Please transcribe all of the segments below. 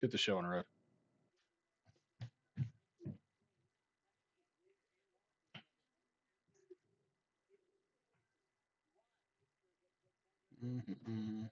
Get the show on the road. Mhm.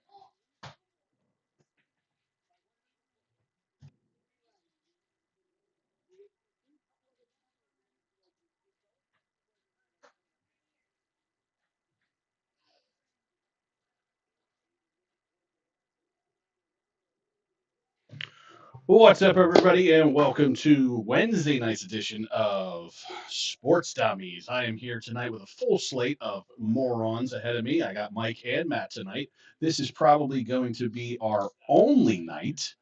What's up, everybody, and welcome to Wednesday night's edition of Sports Dummies. I am here tonight with a full slate of morons ahead of me. I got Mike and Matt tonight. This is probably going to be our only night.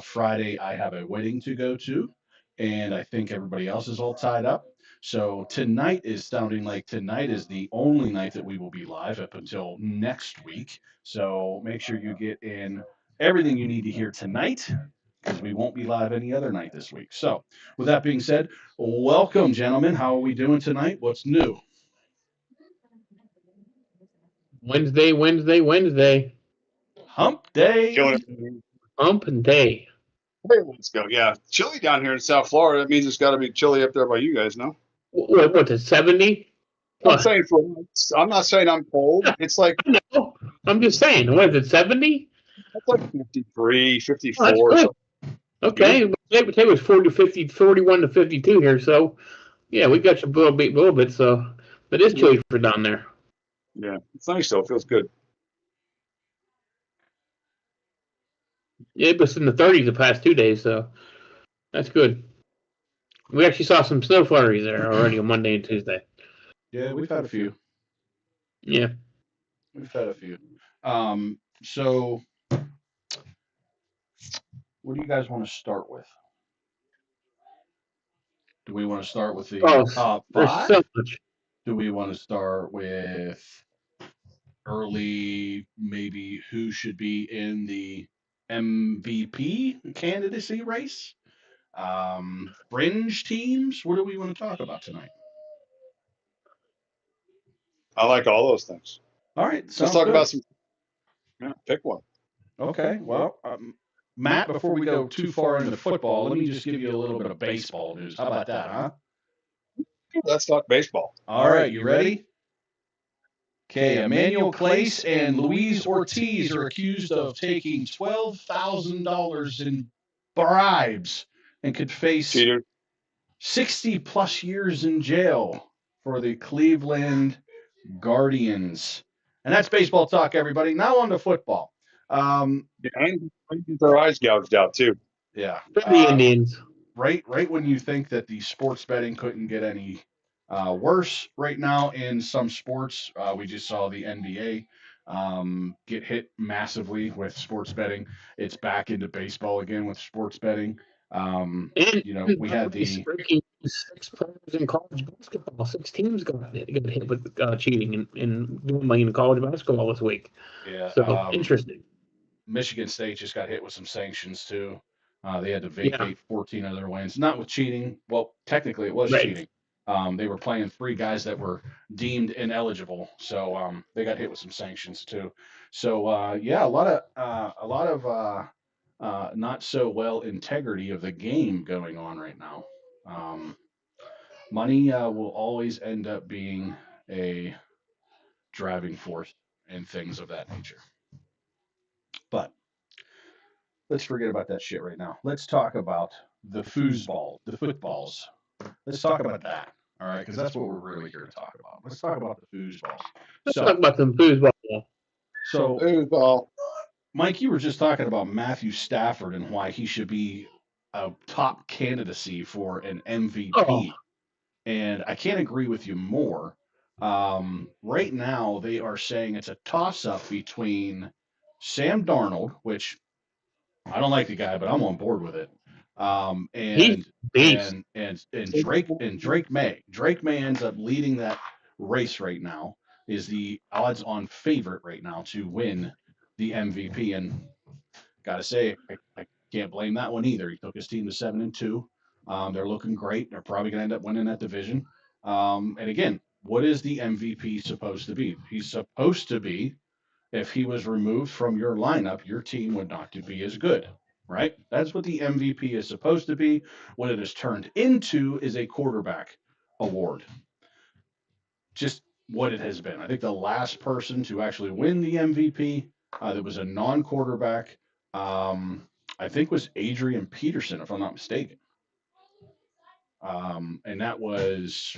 Friday, I have a wedding to go to, and I think everybody else is all tied up. So tonight is sounding like tonight is the only night that we will be live up until next week. So make sure you get in everything you need to hear tonight because we won't be live any other night this week. So, with that being said, welcome, gentlemen. How are we doing tonight? What's new? Wednesday, Wednesday, Wednesday. Hump Killing day. it. Hump day. Hey, let's go. Yeah, chilly down here in South Florida. That means it's got to be chilly up there by you guys, no? What's it, 70? I'm What? saying I'm not saying I'm cold. It's like No, I'm just saying. What is it, 70? it's like 53, Oh, that's 54 or good. something. You? Okay. Today was 40 to 50, 41 to 52 here. So, yeah, we got you a little bit. So, it is Yeah. chilly for down there. Yeah, it's nice though. It feels good. Yeah, it was in the 30s the past 2 days. So, that's good. We actually saw some snow flurries there already on Monday and Tuesday. Yeah, we've had a few. Yeah. We've had a few. So what do you guys want to start with? Do we want to start with the Oh, top there's so five? much. Do we want to start with early, maybe who should be in the MVP candidacy race? Fringe teams. What do we want to talk about tonight? I like all those things. All right, Let's sounds talk good. about some. Yeah, pick one. Okay, well, Matt, before we go too far into football, let me just give you a little bit of baseball news. How about that, huh? Let's talk baseball. All right, you ready? Okay, Emmanuel Clace and Luis Ortiz are accused of taking $12,000 in bribes and could face Cheater. 60 plus years in jail for the Cleveland Guardians. And that's baseball talk, everybody. Now on to football. Yeah, and get their eyes gouged out too. Yeah. For the Indians. Right when you think that the sports betting couldn't get any worse right now in some sports, we just saw the NBA get hit massively with sports betting. It's back into baseball again with sports betting. And We had the breaking 6 players in college basketball. 6 teams got hit with cheating and doing money in college basketball this week. yeah, So interesting. Michigan State just got hit with some sanctions too. They had to Yeah, vacate 14 of their wins, not with cheating. Well, technically it was right. cheating. They were playing three guys that were deemed ineligible, so they got hit with some sanctions too. So yeah, a lot of not so well integrity of the game going on right now. Um, Money will always end up being a driving force in things of that nature. But let's forget about that shit right now. Let's talk about the footballs. Let's talk about that. All right, because that's what we're really here to talk about. Let's talk about the foosballs. Let's talk So, about some foosball. so Baseball. Mike, you were just talking about Matthew Stafford and why he should be a top candidacy for an Oh, MVP. And I can't agree with you more. Right now, they are saying it's a toss up between Sam Darnold, which I don't like the guy, but I'm on board with it. he's And beast. Drake May. Drake May ends up leading that race right now. Is the odds-on favorite right now to win the MVP. And gotta say, I can't blame that one either. He took his team to 7-2. They're looking great. They're probably gonna end up winning that division. And again, what is the MVP supposed to be? He's supposed to be, if he was removed from your lineup, your team would not be as good, right? That's what the MVP is supposed to be. What it has turned into is a quarterback award. Just what it has been. I think the last person to actually win the MVP that was a non-quarterback, I think was Adrian Peterson, if I'm not mistaken. And that was,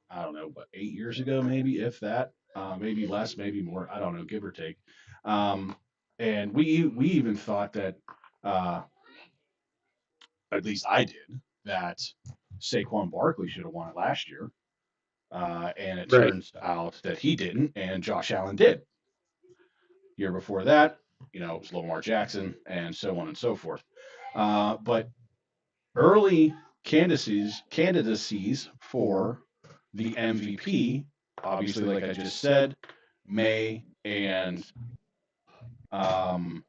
I don't know, what, 8 years ago, maybe, if that, maybe less, maybe more. I don't know, give or take. Um, and we even thought that, uh, at least I did, that Saquon Barkley should have won it last year. And it Right. turns out that he didn't, and Josh Allen did. Year before that, it was Lamar Jackson, and so on and so forth. But early candidacies for the MVP, obviously, like I just said, May and um,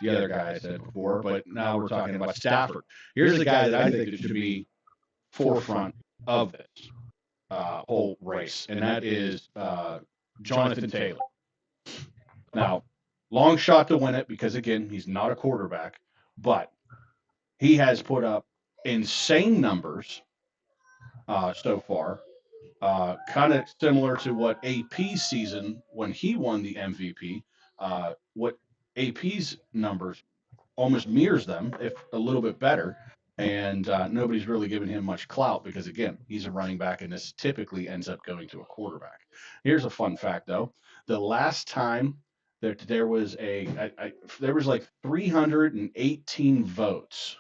the other guy I said before, but now we're talking about Stafford. Here's a guy that I think that should be forefront of this whole race, and that is Jonathan Taylor. Now, long shot to win it because, again, he's not a quarterback, but he has put up insane numbers so far, kind of similar to what AP's season when he won the MVP. What AP's numbers almost mirrors them, if a little bit better. And nobody's really giving him much clout because, again, he's a running back, and this typically ends up going to a quarterback. Here's a fun fact, though: the last time that there was there was like 318 votes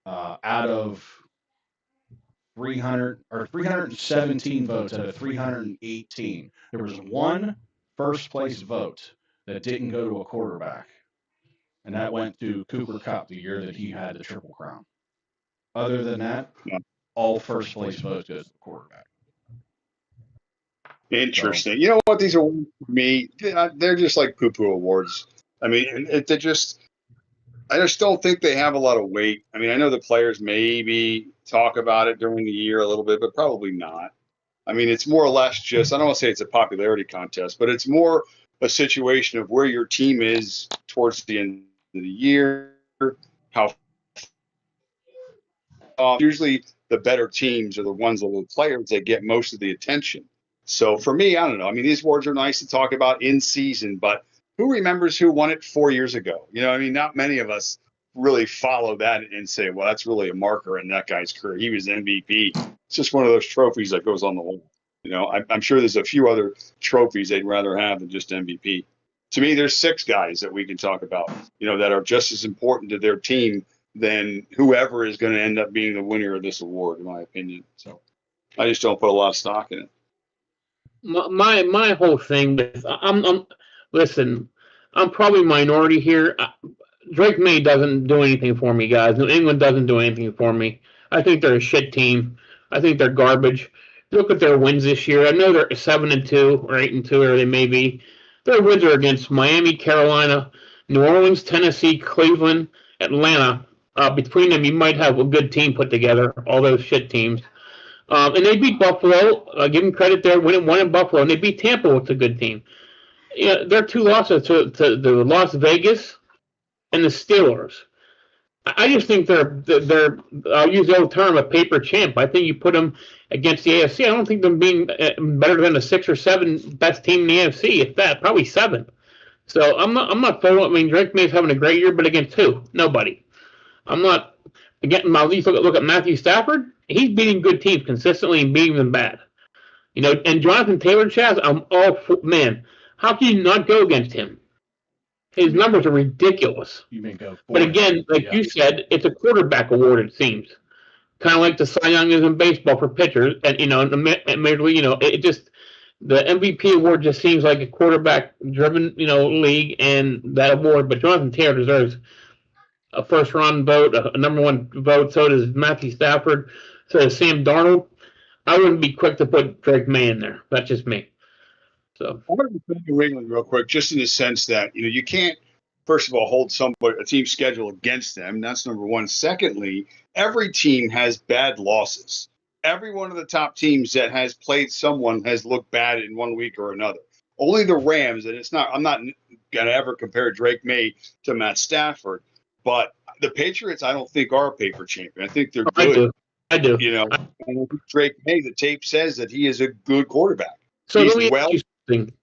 out of 300 or 317 votes out of 318. There was one first place vote that didn't go to a quarterback, and that went to Cooper Kupp the year that he had the Triple Crown. Other than that, all first place votes goes to the quarterback. Interesting. You know what? These are, for me, they're just like poo-poo awards. I mean, I just don't think they have a lot of weight. I mean, I know the players maybe talk about it during the year a little bit, but probably not. I mean, it's more or less just, I don't want to say it's a popularity contest, but it's more a situation of where your team is towards the end of the year, how usually the better teams are the ones with the players that get most of the attention. So for me, I don't know. I mean, these awards are nice to talk about in season, but who remembers who won it 4 years ago? I mean, not many of us really follow that and say, well, that's really a marker in that guy's career. He was MVP. It's just one of those trophies that goes on the wall. I'm sure there's a few other trophies they'd rather have than just MVP. To me, there's 6 guys that we can talk about, that are just as important to their team than whoever is going to end up being the winner of this award, in my opinion. So I just don't put a lot of stock in it. My whole thing with listen, I'm probably minority here. Drake May doesn't do anything for me, guys. New England doesn't do anything for me. I think they're a shit team. I think they're garbage. Look at their wins this year. I know they're 7-2 or 8-2, or they may be. Their wins are against Miami, Carolina, New Orleans, Tennessee, Cleveland, Atlanta. Between them, you might have a good team put together. All those shit teams. And they beat Buffalo. Give them credit there, winning one in Buffalo, and they beat Tampa, which is a good team. Their 2 losses to the Las Vegas and the Steelers. I just think they're I'll use the old term, a paper champ. I think you put them against the AFC. I don't think them being better than the 6 or 7 best team in the AFC. If that, probably 7. So I'm not throwing. I mean, Drake May's having a great year, but against who? Nobody. I'm not. Again, at least look at Matthew Stafford. He's beating good teams consistently and beating them bad. And Jonathan Taylor, Chaz, I'm all for, man. How can you not go against him? His numbers are ridiculous. You may go. But again, like you said, it's a quarterback award. It seems kind of like the Cy Young is in baseball for pitchers, and Major League. It just the MVP award just seems like a quarterback-driven league, and that award. But Jonathan Taylor deserves a first-round vote, a number 1 vote. So does Matthew Stafford. So does Sam Darnold. I wouldn't be quick to put Drake May in there. That's just me. So I want to defend New England real quick, just in the sense that you can't, first of all, hold a team's schedule against them. That's number 1. Secondly, every team has bad losses. Every one of the top teams that has played someone has looked bad in one week or another. Only the Rams, and I'm not going to ever compare Drake May to Matt Stafford, but the Patriots, I don't think are a paper champion. I think they're I good. do. I do. You know, and Drake May, the tape says that he is a good quarterback. So He's let me ask you something.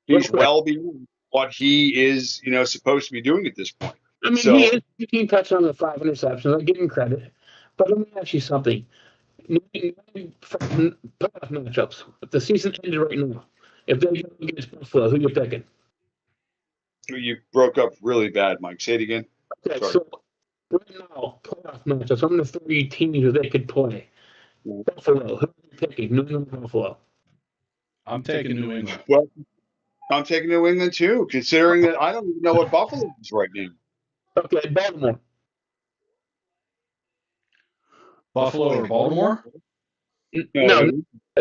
He's well beyond what he is, supposed to be doing at this point. I mean, So, he is 15 touchdowns and 5 interceptions. I give him credit. But let me ask you something. Playoff matchups. If the season ended right now, if they go against Buffalo, who you picking? you broke up really bad, Mike. Say it again. Okay, Sorry. so right now, playoff matchups. I'm going to 3 teams that they could play. Buffalo. Who are you picking? New England, Buffalo. I'm taking New England. Well, I'm taking New England too, considering that I don't even know what Buffalo is right now. Okay, Baltimore. Buffalo or Baltimore? No,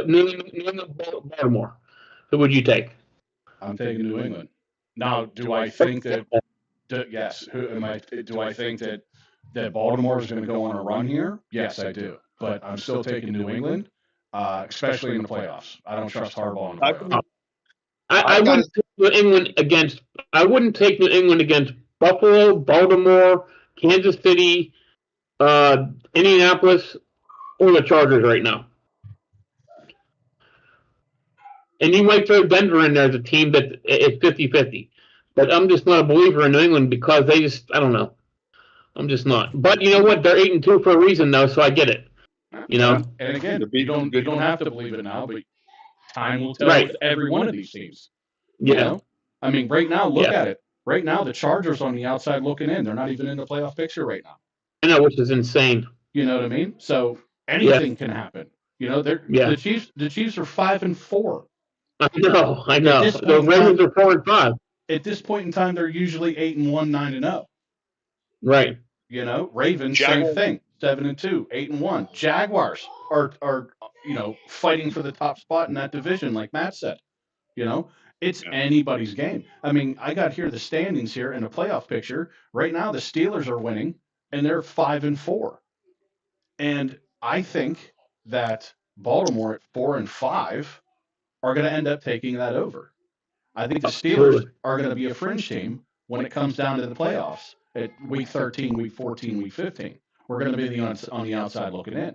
New England, Baltimore. Who would you take? I'm taking New England. Now, do I think that? Yes. Who am I? Do I think that Baltimore is going to go on a run here? Yes, I do. But I'm still taking New England, especially in the playoffs. I don't trust Harbaugh in the playoffs. I wouldn't take New England against. I wouldn't take New England against Buffalo, Baltimore, Kansas City, Indianapolis, or the Chargers right now. And you might throw Denver in there as a team that is 50-50. But I'm just not a believer in New England because they just, I don't know. I'm just not. But you know what? They're 8-2 for a reason, though, so I get it. You know? And again, you don't have to believe it now, but time will tell with every one of these teams. Yeah. You know? I mean, right now, look at it. Right now, the Chargers on the outside looking in. They're not even in the playoff picture right now. I know, which is insane. You know what I mean? So anything can happen. You know, the Chiefs are 5-4. I know. The Ravens are 4-5. At this point in time, they're usually 8-1, 9-0. Right. You know, Ravens, same thing, 7-2, 8-1. Jaguars are fighting for the top spot in that division, like Matt said. You know, it's anybody's game. I mean, I got here the standings here in a playoff picture. Right now, the Steelers are winning, and they're 5-4. And I think that Baltimore at 4-5 are going to end up taking that over. I think the Steelers are going to be a fringe team when it comes down to the playoffs at week 13, week 14, week 15. We're going to be on the outside looking in.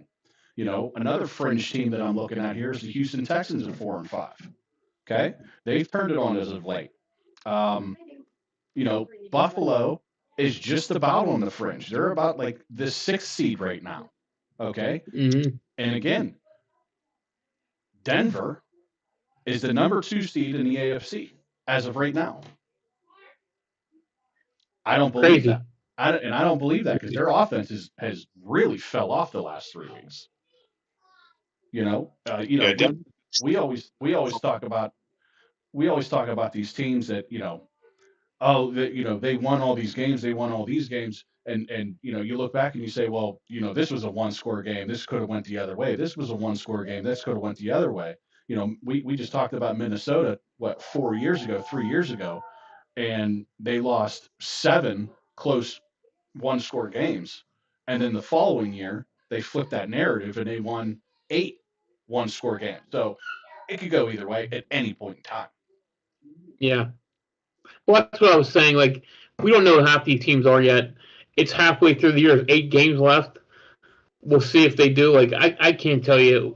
You know, another fringe team that I'm looking at here is the Houston Texans at 4-5. Okay, they've turned it on as of late. Buffalo is just about on the fringe. They're about like the 6th seed right now. Okay, And again, Denver is the number 2 seed in the AFC as of right now. I don't believe that. I don't believe that because their offense has really fell off the last 3 weeks. We always talk about these teams that they won all these games, and you look back and you say, well, this was a 1-score game, this could have went the other way. This was a 1-score game, this could have went the other way. We just talked about Minnesota 3 years ago, and they lost 7 close 1-score games, and then the following year they flipped that narrative and they won 8 1-score games. So it could go either way at any point in time. Yeah. Well, that's what I was saying. Like, we don't know half these teams are yet. It's halfway through the year. 8 games left. We'll see if they do. Like, I can't tell you.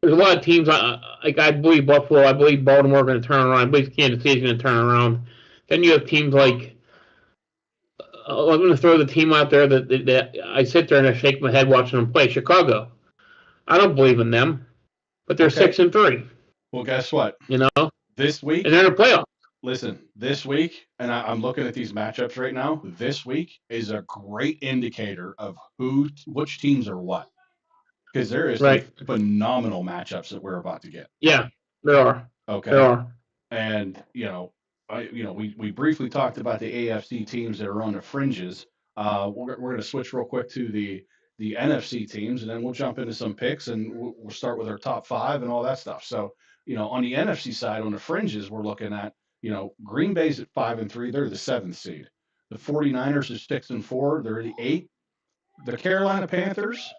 There's a lot of teams. I believe Buffalo. I believe Baltimore are going to turn around. I believe Kansas City is going to turn around. Then you have teams like. I'm going to throw the team out there that I sit there and I shake my head watching them play. Chicago. I don't believe in them, but they're 6-3. Well, guess what? This week, and they're in the playoffs. Listen, this week, and I'm looking at these matchups right now. This week is a great indicator of which teams are what, because there is some phenomenal matchups that we're about to get. Yeah, there are. Okay, there are. And we briefly talked about the AFC teams that are on the fringes. We're going to switch real quick to the NFC teams, and then we'll jump into some picks, and we'll start with our top 5 and all that stuff. So, on the NFC side, on the fringes, we're looking at, Green Bay's at 5-3. They're the 7th seed. The 49ers is 6-4. They're the 8th. The Carolina Panthers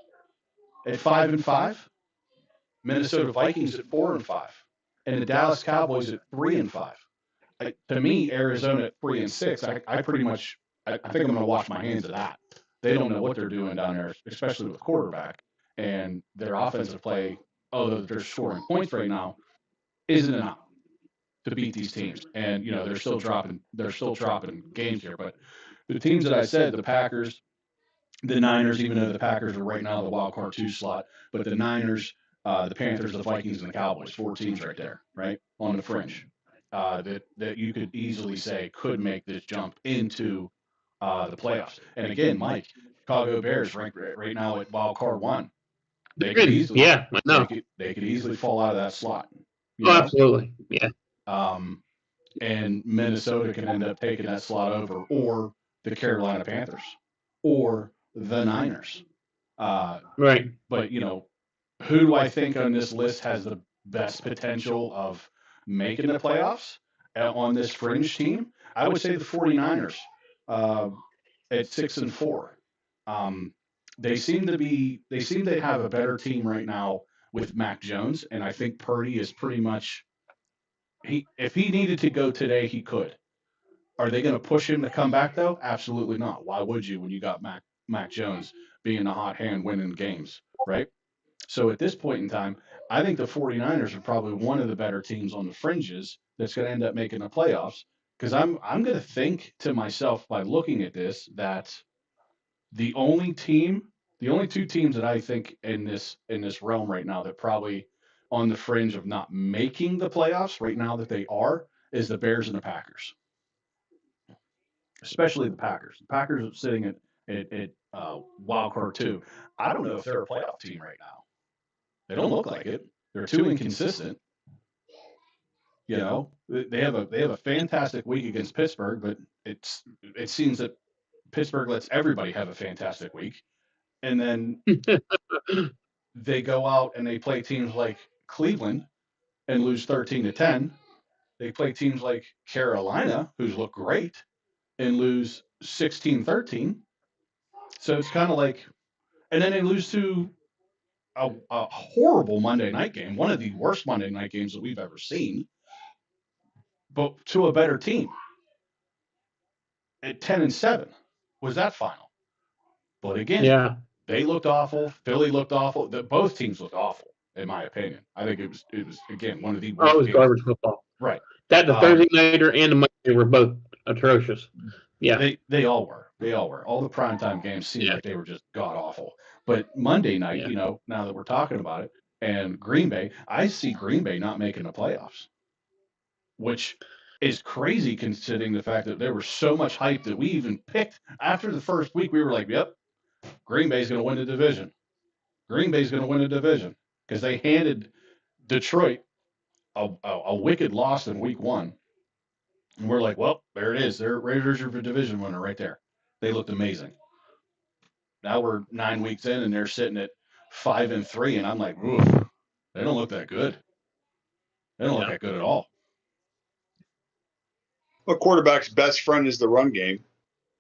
at 5-5. Minnesota Vikings at 4-5. And the Dallas Cowboys at 3-5. To me, Arizona at 3-6. I pretty much I think I'm going to wash my hands of that. They don't know what they're doing down there, especially with quarterback and their offensive play. Although they're scoring points right now, isn't enough to beat these teams. And they're still dropping games here. But the teams that I said, the Packers, the Niners, even though the Packers are right now the wild card 2 slot, but the Niners, the Panthers, the Vikings, and the Cowboys, 4 teams right there, right on the fringe, that you could easily say could make this jump into the playoffs. And again, Mike, Chicago Bears ranked right now at wild card 1. They could easily, yeah, I know. They could easily fall out of that slot. Absolutely, yeah. And Minnesota can end up taking that slot over, or the Carolina Panthers, or the Niners. Right. But who do I think on this list has the best potential of making the playoffs on this fringe team? I would say the 49ers at 6-4. They seem to have a better team right now with Mac Jones, and I think Purdy is pretty much if he needed to go today, he could. Are they going to push him to come back though? Absolutely not. Why would you when you got Mac Jones being the hot hand winning games, right? So at this point in time, I think the 49ers are probably one of the better teams on the fringes that's going to end up making the playoffs, because I'm going to think to myself by looking at this that the only 2 teams that I think in this realm right now that probably on the fringe of not making the playoffs right now that they are is the Bears and the Packers. Especially the Packers. The Packers are sitting at wild card 2. I don't know if they're a playoff team right now. They don't look like it. They're too inconsistent. They have a fantastic week against Pittsburgh, but it seems that Pittsburgh lets everybody have a fantastic week, and then they go out and they play teams like Cleveland and lose 13-10. They play teams like Carolina, who's looked great, and lose 16-13. So it's kind of like, and then they lose to a horrible Monday night game, one of the worst Monday night games that we've ever seen, but to a better team. At 10-7 was that final. But again, they looked awful. Philly looked awful. Both teams looked awful, in my opinion. I think it was again one of the worst. It was games. Garbage football. Right. That the Thursday nighter and the Monday were both atrocious. Yeah, they all were. All the primetime games seemed like they were just god awful. But Monday night, now that we're talking about it, and Green Bay, I see Green Bay not making the playoffs, which is crazy considering the fact that there was so much hype that we even picked after the first week. We were like, "Yep, Green Bay's going to win the division. Green Bay's going to win the division," because they handed Detroit a wicked loss in week 1. And we're like, well, there it is. There's your division winner right there. They looked amazing. Now we're 9 weeks in, and they're sitting at 5-3, and I'm like, oof, they don't look that good. They don't look that good at all. Well, quarterback's best friend is the run game.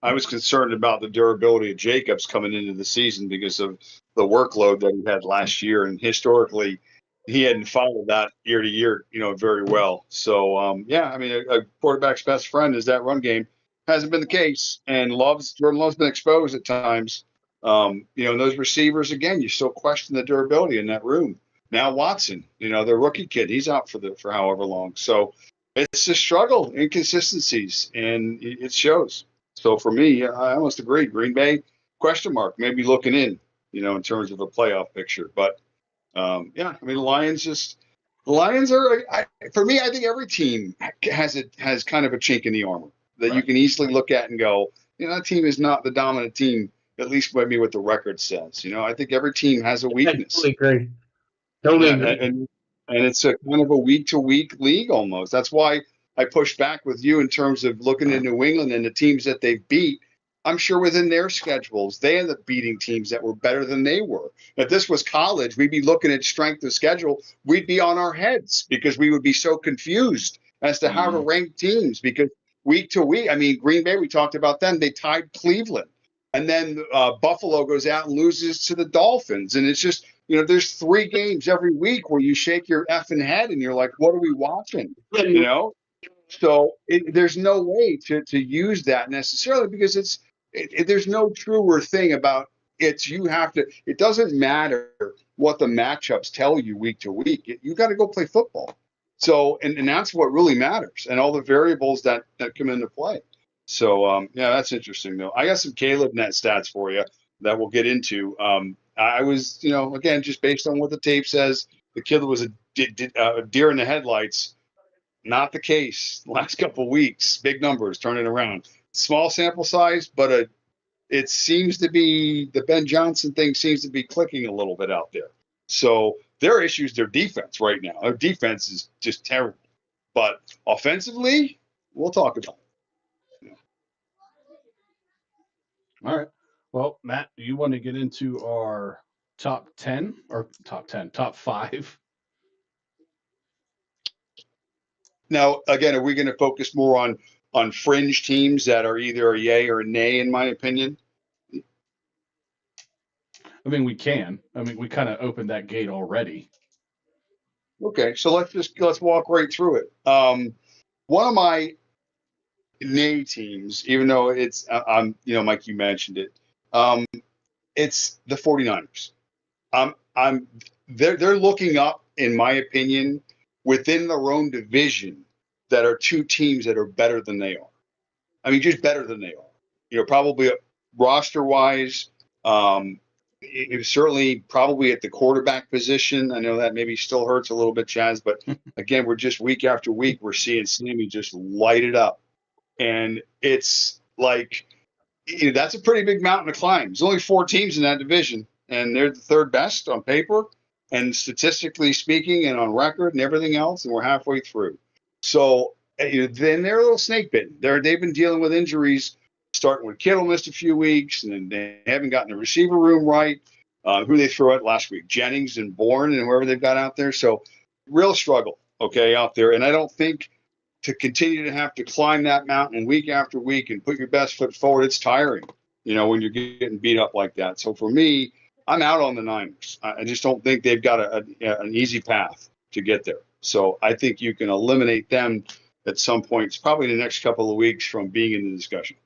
I was concerned about the durability of Jacobs coming into the season because of the workload that he had last year, and historically, he hadn't followed that year to year, very well. So, a quarterback's best friend is that run game. Hasn't been the case, and Jordan Love's been exposed at times. Those receivers, again, you still question the durability in that room. Now Watson, the rookie kid, he's out for however long. So it's a struggle, inconsistencies, and it shows. So for me, I almost agree. Green Bay, question mark, maybe looking in, in terms of a playoff picture. But the Lions are, for me, I think every team has kind of a chink in the armor that you can easily look at and go, that team is not the dominant team, at least maybe what the record says. I think every team has a weakness. Totally agree. Totally agree. And it's a kind of a week-to-week league almost. That's why I pushed back with you in terms of looking at New England and the teams that they've beat. I'm sure within their schedules, they end up beating teams that were better than they were. If this was college, we'd be looking at strength of schedule. We'd be on our heads because we would be so confused as to how to rank teams. Because week to week, Green Bay, we talked about them. They tied Cleveland. And then Buffalo goes out and loses to the Dolphins. And it's just, there's 3 games every week where you shake your effing head and you're like, what are we watching? So there's no way to use that necessarily because there's no truer thing about you have to. It doesn't matter what the matchups tell you week to week. You got to go play football. So and that's what really matters, and all the variables that come into play. So yeah, that's interesting though. I got some Caleb net stats for you that we'll get into. I was, again, just based on what the tape says, the kid was a deer in the headlights. Not the case. Last couple of weeks, big numbers turning around. Small sample size, but it seems to be the Ben Johnson thing seems to be clicking a little bit out there. So their issue is their defense right now. Their defense is just terrible. But offensively, we'll talk about it. All right. Well, Matt, do you want to get into our top 10 or top 5? Now, again, are we going to focus more on fringe teams that are either a yay or a nay, in my opinion? I mean, we can. I mean, we kind of opened that gate already. Okay, so let's walk right through it. One of my nay teams, even though it's Mike, you mentioned it. It's the 49ers. They're looking up, in my opinion, within their own division that are two teams that are better than they are. I mean, just better than they are. Probably roster wise, it was certainly probably at the quarterback position. I know that maybe still hurts a little bit, Chaz, but again, we're just week after week, we're seeing Sammy just light it up. And it's like, that's a pretty big mountain to climb. There's only 4 teams in that division, and they're the third best on paper and statistically speaking and on record and everything else, and we're halfway through. So then they're a little snake bitten. They've been dealing with injuries, starting with Kittle missed a few weeks, and they haven't gotten the receiver room right. Who they threw out last week? Jennings and Bourne and whoever they've got out there. So real struggle, out there. And I don't think to continue to have to climb that mountain week after week and put your best foot forward, it's tiring, when you're getting beat up like that. So for me, I'm out on the Niners. I just don't think they've got an easy path to get there. So I think you can eliminate them at some point, it's probably in the next couple of weeks, from being in the discussion.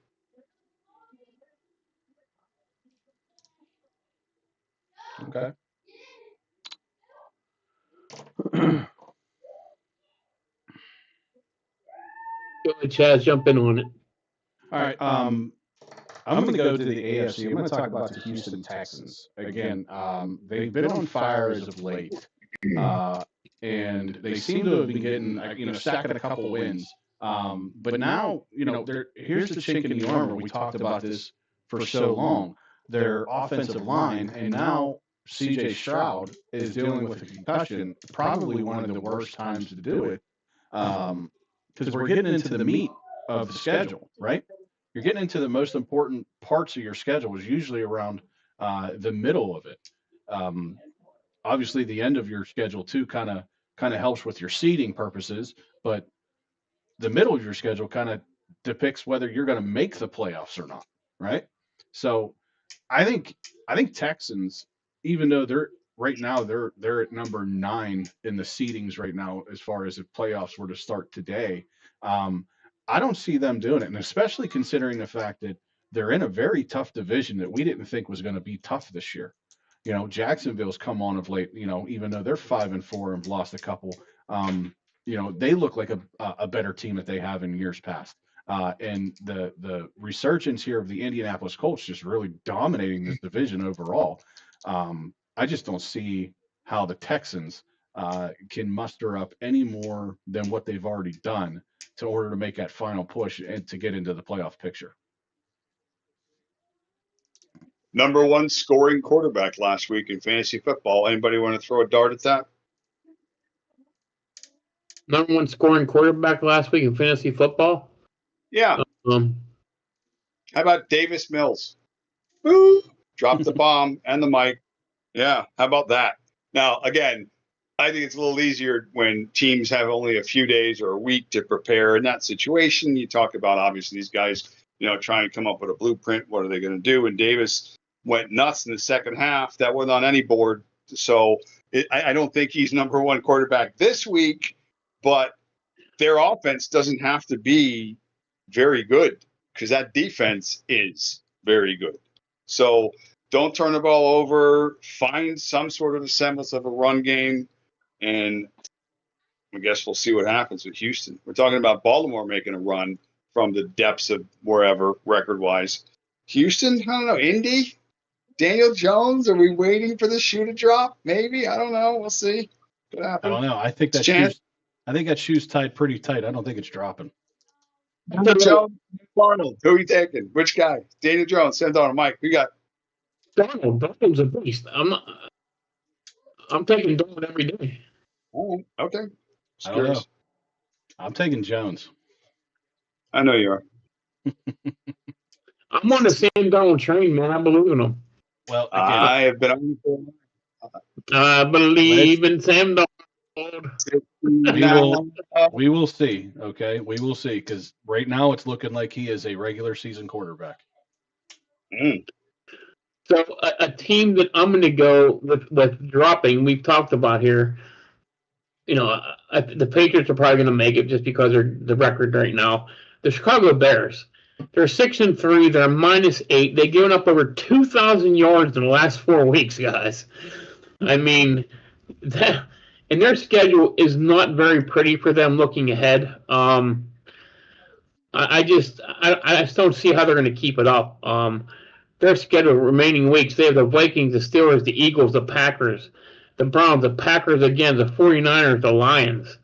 Okay. Go ahead, Chaz, jump in on it. All right. I'm going to go to the AFC. I'm going to talk about the Houston Texans. Again, they've been on fire as of late, and they seem to have been getting, stacking a couple wins. But now, here's the chink in the armor. We talked about this for so long. Their offensive line, and now C.J. Stroud is dealing with a concussion, probably one of the worst times to do it, because we're getting into the meat of the schedule, right? You're getting into the most important parts of your schedule is usually around the middle of it. Obviously, the end of your schedule too kind of helps with your seeding purposes, but the middle of your schedule kind of depicts whether you're going to make the playoffs or not, right? So, I think Texans, even though they're right now they're at number 9 in the seedings right now as far as if playoffs were to start today. I don't see them doing it, and especially considering the fact that they're in a very tough division that we didn't think was going to be tough this year. Jacksonville's come on of late. Even though they're 5-4 and lost a couple, they look like a better team that they have in years past. And the resurgence here of the Indianapolis Colts just really dominating this division overall. I just don't see how the Texans can muster up any more than what they've already done to order to make that final push and to get into the playoff picture. Number 1 scoring quarterback last week in fantasy football. Anybody want to throw a dart at that? Number 1 scoring quarterback last week in fantasy football? Yeah. How about Davis Mills? Woo! Dropped the bomb and the mic. Yeah, how about that? Now, again, I think it's a little easier when teams have only a few days or a week to prepare. In that situation, you talk about, obviously, these guys, trying to come up with a blueprint. What are they going to do? And Davis went nuts in the second half. That wasn't on any board. So I don't think he's number 1 quarterback this week, but their offense doesn't have to be very good because that defense is very good. So don't turn the ball over. Find some sort of a semblance of a run game, and I guess we'll see what happens with Houston. We're talking about Baltimore making a run from the depths of wherever record-wise. Houston, I don't know. Indy, Daniel Jones. Are we waiting for the shoe to drop? Maybe. I don't know. We'll see. What I happens? don't know. I think that shoe's tied pretty tight. I don't think it's dropping. Daniel Jones, Darnold. Who are you taking? Which guy? Daniel Jones, Sam Darnold. Mike, who you got? Darnold's a beast. I'm taking Darnold every day. Oh, okay. I don't know. I'm taking Jones. I know you are. I'm on the Sam Darnold train, man. I believe in him. Well, again, I have been on for I believe in Sam Darnold. We will see. Okay, we will see because right now it's looking like he is a regular season quarterback. So a team that I'm going to go with dropping, we've talked about here. You know, the Patriots are probably going to make it just because they're the record right now. The Chicago Bears, they're 6-3. They're -8. They've given up over 2,000 yards in the last 4 weeks, guys. I mean, and their schedule is not very pretty for them looking ahead. I just don't see how they're going to keep it up. Their schedule remaining weeks, they have the Vikings, the Steelers, the Eagles, the Packers, the Browns, the Packers again, the 49ers, the Lions.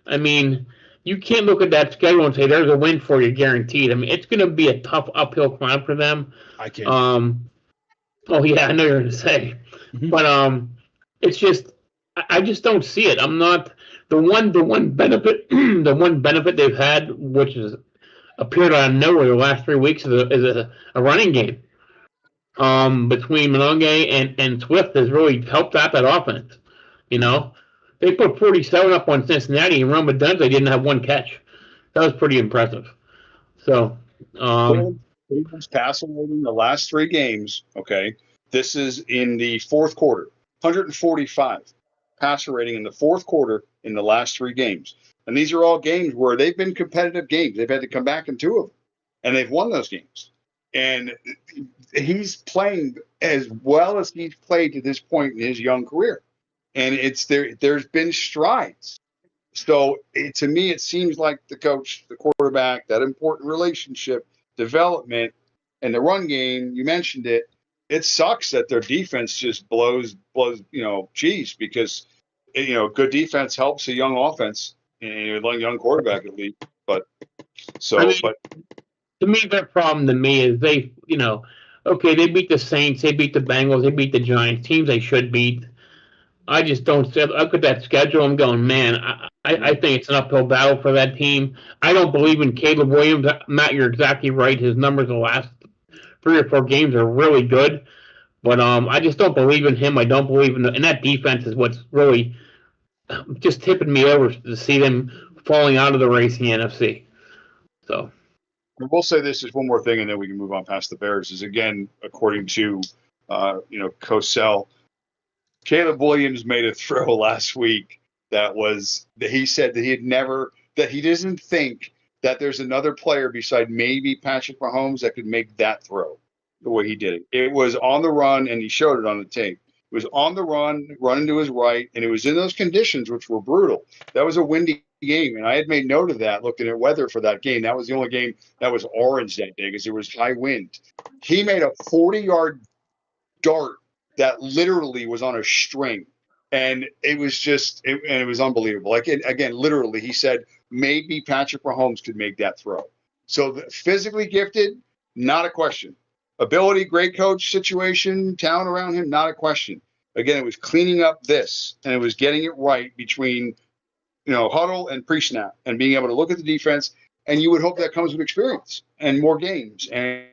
I mean, you can't look at that schedule and say there's a win for you guaranteed. I mean, it's going to be a tough uphill climb for them. I can't. Oh yeah, I know you're going to say, but it's just I just don't see it. I'm not the one benefit the one benefit they've had, which has appeared out of nowhere the last 3 weeks, is a running game. Between Mononge and Swift has really helped out that offense. You know, they put 47 up on Cincinnati, and Roma Dunze didn't have one catch. That was pretty impressive. So, passing rating the last 3 games. Okay, this is in the fourth quarter. 145 passer rating in the fourth quarter in the last 3 games, and these are all games where they've been competitive games. They've had to come back in 2 of them, and they've won those games. And he's playing as well as he's played to this point in his young career. And there's been strides. So to me, it seems like the coach, the quarterback, that important relationship, development, and the run game, you mentioned it, it sucks that their defense just blows, geez, because, good defense helps a young offense, and a young quarterback at least. But to me, their problem to me is they beat the Saints, they beat the Bengals, they beat the Giants, teams they should beat. I just don't look at that schedule. I'm going, man, I think it's an uphill battle for that team. I don't believe in Caleb Williams. Matt, you're exactly right. His numbers the last 3 or 4 games are really good. But I just don't believe in him. I don't believe in and that defense is what's really just tipping me over to see them falling out of the race in the NFC. So. We'll say this is one more thing, and then we can move on past the Bears. Is again, according to Cosell, Caleb Williams made a throw last week that he said that he doesn't think that there's another player beside maybe Patrick Mahomes that could make that throw the way he did it. It was on the run, and he showed it on the tape. It was on the run, running to his right, and it was in those conditions, which were brutal. That was a windy game, and I had made note of that looking at weather for that game. That was the only game that was orange that day because there was high wind. He made a 40-yard dart that literally was on a string, and it was unbelievable. Like, again, literally, he said maybe Patrick Mahomes could make that throw. So physically gifted, not a question. Ability, great coach situation, talent around him, not a question. Again, it was cleaning up this, and it was getting it right between, huddle and pre-snap, and being able to look at the defense. And you would hope that comes with experience and more games. And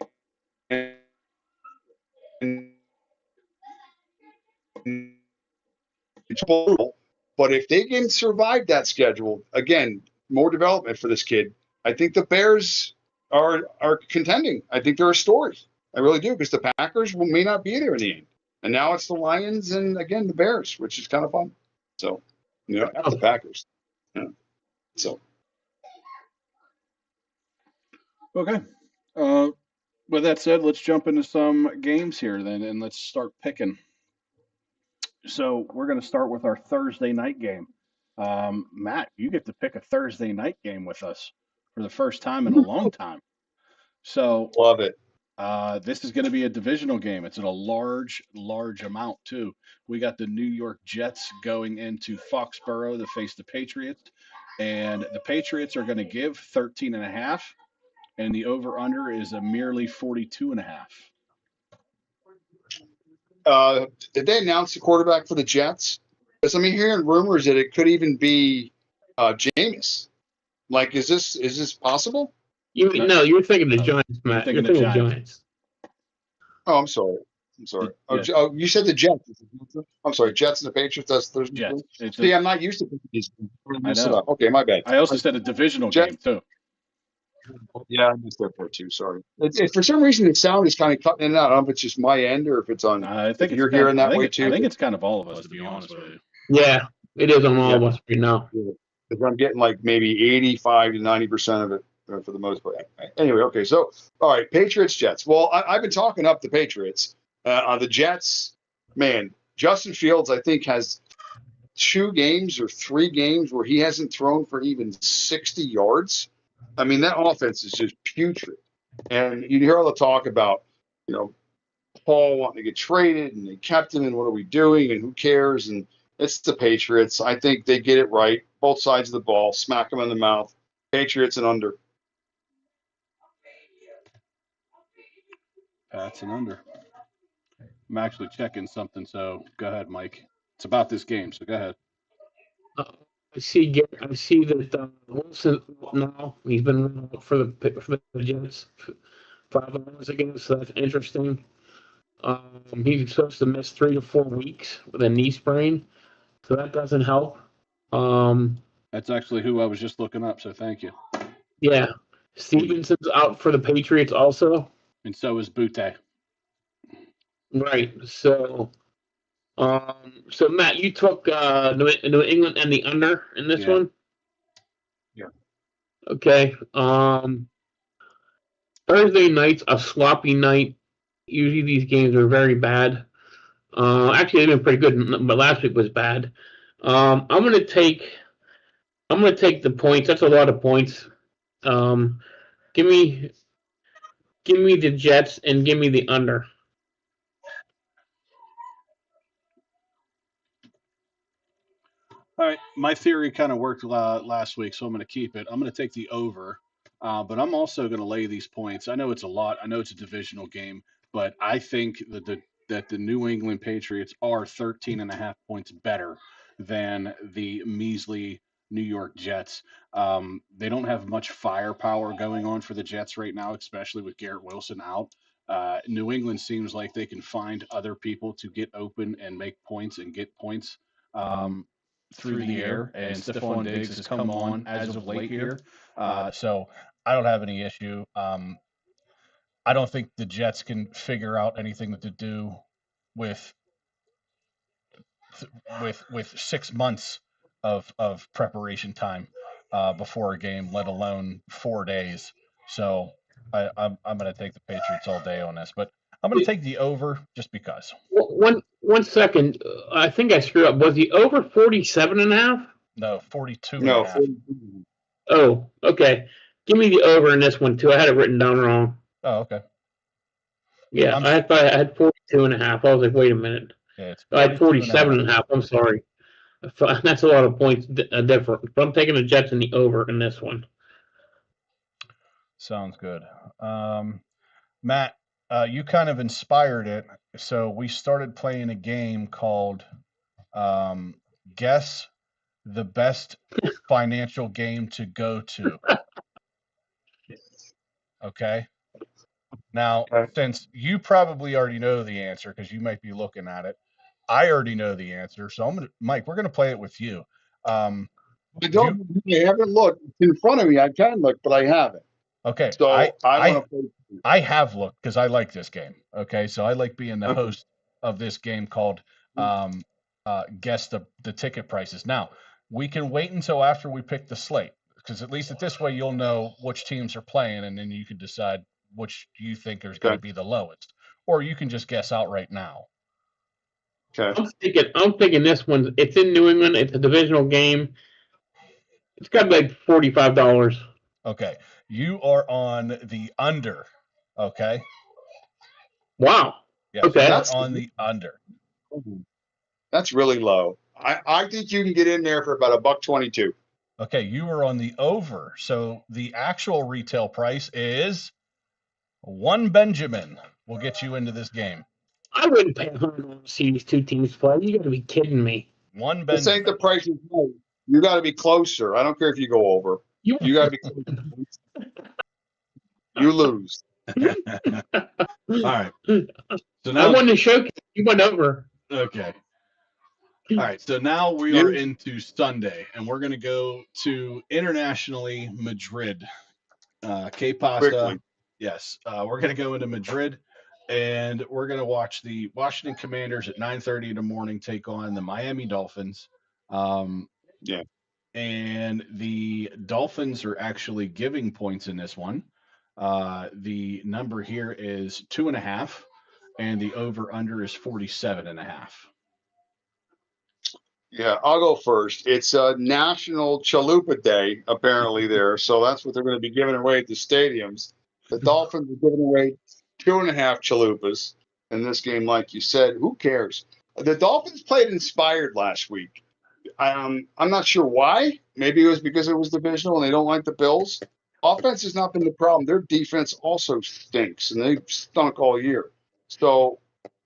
it's brutal, but if they can survive that schedule, again, more development for this kid. I think the Bears are contending. I think they're a story. I really do, because the Packers may not be there in the end. And now it's the Lions and, again, the Bears, which is kind of fun. So, not the Packers. Yeah. So, Okay. With that said, let's jump into some games here then, and let's start picking. So we're going to start with our Thursday night game. Matt, you get to pick a Thursday night game with us for the first time in a long time. So Love it. this is going to be a divisional game. It's in a large amount too. We got the New York Jets going into Foxborough to face the Patriots, and the Patriots are going to give 13.5, and the over under is a merely 42.5. Did they announce the quarterback for the Jets? Because I'm hearing rumors that it could even be Jameis. Like, is this possible? No, you're thinking the Giants, Matt. You're thinking the Giants. Oh, I'm sorry. Yeah. Oh, you said the Jets. I'm sorry, Jets and the Patriots. That's Thursday. Jets. See, I'm not used to picking these. I know. Okay, my bad. I also said a divisional Jets. game too. Yeah, I missed that part too. Sorry. For some reason, the sound is kind of cutting in and out. I don't know if it's just my end or if it's on. I think you're hearing that way too. I think it's kind of all of us, to be honest with you. Yeah, it is on all of us right now. Because I'm getting like maybe 85 to 90% of it for the most part. Anyway, okay. So, all right, Patriots, Jets. Well, I've been talking up the Patriots. On the Jets, man, Justin Fields, I think, has 2 games or 3 games where he hasn't thrown for even 60 yards. I mean, that offense is just putrid. And you hear all the talk about, Paul wanting to get traded and they kept him and what are we doing and who cares? And it's the Patriots. I think they get it right. Both sides of the ball, smack them in the mouth. Patriots and under. Pats and under. I'm actually checking something, so go ahead, Mike. It's about this game, so go ahead. I see that Wilson now he's been running out for the Jets 5 hours ago, so that's interesting. He's supposed to miss 3 to 4 weeks with a knee sprain, so that doesn't help. That's actually who I was just looking up, so thank you. Yeah, Stevenson's out for the Patriots also, and so is Butte. Right. So Matt, you took New England and the under in this one. Yeah. Okay. Thursday night's a sloppy night. Usually these games are very bad. Actually, they've been pretty good, but last week was bad. I'm gonna take the points. That's a lot of points. Give me the Jets and give me the under. All right, my theory kind of worked last week, so I'm going to keep it. I'm going to take the over, but I'm also going to lay these points. I know it's a lot. I know it's a divisional game, but I think that the New England Patriots are 13.5 points better than the measly New York Jets. They don't have much firepower going on for the Jets right now, especially with Garrett Wilson out. New England seems like they can find other people to get open and make points and get points. Through the air, and Stephon Diggs has come on as of late here. So I don't have any issue. I don't think the Jets can figure out anything to do with 6 months of preparation time before a game, let alone 4 days. So I'm going to take the Patriots all day on this, but I'm going to take the over just because. One second. I think I screwed up. Was the over 47.5? No, 42. No. Oh, okay. Give me the over in this one too. I had it written down wrong. Oh, okay. Yeah, I thought I had 42.5. I was like, wait a minute. Yeah, I had 47.5. I'm sorry. That's a lot of points different. But I'm taking the Jets in the over in this one. Sounds good. Matt, you kind of inspired it. So we started playing a game called Guess the Best Financial Game to Go to. Okay. Now, since you probably already know the answer because you might be looking at it, I already know the answer. So Mike, we're gonna play it with you. I haven't looked. It's in front of me. I can look, but I haven't. Okay. So I have looked because I like this game. Okay. So I like being the host of this game called Guess the Ticket Prices. Now, we can wait until after we pick the slate. because at least at this way you'll know which teams are playing, and then you can decide which you think is going to be the lowest, or you can just guess outright now. Okay. I'm thinking this one. It's in New England. It's a divisional game. It's got to be like $45. Okay, you are on the under. Okay. Wow. Yes, Okay. That's on the under. That's really low. I think you can get in there for about $1.22. Okay, you are on the over. So the actual retail price is one Benjamin. Will get you into this game. I wouldn't pay $100 to see these two teams play. You got to be kidding me. One This Benjamin. ain't the price is right. You got to be closer. I don't care if you go over. You got to be closer. You lose. All right. So I now, won the showcase. You went over. okay. All right. So now we are into Sunday, and we're going to go to internationally Madrid. K-Pasta. Quickly. Yes. We're going to go into Madrid, and we're going to watch the Washington Commanders at 9:30 in the morning take on the Miami Dolphins. Yeah. And the Dolphins are actually giving points in this one. The number here is 2.5, and the over/under is 47.5. Yeah, I'll go first. It's a National Chalupa Day, apparently, there. So that's what they're going to be giving away at the stadiums. The Dolphins are giving away 2.5 chalupas in this game, like you said. Who cares? The Dolphins played inspired last week. I'm not sure why. Maybe it was because it was divisional and they don't like the Bills. Offense has not been the problem. Their defense also stinks, and they've stunk all year. So,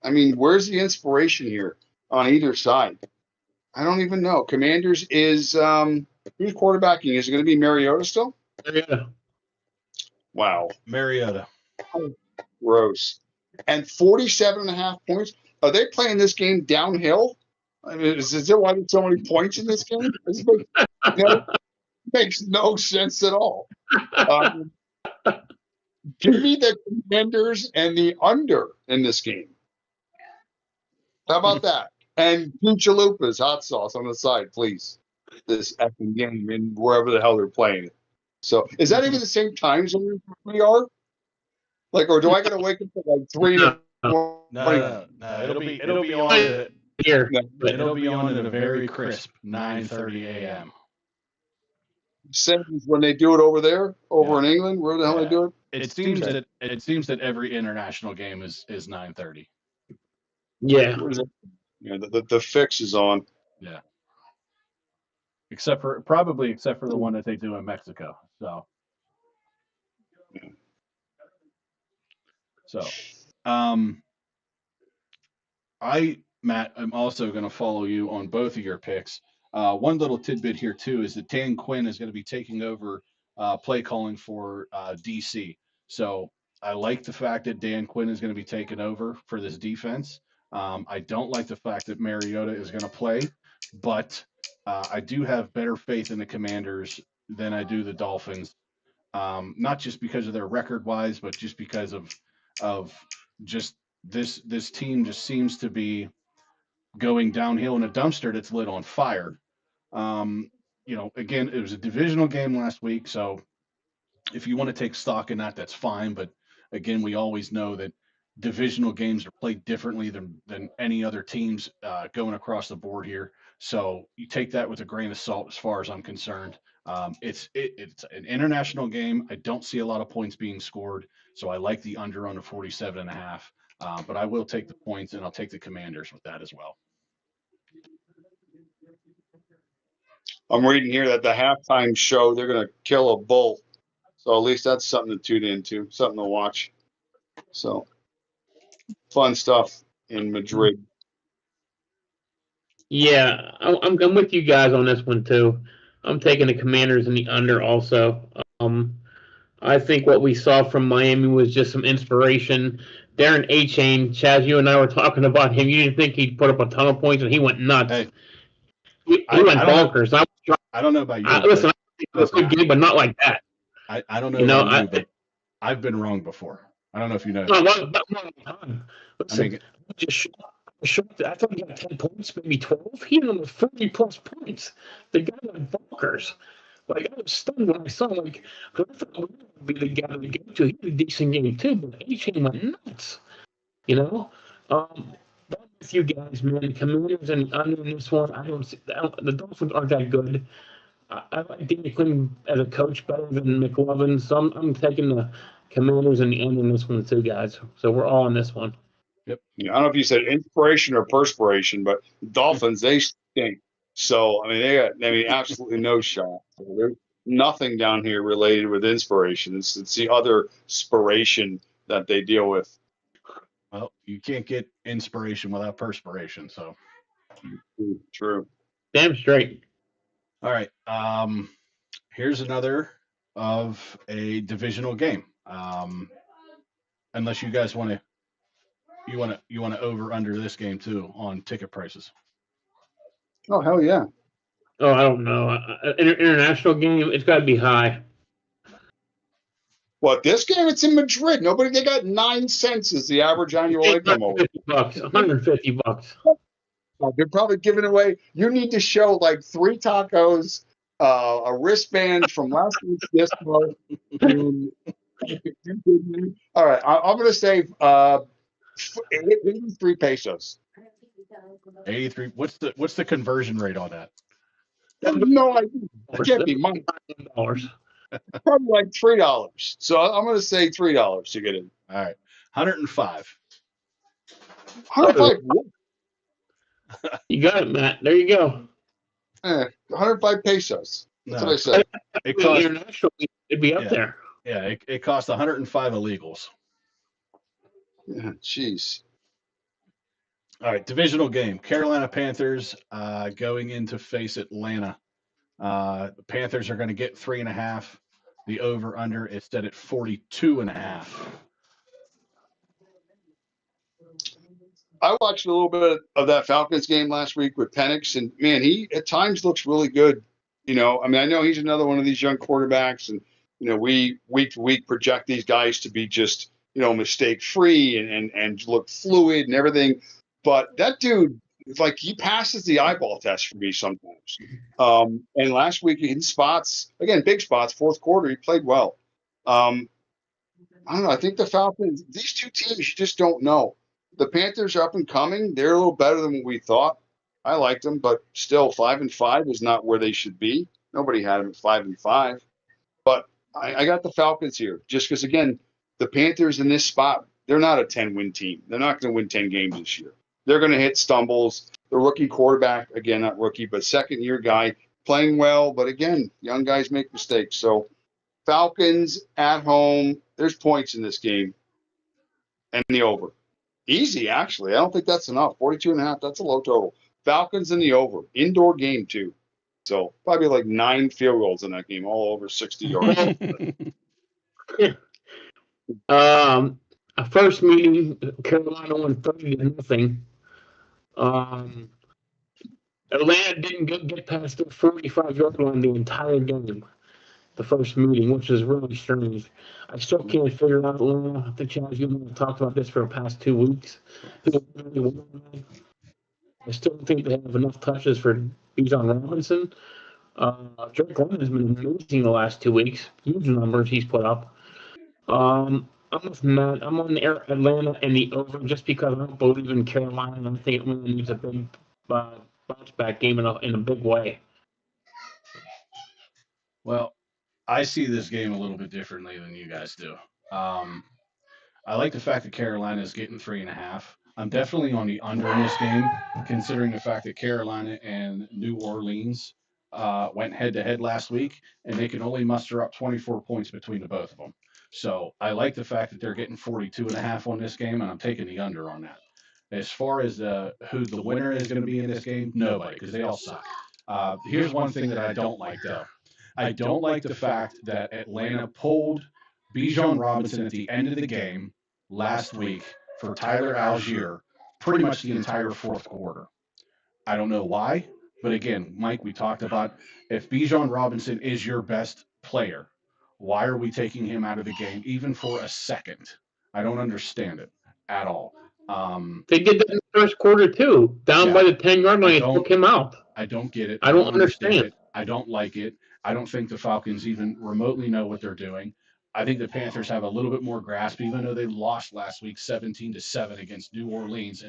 I mean, where's the inspiration here on either side? I don't even know. Commanders is who's quarterbacking? Is it going to be Mariota still? Yeah. Wow. Mariota. Gross. And 47.5 points. Are they playing this game downhill? I mean, is there why there's so many points in this game? This makes no sense at all. Give me the Commanders and the under in this game. How about that? And two chalupas, hot sauce on the side, please. This effing game and wherever the hell they're playing it. So, is that even the same time zone we are? Like, or do I got to wake up at like 3 No. No. It'll be on Here. It'll be on at a very crisp 9:30 a.m. Same as when they do it over there, in England, where the hell they do it? It seems that every international game is 9:30. Yeah. Yeah, the fix is on. Yeah. Except for the one that they do in Mexico. So, Matt, I'm also going to follow you on both of your picks. One little tidbit here too is that Dan Quinn is going to be taking over play calling for DC. So I like the fact that Dan Quinn is going to be taking over for this defense. I don't like the fact that Mariota is going to play, but I do have better faith in the Commanders than I do the Dolphins. Not just because of their record wise, but just because of just this team just seems to be going downhill in a dumpster that's lit on fire. Again, it was a divisional game last week, so if you want to take stock in that, that's fine. But again, we always know that divisional games are played differently than any other teams going across the board here. So you take that with a grain of salt, as far as I'm concerned. It's an international game. I don't see a lot of points being scored, so I like the under on the 47.5. But I will take the points, and I'll take the Commanders with that as well. I'm reading here that the halftime show, they're going to kill a bull. So at least that's something to tune into, something to watch. So fun stuff in Madrid. Yeah, I'm with you guys on this one too. I'm taking the Commanders in the under also. I think what we saw from Miami was just some inspiration. Darren A-Chain, Chaz, you and I were talking about him. You didn't think he'd put up a ton of points, and he went nuts. Hey, he went bonkers. I don't know about you. Listen, I think it was a good game, but not like that. I don't know about you, but I've been wrong before. I don't know if you know. Listen, I thought he got 10 points, maybe 12. He had almost 40 plus points. The guy went bonkers. Like, I was stunned when I saw, like, 'cause I thought Lana would be the guy to go to. He had a decent game, too, but A-Chain went nuts, you know? But I'm with you guys, man. The Commanders and the under in this one, the Dolphins aren't that good. I like Danny Quinn as a coach better than McLovin, so I'm taking the Commanders and the under in this one, too, guys. So we're all on this one. I don't know if you said inspiration or perspiration, but Dolphins, they stink. So, I mean, absolutely no shot. So there's nothing down here related with inspiration. It's the other spiration that they deal with. Well, you can't get inspiration without perspiration. So, True. Damn straight. all right. Here's another of a divisional game. Unless you guys want to over under this game too on ticket prices. Oh, hell yeah. Oh, I don't know. International game, it's got to be high. What, this game? It's in Madrid. They got 9 cents as the average annual income over. $150. They're probably giving away. You need to show like 3 tacos, a wristband from last week's disco. All right, I'm going to say 83 pesos. 83. What's the conversion rate on that? No idea. It can't be money. Probably like $3. So I'm going to say $3 to get in. All right, 105. 105. You got it, Matt. There you go. 105 pesos. That's No, what I said. it cost. International, it'd be up there. Yeah, it cost 105 illegals. Yeah, jeez. All right, divisional game. Carolina Panthers going in to face Atlanta. The Panthers are going to get 3.5. The over under is set at 42.5. I watched a little bit of that Falcons game last week with Penix, and man, he at times looks really good. I mean, I know he's another one of these young quarterbacks, and we week to week project these guys to be just mistake free and look fluid and everything. But that dude, it's like he passes the eyeball test for me sometimes. And last week in spots, again, big spots, fourth quarter, he played well. I don't know. I think the Falcons, these two teams, you just don't know. The Panthers are up and coming. They're a little better than what we thought. I liked them, but still 5-5 is not where they should be. Nobody had them at 5-5. But I got the Falcons here just because, again, the Panthers in this spot, they're not a 10-win team. They're not going to win 10 games this year. They're going to hit stumbles. The rookie quarterback, again, not rookie, but second-year guy, playing well. But, again, young guys make mistakes. So Falcons at home, there's points in this game. And the over. Easy, actually. I don't think that's enough. 42.5, that's a low total. Falcons in the over. Indoor game, too. So probably like 9 field goals in that game, all over 60 yards. A first meeting, Carolina won 30-0. Atlanta didn't get past the 45-yard line the entire game. The first meeting, which is really strange. I still can't figure out Atlanta. I think Chaz, you and I have talked about this for the past 2 weeks. I still don't think they have enough touches for Bijan Robinson. Drake London has been amazing the last 2 weeks. Huge numbers he's put up. I'm with Matt. I'm on the Atlanta and the over just because I don't believe in Carolina. And I think Atlanta needs a big bounce back game in a big way. Well, I see this game a little bit differently than you guys do. I like the fact that Carolina is getting 3.5. I'm definitely on the under in this game, considering the fact that Carolina and New Orleans went head-to-head last week, and they can only muster up 24 points between the both of them. So I like the fact that they're getting 42.5 on this game, and I'm taking the under on that. As far as who the winner is going to be in this game, nobody, because they all suck. Here's one thing that I don't like, though. I don't like the fact that Atlanta pulled Bijan Robinson at the end of the game last week for Tyler Algier pretty much the entire fourth quarter. I don't know why, but again, Mike, we talked about if Bijan Robinson is your best player, why are we taking him out of the game even for a second? I don't understand it at all. They did that in the first quarter too. Down by the 10-yard line, they took him out. I don't get it. I don't understand it. I don't like it. I don't think the Falcons even remotely know what they're doing. I think the Panthers have a little bit more grasp, even though they lost last week 17-7 against New Orleans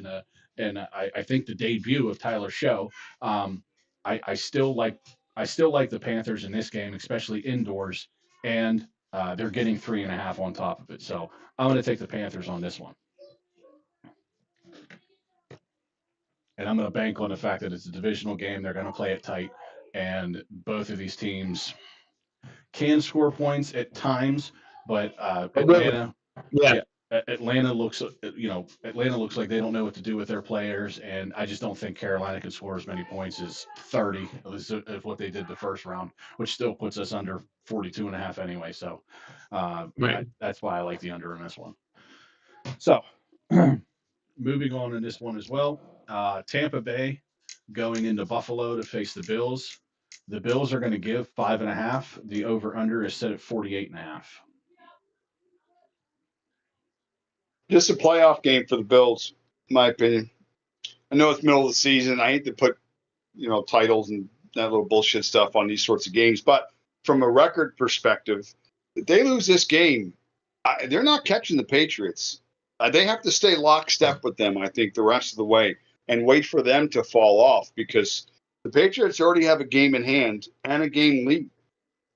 I think the debut of Tyler Show. Um, I still like the Panthers in this game, especially indoors, and they're getting 3.5 on top of it. So I'm going to take the Panthers on this one. And I'm going to bank on the fact that it's a divisional game. They're going to play it tight. And both of these teams can score points at times, but Atlanta, Yeah. Atlanta looks like they don't know what to do with their players, and I just don't think Carolina can score as many points as 30 of what they did the first round, which still puts us under 42.5 anyway. So Right. that's why I like the under in this one. So moving on in this one as well, Tampa Bay going into Buffalo to face the Bills. The Bills are going to give 5.5. The over under is set at 48.5. Just a playoff game for the Bills, in my opinion. I know it's middle of the season. I hate to put, titles and that little bullshit stuff on these sorts of games, but from a record perspective, if they lose this game, they're not catching the Patriots. They have to stay lockstep with them, I think, the rest of the way and wait for them to fall off because the Patriots already have a game in hand and a game lead.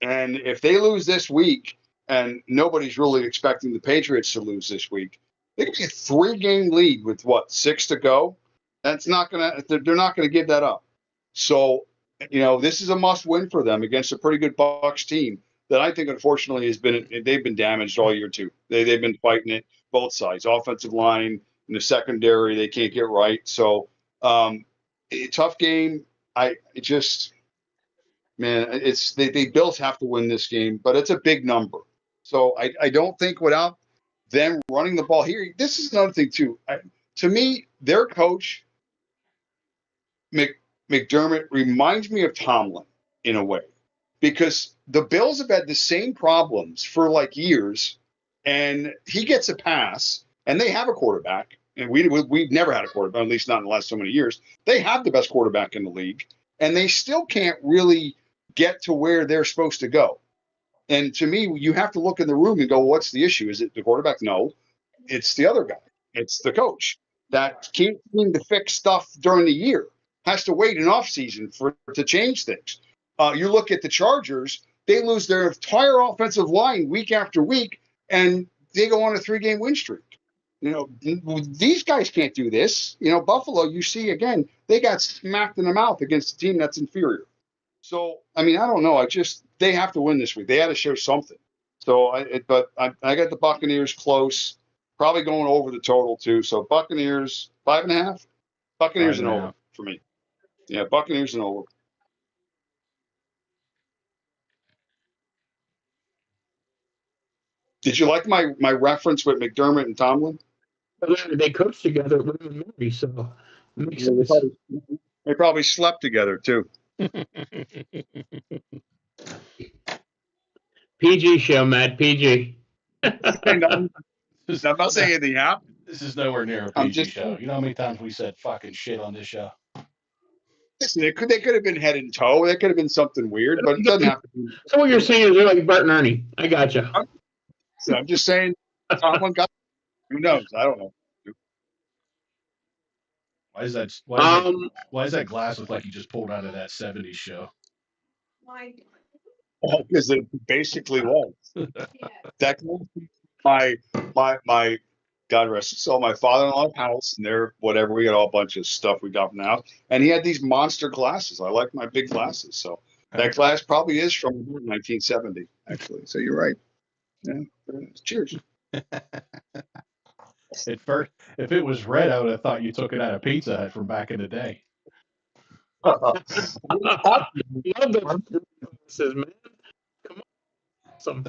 And if they lose this week, and nobody's really expecting the Patriots to lose this week, they could be a 3-game lead with 6 to go. That's not gonna. They're not gonna give that up. So, this is a must-win for them against a pretty good Bucs team that I think, unfortunately, they've been damaged all year too. They've been fighting it both sides, offensive line and the secondary. They can't get right. So, a tough game. Man, they Bills have to win this game, but it's a big number. So I don't think without them running the ball here, this is another thing too. To me, their coach McDermott reminds me of Tomlin in a way, because the Bills have had the same problems for like years, and he gets a pass, and they have a quarterback, and we've never had a quarterback, at least not in the last so many years. They have the best quarterback in the league, and they still can't really get to where they're supposed to go. And to me, you have to look in the room and go, what's the issue? Is it the quarterback? No, it's the other guy. It's the coach that can't seem to fix stuff during the year. Has to wait an off season to change things. You look at the Chargers; they lose their entire offensive line week after week, and they go on a 3-game win streak. These guys can't do this. Buffalo, you see again, they got smacked in the mouth against a team that's inferior. So, I don't know. They have to win this week. They had to show something. So, I got the Buccaneers close, probably going over the total too. So, Buccaneers 5.5. Buccaneers and over for me. Yeah, Buccaneers and over. Did you like my reference with McDermott and Tomlin? They coached together with Murray, so it makes sense. They probably slept together too. PG show, Matt. PG. I'm not saying anything happened. This is nowhere near a PG show. You know how many times we said fucking shit on this show? Listen, they could have been head and toe. That could have been something weird, but it doesn't have to be. So what you're saying is they're like Bart and Ernie. I gotcha. So I'm just saying, Tomlin got. Who knows? I don't know. Why is that glass look like you just pulled out of that 70s show? Because it basically was. That my God rest his soul, my father-in-law's house, and there, whatever, we got all a bunch of stuff we got from the house, and he had these monster glasses. I like my big glasses, so that glass probably is from 1970, actually. So you're right. Yeah. Cheers. At first, if it was red, I would have thought you took it out of Pizza Hut from back in the day. Love those glasses, man. Come on. Some.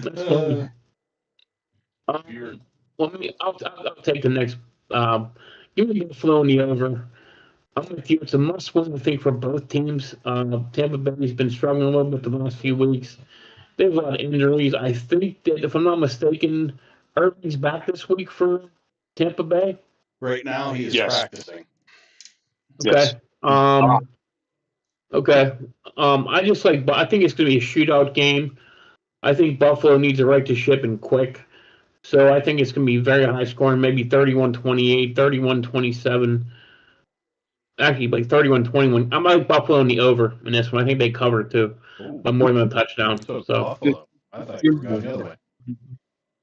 That's funny. I'll take the next. Give me Buffalo in the over. I'm with you. It's a must-win, I think, for both teams. Tampa Bay's been struggling a little bit the last few weeks. They have a lot of injuries. I think that, if I'm not mistaken, Irving's back this week for Tampa Bay. Right now, he is practicing. Okay. Yes. Okay. I just like. I think it's going to be a shootout game. I think Buffalo needs a right to ship and quick. So I think it's going to be very high scoring, maybe 31-28, 31-27. Actually, like 31-21. I'm like Buffalo in the over in this one. I think they cover too, Ooh, but more than a you touchdown. took So Buffalo. I thought you were going the other way.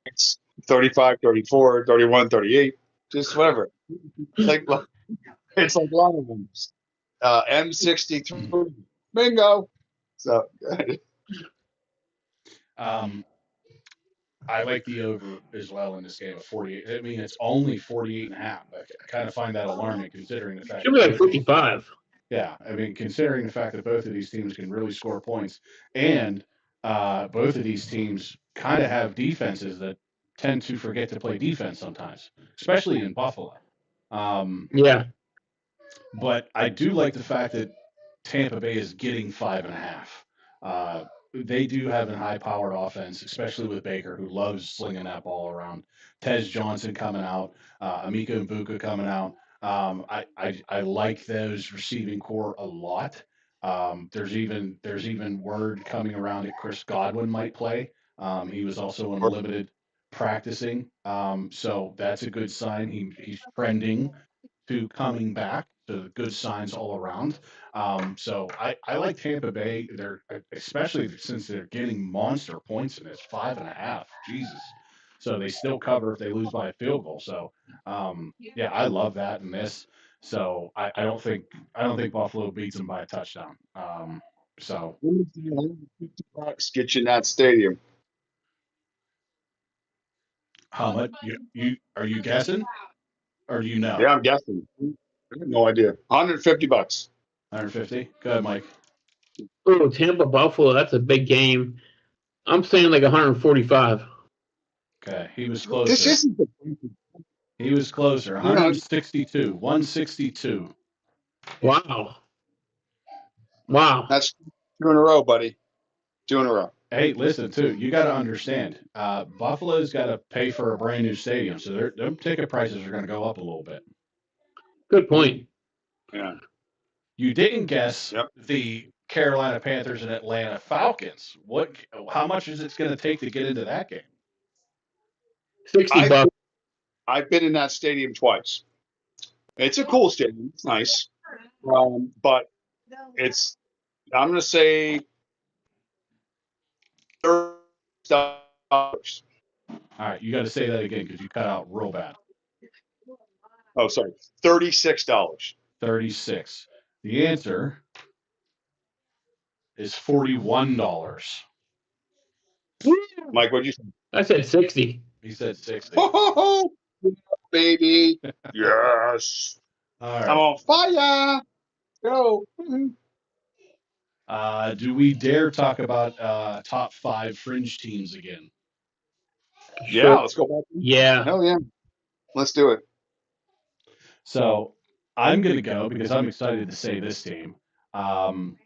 It's 35, 34, 31, 38, just whatever. Like it's like line of them. M63, bingo. So Um, I like the over as well in this game of 48. I mean, it's only 48 and a half. I kind of find that alarming considering the fact should that be like both of these, 55. yeah, I mean, considering the fact that both of these teams can really score points and both of these teams kind of have defenses that tend to forget to play defense sometimes, especially in Buffalo. Um, Yeah. but I do like the fact that Tampa Bay is getting 5.5. They do have a high-powered offense, especially with Baker, who loves slinging that ball around. Tez Johnson coming out, Amika Mbuka coming out. I like those receiving core a lot. There's even word coming around that Chris Godwin might play. He was also on limited practicing, so that's a good sign. He's trending to coming back. So good signs all around. So I like Tampa Bay. They're especially since they're getting monster points in this 5.5. Jesus. So they still cover if they lose by a field goal. So yeah, I love that in this. So I don't think Buffalo beats them by a touchdown. So $150 get you in that stadium. how much you are you guessing or do you know? Yeah, I'm guessing. I have no idea. $150. 150. Go ahead, Mike. Oh, Tampa Buffalo. That's a big game. I'm saying like 145. Okay, he was This closer. isn't the He was closer. you know 162. 162. Wow. Wow. that's 2 in a row, buddy. 2 in a row. Hey, listen, too. You got to understand. Buffalo's got to pay for a brand new stadium, so their ticket prices are going to go up a little bit. Good point. Yeah. You didn't guess Yep. the Carolina Panthers and Atlanta Falcons. What? How much is it going to take to get into that game? 60 I've bucks. I've been in that stadium twice. It's a cool stadium. It's nice. But it's I'm gonna say $30. All right, you got to say that again because you cut out real bad. Oh, sorry. $36. 36. The answer is $41. Mike, what'd you say? I said 60. He said 60. Ho, baby. Yes. All I'm right. on fire. Go. Do we dare talk about top five fringe teams again? Yeah, Sure. let's go back. Yeah. Hell yeah. Let's do it. So I'm going to go because I'm excited to say this team. Um,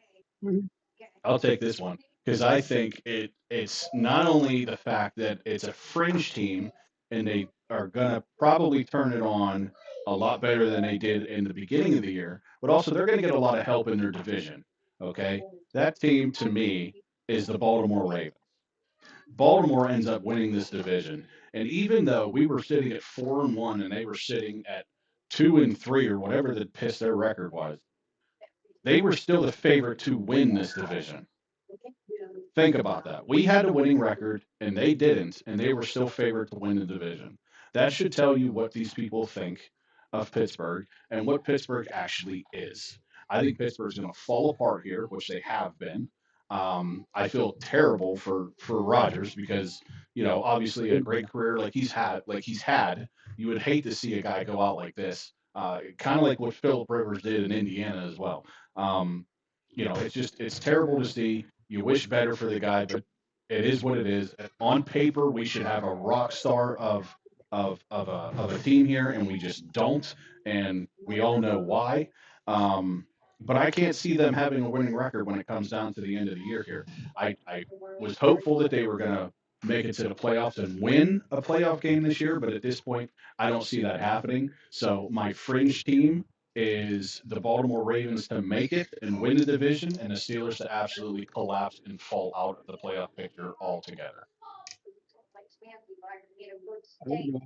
I'll take this one because I think it's not only the fact that it's a fringe team and they are going to probably turn it on a lot better than they did in the beginning of the year, but also they're going to get a lot of help in their division. Okay. That team to me is the Baltimore Ravens. Baltimore ends up winning this division. And even though we were sitting at 4-1 and they were sitting at 2-3 or whatever the piss their record was, they were still the favorite to win this division. Think about that. We had a winning record and they didn't, and they were still favored to win the division. That should tell you what these people think of Pittsburgh and what Pittsburgh actually is. I think Pittsburgh's going to fall apart here, which they have been. I feel terrible for Rodgers because obviously a great career like he's had. You would hate to see a guy go out like this. Kind of like what Philip Rivers did in Indiana as well. It's terrible to see. You wish better for the guy, but it is what it is. On paper, we should have a rock star of a team here, and we just don't, and we all know why. But I can't see them having a winning record when it comes down to the end of the year here. I was hopeful that they were going to make it to the playoffs and win a playoff game this year, but at this point, I don't see that happening. So my fringe team is the Baltimore Ravens to make it and win the division, and the Steelers to absolutely collapse and fall out of the playoff picture altogether. The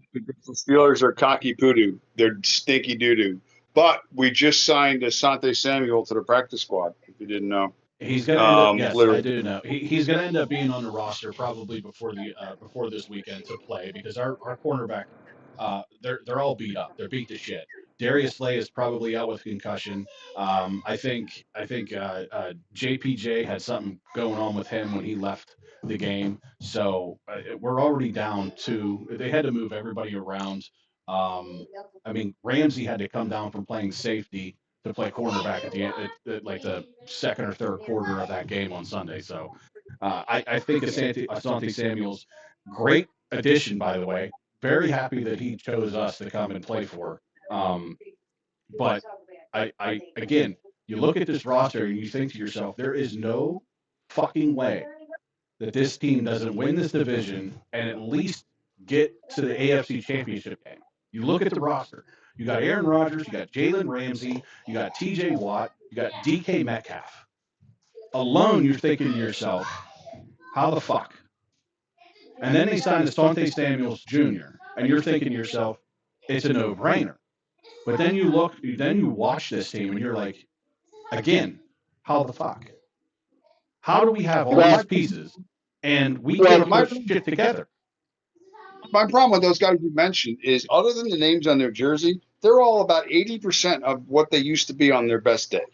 Steelers are cocky poodoo. They're stinky doo doo. But we just signed Asante Samuel to the practice squad, if you didn't know. He's going to end up. Yes, literally. I do know. He's going to end up being on the roster probably before this weekend to play because our cornerback, they're all beat up. They're beat to shit. Darius Slay is probably out with concussion. I think JPJ had something going on with him when he left the game. So we're already down to. They had to move everybody around. I mean, Ramsey had to come down from playing safety to play cornerback at the end, like the second or third quarter of that game on Sunday. So I think Asante Samuel's great addition, by the way. Very happy that he chose us to come and play for. But I again, you look at this roster and you think to yourself, there is no fucking way that this team doesn't win this division and at least get to the AFC Championship game. You look at the roster. You got Aaron Rodgers, you got Jalen Ramsey, you got TJ Watt, you got DK Metcalf. Alone, you're thinking to yourself, how the fuck? And then they signed Asante Samuels Jr., and you're thinking to yourself, it's a no-brainer. But then you watch this team, and you're like, again, how the fuck? How do we have all these pieces, and we can't put shit together? My problem with those guys you mentioned is, other than the names on their jersey, they're all about 80% of what they used to be on their best day.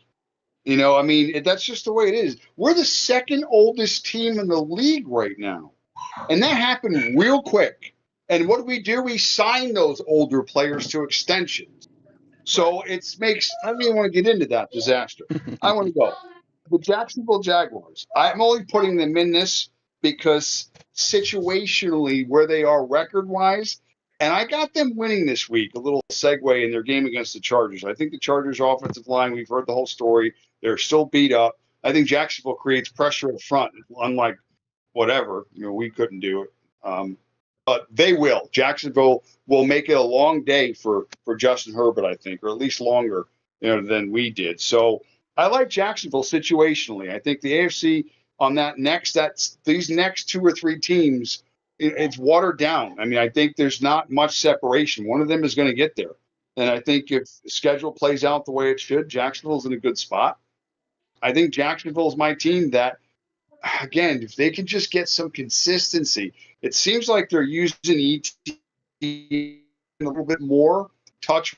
You know, I mean, that's just the way it is. We're the second oldest team in the league right now. And that happened real quick. And what do? We sign those older players to extensions. So I don't even want to get into that disaster. I want to go. The Jacksonville Jaguars, I'm only putting them in this because situationally where they are record-wise, and I got them winning this week, a little segue in their game against the Chargers. I think the Chargers' offensive line, we've heard the whole story. They're still beat up. I think Jacksonville creates pressure up front, unlike whatever. We couldn't do it. But they will. Jacksonville will make it a long day for Justin Herbert, I think, or at least longer, than we did. So I like Jacksonville situationally. I think the AFC on these next two or three teams, it's watered down. I mean, I think there's not much separation. One of them is going to get there. And I think if the schedule plays out the way it should, Jacksonville's in a good spot. I think Jacksonville's my team that, again, if they can just get some consistency, it seems like they're using ET a little bit more touch.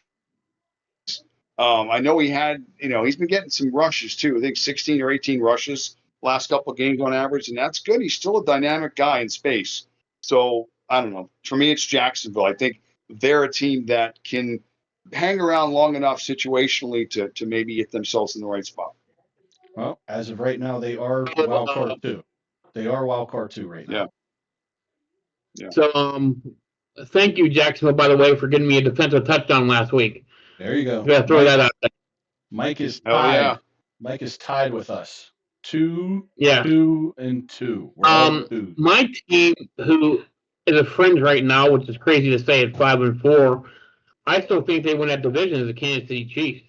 I know he's been getting some rushes too. I think 16 or 18 rushes last couple of games on average, and that's good. He's still a dynamic guy in space. So I don't know. For me, it's Jacksonville. I think they're a team that can hang around long enough situationally to maybe get themselves in the right spot. Well, as of right now, they are wild card 2. They are wild card 2 right now. Yeah. So, thank you, Jacksonville, by the way, for getting me a defensive touchdown last week. There you go. Yeah, throw that out there. Mike is tied. Oh, yeah. Mike is tied with us. 2, Yeah. 2, and 2. We're all 2. My team, who is a fringe right now, which is crazy to say at 5-4, I still think they win that division as the Kansas City Chiefs.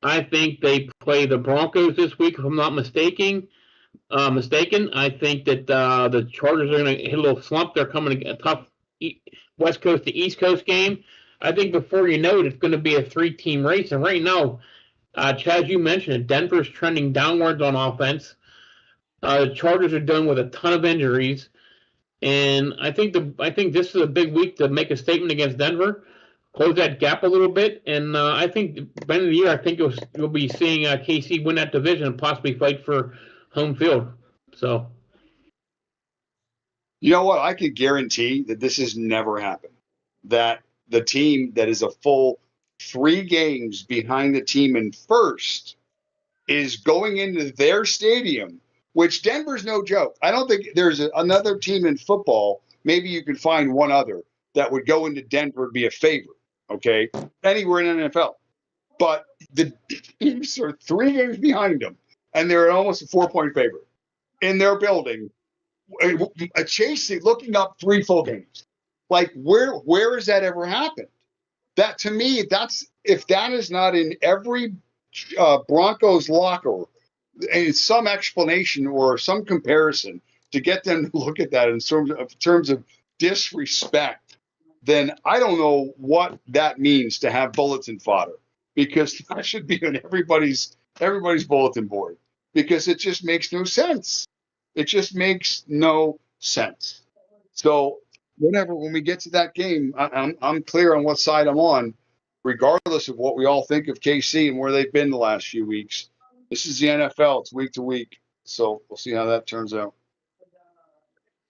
I think they play the Broncos this week, if I'm not mistaken. I think that the Chargers are going to hit a little slump. They're coming to a tough West Coast to East Coast game. I think before you know it, it's going to be a 3-team race. And right now, Chaz, you mentioned it, Denver's trending downwards on offense. The Chargers are dealing with a ton of injuries. And I think this is a big week to make a statement against Denver, close that gap a little bit. And I think by the end of the year, I think you'll be seeing KC win that division and possibly fight for home field. So, you know what? I could guarantee that this has never happened. That the team that is a full 3 games behind the team in first is going into their stadium, which Denver's no joke. I don't think there's another team in football. Maybe you can find one other that would go into Denver and be a favorite. Okay, anywhere in the NFL. But the teams are 3 games behind them, and they're almost a 4-point favorite in their building, chasing, looking up 3 full games. Like, where has that ever happened? That, to me, if that is not in every Broncos locker, and some explanation or some comparison to get them to look at that in terms of disrespect, then I don't know what that means to have bulletin fodder, because that should be on everybody's bulletin board, because it just makes no sense. It just makes no sense. So whatever, when we get to that game, I'm clear on what side I'm on, regardless of what we all think of KC and where they've been the last few weeks. This is the NFL. It's week to week. So we'll see how that turns out.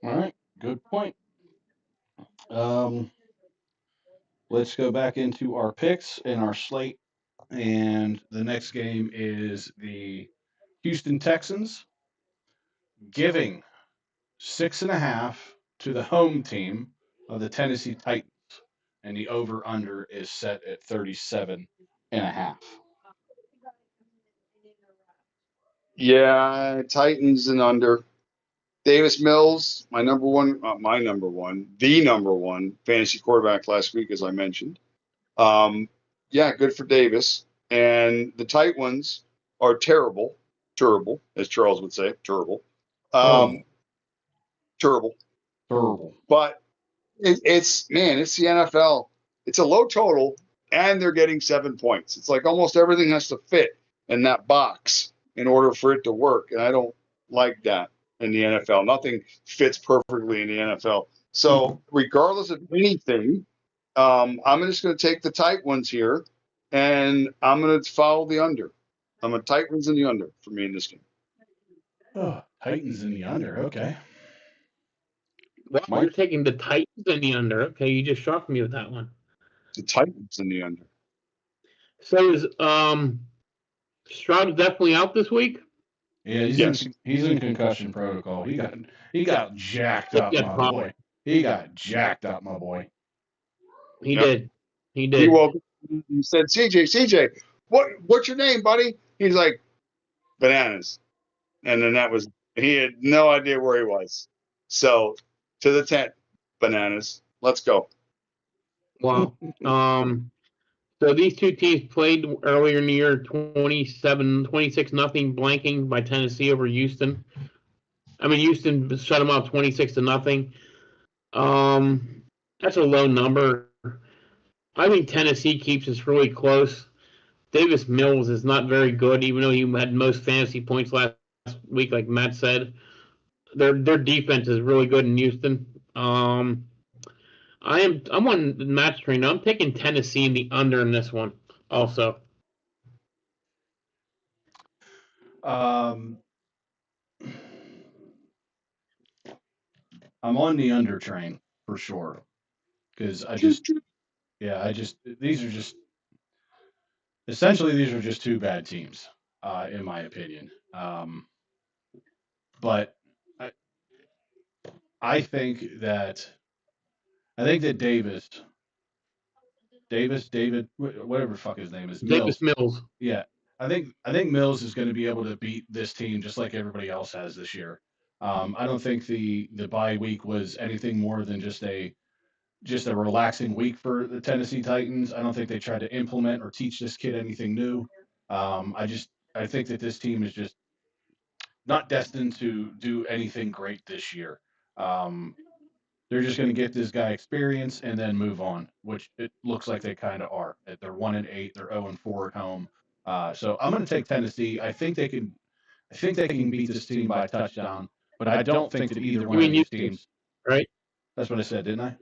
All right, good point. Let's go back into our picks and our slate. And the next game is the Houston Texans giving 6.5 to the home team of the Tennessee Titans. And the over under is set at 37.5. Yeah, Titans and under. Davis Mills, the number one fantasy quarterback last week, as I mentioned. Yeah, good for Davis. And the tight ones are terrible, as Charles would say, terrible. Terrible. But it's the NFL. It's a low total, and they're getting 7 points. It's like almost everything has to fit in that box in order for it to work, and I don't like that in the NFL. Nothing fits perfectly in the NFL. So regardless of anything, I'm just going to take the tight ones here, and I'm going to follow the under. I'm a Titans in the under for me in this game. Oh, Titans in the under. Okay. Well, Mike? you're taking the Titans in the under. Okay, you just shocked me with that one. The Titans in the under. So is Stroud definitely out this week? Yeah, he's in concussion protocol. He got jacked up, my boy. He got jacked up, my boy. He did. He woke. He said, "CJ, what's your name, buddy?" He's like, "Bananas," and then he had no idea where he was. So to the tent, Bananas. Let's go. Wow. So these two teams played earlier in the year, 26-0 blanking by Tennessee over Houston. I mean, Houston shut them out 26-0. That's a low number. I think Tennessee keeps this really close. Davis Mills is not very good, even though he had most fantasy points last week, like Matt said. Their defense is really good in Houston. I'm on Matt's train. I'm taking Tennessee in the under in this one also. I'm on the under train for sure, because these are just two bad teams, in my opinion. But I think that David, whatever the fuck his name is, Davis Mills. Yeah, I think Mills is going to be able to beat this team just like everybody else has this year. I don't think the bye week was anything more than just a relaxing week for the Tennessee Titans. I don't think they tried to implement or teach this kid anything new. I think that this team is just not destined to do anything great this year. They're just going to get this guy experience and then move on, which it looks like they kind of are. They're 1-8, they're 0-4 at home. So I'm going to take Tennessee. I think they can beat this team by a touchdown, but I don't think that either one of these teams. Right? That's what I said, didn't I?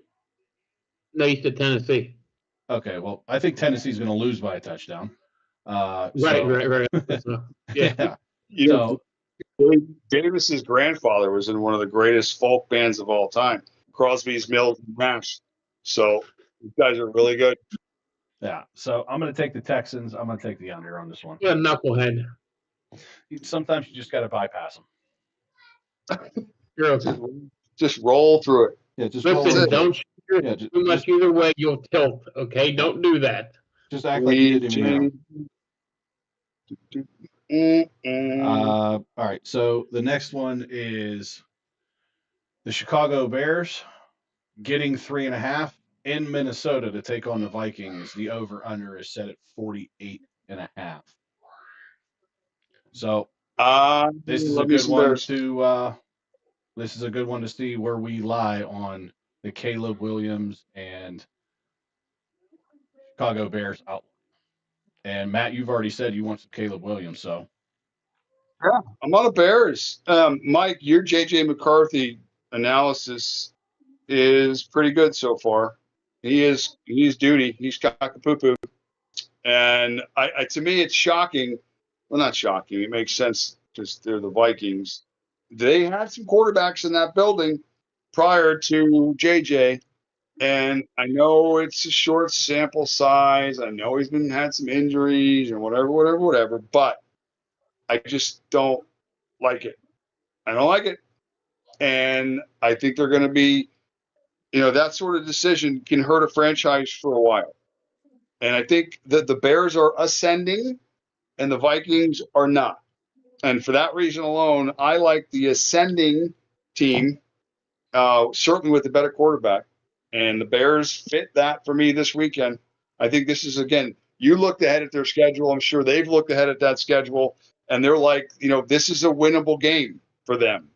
No, you said Tennessee. Okay, well, I think Tennessee's going to lose by a touchdown. Right. Yeah. So Davis's grandfather was in one of the greatest folk bands of all time, Crosby's, Mills, and Nash. So these guys are really good. Yeah. So I'm going to take the Texans. I'm going to take the under on this one. Yeah, knucklehead. Sometimes you just got to bypass them. Just roll through it. Yeah, just listen. Don't shoot too much either way. You'll tilt. Okay, don't do that. Just act like you didn't even know. All right. So the next one is the Chicago Bears getting 3.5 in Minnesota to take on the Vikings, the over/under is set at 48.5. So this is a Love me good some one Bears. to see where we lie on the Caleb Williams and Chicago Bears outlook. And Matt, you've already said you want some Caleb Williams, so Yeah, I'm on the Bears. Mike, your JJ McCarthy analysis is pretty good so far. He's duty. He's cock-a-poo-poo. And to me, it's shocking. Well, not shocking. It makes sense because they're the Vikings. They had some quarterbacks in that building prior to JJ. And I know it's a short sample size. I know he's had some injuries and whatever. But I just don't like it. I don't like it. And I think they're going to be, that sort of decision can hurt a franchise for a while. And I think that the Bears are ascending and the Vikings are not. And for that reason alone, I like the ascending team, certainly with the better quarterback. And the Bears fit that for me this weekend. I think this is, again, you looked ahead at their schedule. I'm sure they've looked ahead at that schedule. And they're like, this is a winnable game for them.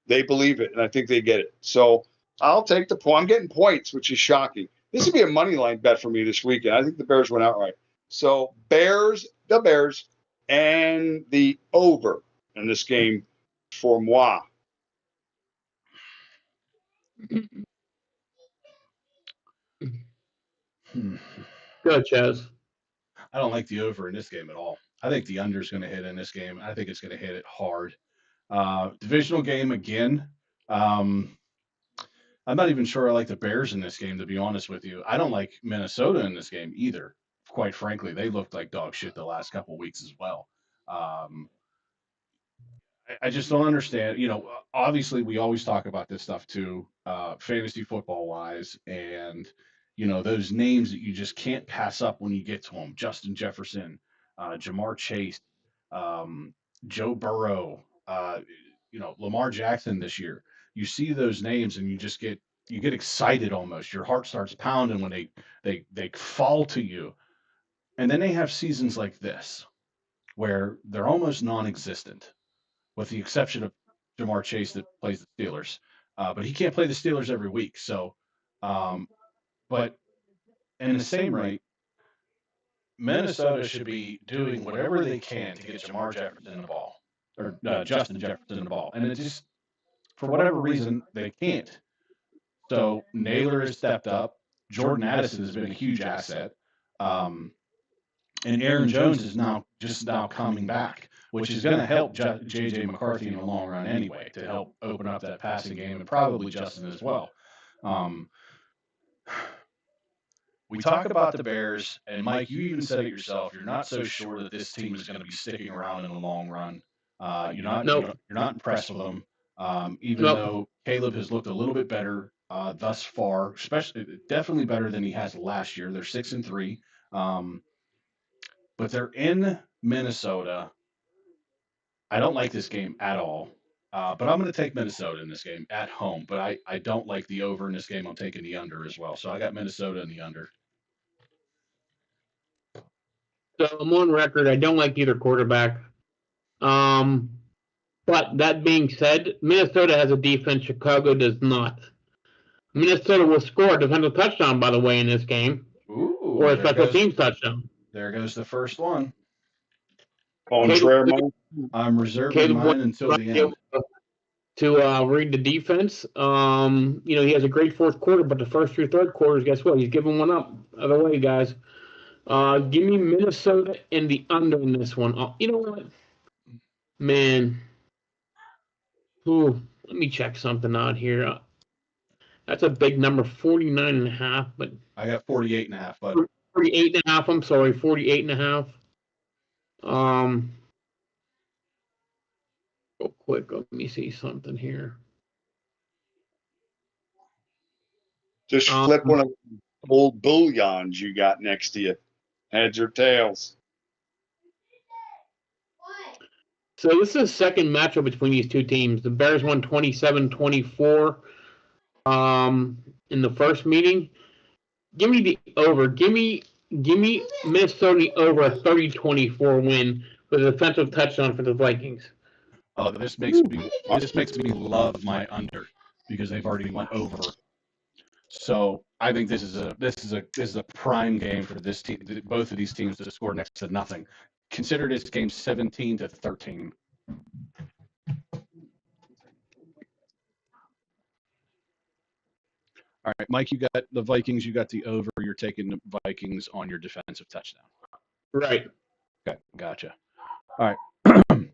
They believe it, and I think they get it. So I'll take the point. I'm getting points, which is shocking. This would be a money line bet for me this weekend. I think the Bears went outright. So the Bears, and the over in this game for moi. Go, Chaz. I don't like the over in this game at all. I think the under is going to hit in this game. I think it's going to hit it hard. Divisional game again. I'm not even sure I like the Bears in this game, to be honest with you. I don't like Minnesota in this game either. Quite frankly, they looked like dog shit the last couple weeks as well. I just don't understand. Obviously, we always talk about this stuff too, fantasy football wise, and those names that you just can't pass up when you get to them: Justin Jefferson, Jamar Chase, um, Joe Burrow, Lamar Jackson this year. You see those names and you get excited almost. Your heart starts pounding when they fall to you, and then they have seasons like this where they're almost non-existent with the exception of Jamar Chase that plays the Steelers. But he can't play the Steelers every week. So, but in the same right, Minnesota should be doing whatever they can to get Jamar Jefferson the ball or Justin Jefferson the ball. And it just, for whatever reason, they can't. So Naylor has stepped up. Jordan Addison has been a huge asset. And Aaron Jones is now coming back, which is going to help J.J. McCarthy in the long run anyway, to help open up that passing game, and probably Justin as well. We talk about the Bears, and Mike, you even said it yourself. You're not so sure that this team is going to be sticking around in the long run. You're not impressed with them, even though Caleb has looked a little bit better thus far, definitely better than he has last year. They're 6-3. But they're in Minnesota. I don't like this game at all. But I'm going to take Minnesota in this game at home. But I don't like the over in this game. I'm taking the under as well. So I got Minnesota in the under. So I'm on record. I don't like either quarterback. But that being said, Minnesota has a defense. Chicago does not. Minnesota will score a defensive touchdown, by the way, in this game. Ooh, or a special teams touchdown. There goes the first one. I'm reserving mine until the end. To read the defense. He has a great fourth quarter, but the first through third quarters, guess what? He's giving one up. Other way, guys. Give me Minnesota in the under in this one. You know what? Man. Ooh, let me check something out here. That's a big number, 49.5, but I got 48.5, but 48.5. I'm sorry, 48.5. Real quick, let me see something here. Just flip one of the old bullions you got next to you. Heads or tails. So this is the second matchup between these two teams. The Bears won 27-24 in the first meeting. Give me the over. Give me Minnesota over a 30-24 win with a defensive touchdown for the Vikings. Oh, this makes me love my under because they've already went over. So I think this is a prime game for this team, both of these teams to score next to nothing. Consider this game 17-13. All right, Mike, you got the Vikings. You got the over. You're taking the Vikings on your defensive touchdown. Right. Okay, gotcha. All right.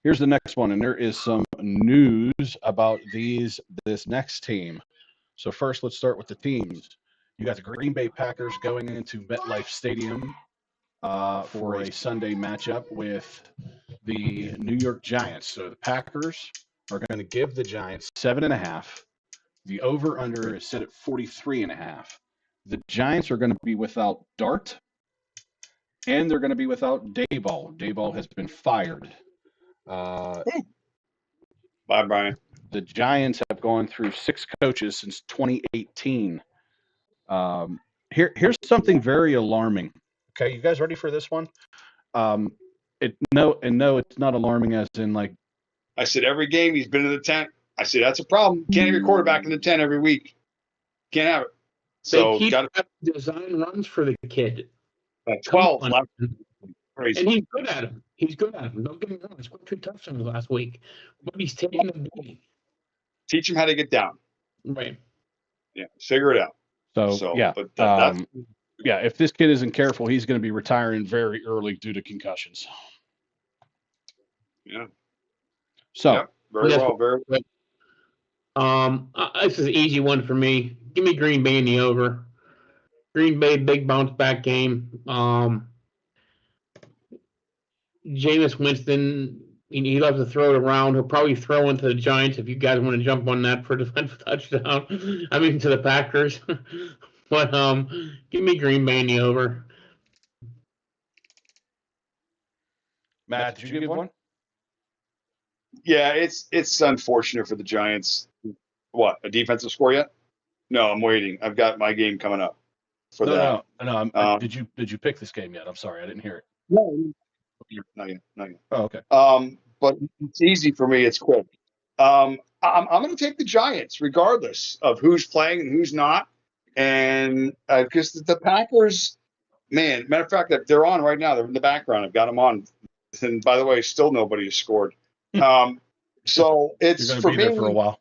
Here's the next one, and there is some news about this next team. So first, let's start with the teams. You got the Green Bay Packers going into MetLife Stadium for a Sunday matchup with the New York Giants. So the Packers are going to give the Giants 7.5. The over/under is set at 43.5. The Giants are going to be without Dart, and they're going to be without Dayball. Dayball has been fired. Bye, Brian. The Giants have gone through 6 coaches since 2018. Here's something very alarming. Okay, you guys ready for this one? No, it's not alarming as in like. I said every game he's been in the tent. I said that's a problem. Can't have your quarterback in the tent every week. Can't have it. So they keep design runs for the kid. 12 left. Crazy. And he's good at him. Don't get me wrong. He scored 2 touchdowns last week, but he's taking the beating. Teach him how to get down. Right. Yeah, figure it out. So yeah, but that's yeah. If this kid isn't careful, he's going to be retiring very early due to concussions. Yeah. So yep, very well. This is an easy one for me. Give me Green Bay in the over. Green Bay big bounce back game. Jameis Winston, he loves to throw it around. He'll probably throw into the Giants if you guys want to jump on that for defensive touchdown. I mean, to the Packers. But give me Green Bay in the over. Matt, did you give one? Yeah, it's unfortunate for the Giants. What, a defensive score yet? No, I'm waiting. I've got my game coming up for that. No. Did you pick this game yet? I'm sorry, I didn't hear it. No, not yet. Oh, okay. But it's easy for me. It's quick. I'm going to take the Giants, regardless of who's playing and who's not, and because the Packers, man. Matter of fact, they're on right now. They're in the background. I've got them on, and by the way, still nobody has scored. So it's You're for be me there for a while.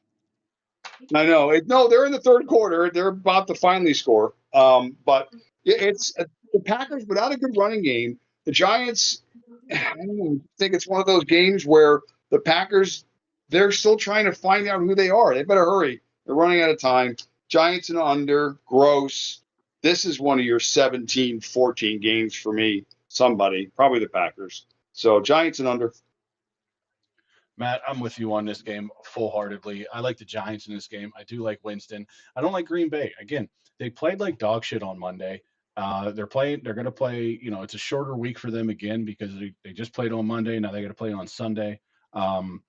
I know. No, they're in the third quarter. They're about to finally score. But it's the Packers without a good running game. The Giants, I don't know, I think it's one of those games where the Packers, they're still trying to find out who they are. They better hurry. They're running out of time. Giants and under, gross. This is one of your 17-14 games for me. Somebody, probably the Packers. So Giants and under. Matt, I'm with you on this game full-heartedly. I like the Giants in this game. I do like Winston. I don't like Green Bay. Again, they played like dog shit on Monday. They're going to play, it's a shorter week for them again because they just played on Monday. Now they got to play on Sunday. I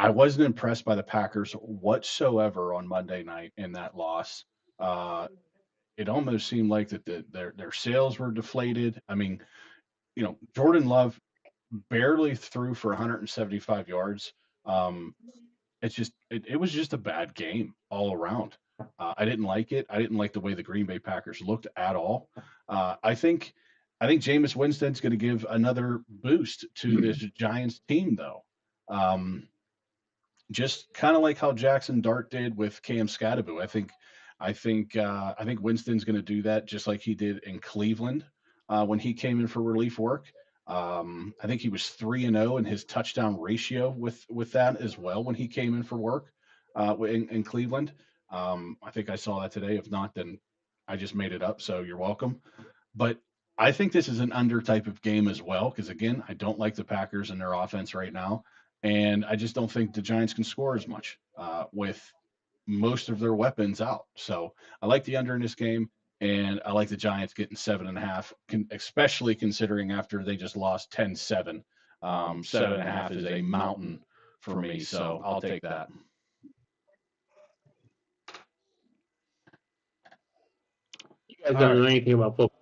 wasn't impressed by the Packers whatsoever on Monday night in that loss. It almost seemed like that their sales were deflated. I mean, Jordan Love barely threw for 175 yards. It was just a bad game all around. I didn't like it. I didn't like the way the Green Bay Packers looked at all. I think Jameis Winston's going to give another boost to this Giants team, though. Just kind of like how Jackson Dart did with Cam Scatterbo. I think Winston's going to do that just like he did in Cleveland when he came in for relief work. I think he was 3-0 in his touchdown ratio with that as well when he came in for work in Cleveland. I think I saw that today. If not, then I just made it up. So you're welcome. But I think this is an under type of game as well because, again, I don't like the Packers and their offense right now. And I just don't think the Giants can score as much with most of their weapons out. So I like the under in this game. And I like the Giants getting 7.5, especially considering after they just lost 10-7. 7.5 is a mountain for me, so I'll take that. I don't know anything about football.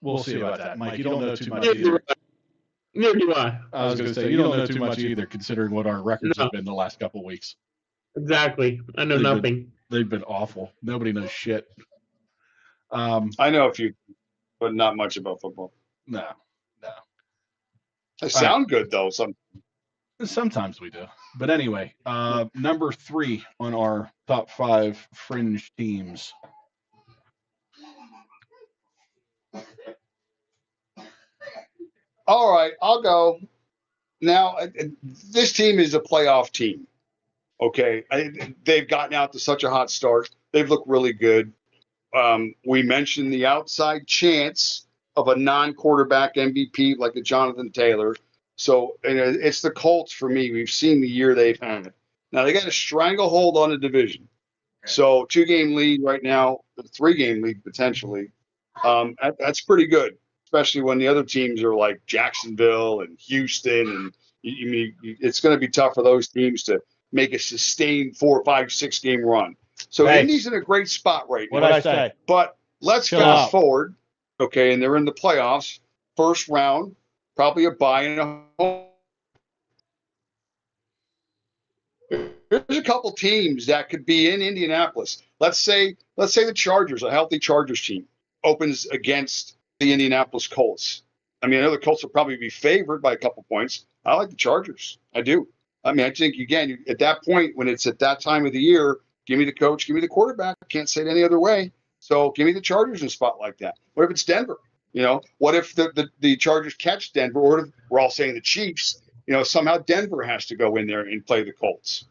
We'll see about that. Mike, you don't know too much Neither either. Neither do I. I was going to say, you don't know too much either, considering what our records have been the last couple of weeks. Exactly. I know nothing. They've been awful. Nobody knows shit. I know a few, but not much about football. No. They sound good, though. Sometimes we do. But anyway, number 3 on our top 5 fringe teams. All right, I'll go. Now, this team is a playoff team. Okay, they've gotten out to such a hot start. They've looked really good. We mentioned the outside chance of a non-quarterback MVP like a Jonathan Taylor. So it's the Colts for me. We've seen the year they've had. Now, they got a stranglehold on the division. So 2-game lead right now, 3-game lead potentially. That's pretty good, especially when the other teams are like Jacksonville and Houston. And it's going to be tough for those teams to make a sustained 4, 5, 6-game run. So Indy's in a great spot right now. What did I say? But let's fast forward. Okay, and they're in the playoffs. First round, probably a bye and a home. There's a couple teams that could be in Indianapolis. Let's say the Chargers, a healthy Chargers team, opens against the Indianapolis Colts. I mean, I know the Colts will probably be favored by a couple points. I like the Chargers. I do. I mean, I think, again, at that point, when it's at that time of the year, give me the coach, give me the quarterback. I can't say it any other way. So give me the Chargers in a spot like that. What if it's Denver? What if the Chargers catch Denver? Or if we're all saying the Chiefs, somehow Denver has to go in there and play the Colts.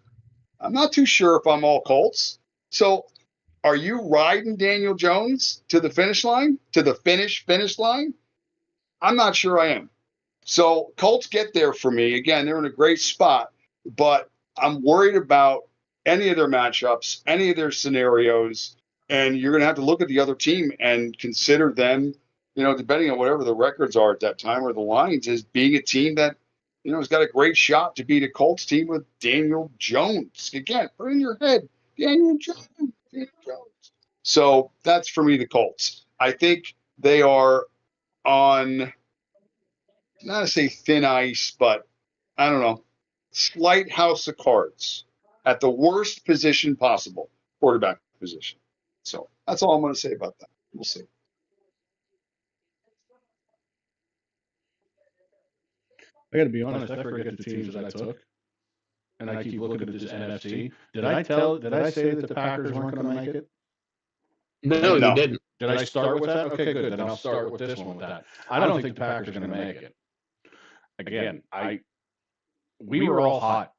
I'm not too sure if I'm all Colts. So are you riding Daniel Jones to the finish line, to the finish line? I'm not sure I am. So Colts get there for me. Again, they're in a great spot, but I'm worried about any of their matchups, any of their scenarios, and you're going to have to look at the other team and consider them, depending on whatever the records are at that time or the lines, as being a team that, has got a great shot to beat a Colts team with Daniel Jones. Again, put it in your head, Daniel Jones. So that's for me, the Colts. I think they are on, not to say thin ice, but I don't know, slight house of cards at the worst position possible, quarterback position. So that's all I'm going to say about that. We'll see. I got to be honest, I forget the teams that I took, and I keep looking at this NFC. Did I say that the Packers weren't going to make it? No, you didn't. Did I start with that? Okay, good. Then I'll start with this one with that. I don't think the Packers are going to make it. Again, we were all hot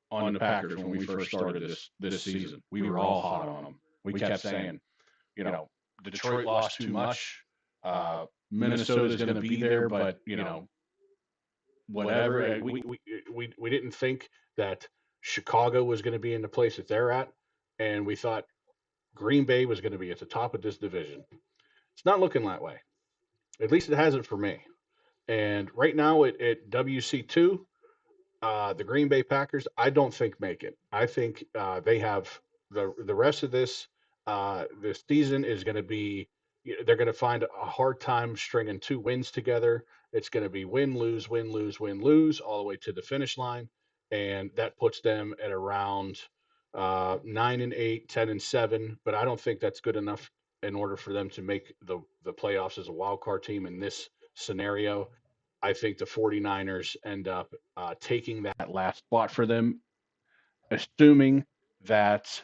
on the Packers when we first started this season. We were all hot on them. We kept saying, Detroit lost too much. Minnesota's going to be there, but whatever. We didn't think that Chicago was going to be in the place that they're at, and we thought Green Bay was going to be at the top of this division. It's not looking that way. At least it hasn't for me. And right now at WC2, the Green Bay Packers, I don't think make it. I think they have the rest of this season is going to be, they're going to find a hard time stringing 2 wins together. It's going to be win, lose, win, lose, win, lose, all the way to the finish line. And that puts them at around 9-8, 10-7. But I don't think that's good enough in order for them to make the playoffs as a wild card team in this scenario. I think the 49ers end up taking that last spot for them, assuming that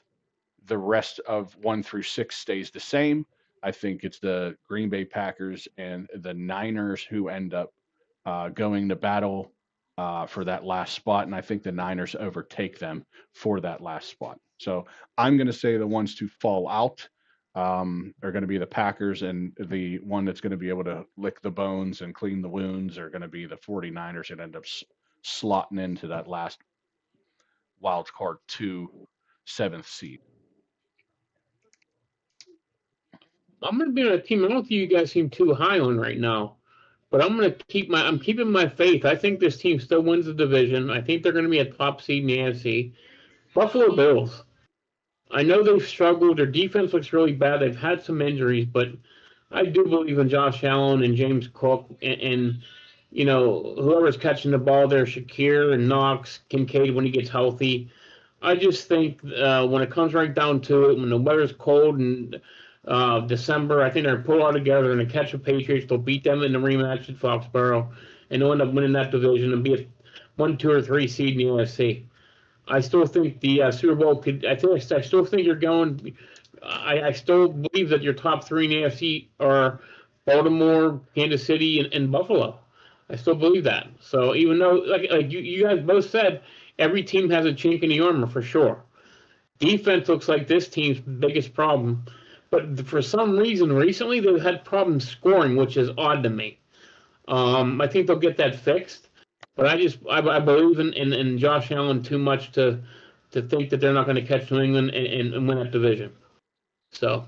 the rest of 1 through 6 stays the same. I think it's the Green Bay Packers and the Niners who end up going to battle for that last spot, and I think the Niners overtake them for that last spot. So I'm going to say the ones to fall out are going to be the Packers, and the one that's going to be able to lick the bones and clean the wounds are going to be the 49ers that end up slotting into that last wild card 2 7th seed. I'm going to be on a team I don't think you guys seem too high on right now, but I'm keeping my faith. I think this team still wins the division. I think they're going to be a top seed in the AFC. Buffalo Bills. I know they've struggled. Their defense looks really bad. They've had some injuries, but I do believe in Josh Allen and James Cook and whoever's catching the ball there, Shakir and Knox, Kincaid when he gets healthy. I just think when it comes right down to it, when the weather's cold in December, I think they're going to pull all together and catch the Patriots. They'll beat them in the rematch at Foxborough, and they'll end up winning that division and be a 1, 2, or 3 seed in the NFC. I still think the Super Bowl could. I still think you're going. I still believe that your top three in the AFC are Baltimore, Kansas City, and Buffalo. I still believe that. So even though, like you guys both said, every team has a chink in the armor for sure. Defense looks like this team's biggest problem, but for some reason recently they've had problems scoring, which is odd to me. I think they'll get that fixed, but I believe in Josh Allen too much to think that they're not going to catch New England and win that division. So.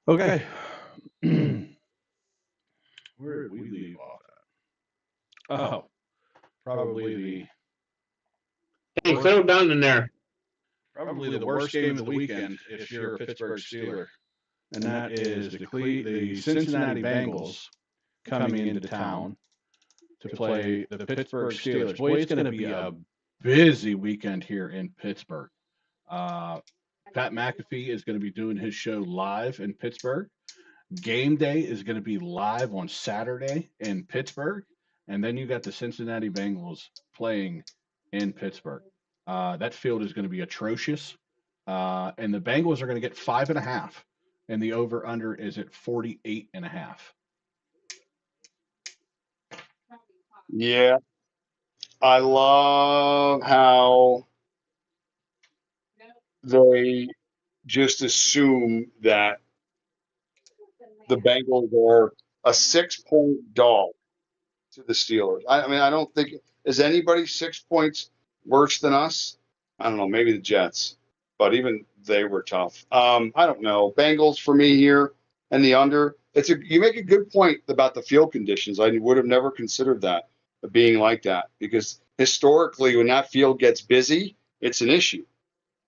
Okay. Where did we leave off at? Oh, probably the Hey, settle down in there. probably the worst game of the weekend if you're a Pittsburgh Steeler, and that is the Cincinnati Bengals coming into town to play the Pittsburgh Steelers. Boy, it's going to be a busy weekend here in Pittsburgh. Pat McAfee is going to be doing his show live in Pittsburgh. Game day is going to be live on Saturday in Pittsburgh. And then you got the Cincinnati Bengals playing in Pittsburgh. That field is going to be atrocious. And the Bengals are going to get 5.5. And the over-under is at 48.5. Yeah. I love how they just assume that the Bengals are a 6-point dog to the Steelers. I mean, I don't think is anybody 6 points worse than us. I don't know, maybe the Jets, but even they were tough. I don't know. Bengals for me here and the under. You make a good point about the field conditions. I would have never considered that being like that because historically, when that field gets busy, it's an issue.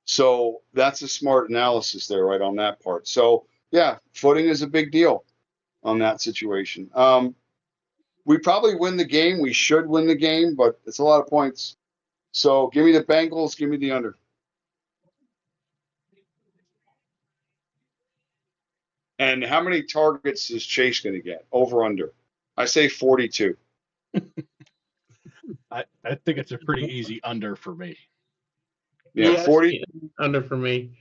So that's a smart analysis there, right on that part. So yeah, footing is a big deal on that situation. We probably win the game. We should win the game, but it's a lot of points. So give me the Bengals. Give me the under. And how many targets is Chase going to get? Over under. I say 42. I think it's a pretty easy under for me. Yeah, 40. Under for me.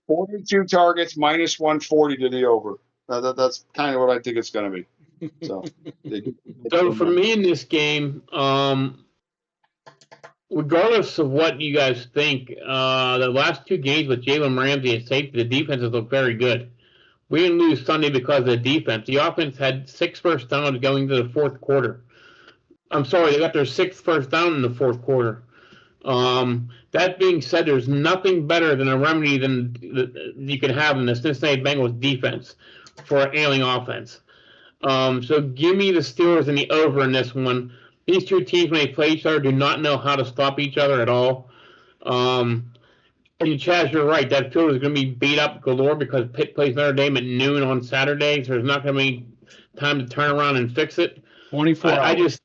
42 targets minus 140 to the over. That's kind of what I think it's going to be. So for me in this game, regardless of what you guys think, the last two games with Jalen Ramsey and safety, the defenses look very good. We didn't lose Sunday because of the defense. The offense had 6 first downs going to the fourth quarter. I'm sorry, they got their 6th first down in the fourth quarter. That being said, there's nothing better than a remedy than you can have in the Cincinnati Bengals defense for an ailing offense. So give me the Steelers and the over in this one. These two teams, when they play each other, do not know how to stop each other at all. And Chaz, you're right. That field is going to be beat up galore because Pitt plays Notre Dame at noon on Saturday, so there's not going to be time to turn around and fix it. 24 hours.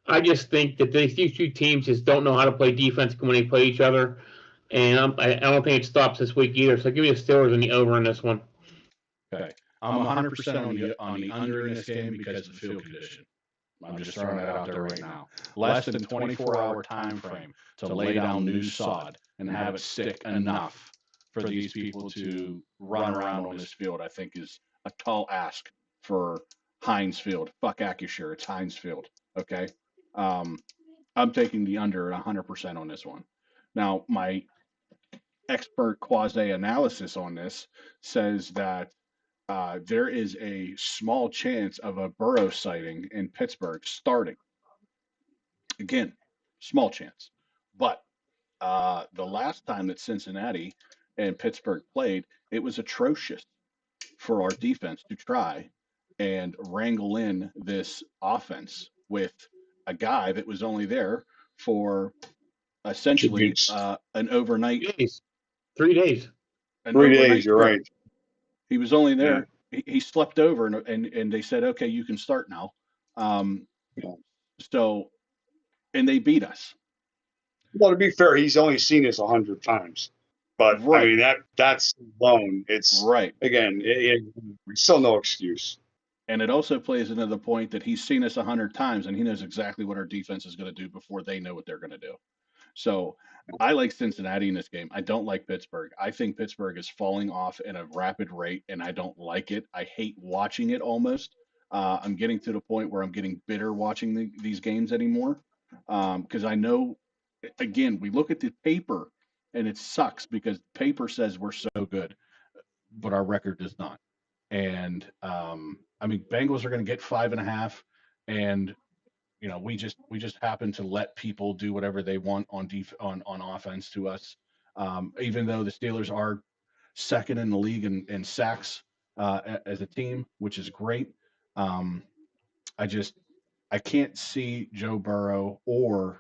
I just think that these two teams just don't know how to play defense when they play each other, and I don't think it stops this week either. So give me the Steelers and the over in this one. Okay, I'm 100% on the under in this game because of the field condition. I'm just throwing that out there right now. Less than 24-hour time frame to lay down new sod and have it stick enough for these people to run around on this field, I think is a tall ask for Heinz Field. Fuck Acusure, it's Heinz Field. Okay. I'm taking the under 100% on this one. Now, my expert quasi-analysis on this says that there is a small chance of a Burrow sighting in Pittsburgh starting. Again, small chance. But the last time that Cincinnati and Pittsburgh played, it was atrocious for our defense to try and wrangle in this offense with a guy that was only there for 2 essentially weeks, an overnight 3 days. 3 days. an 3 days. overnight You're trip. right. He was only Yeah. there. He slept over, and they said, okay, you can start now. Um, Yeah. so and they beat us. Well, to be fair, he's only seen us 100 times, but I Right, mean that's alone. It's right. again, it's still no excuse. And it also plays into the point that he's seen us 100 times, and he knows exactly what our defense is going to do before they know what they're going to do. So I like Cincinnati in this game. I don't like Pittsburgh. I think Pittsburgh is falling off at a rapid rate, and I don't like it. I hate watching it almost. I'm getting to the point where I'm getting bitter watching these games anymore because I know, again, we look at the paper and it sucks because paper says we're so good, but our record does not. And I mean, Bengals are going to get 5.5, and we just happen to let people do whatever they want on offense to us. Even though the Steelers are second in the league in sacks as a team, which is great. Um, I just I can't see Joe Burrow or,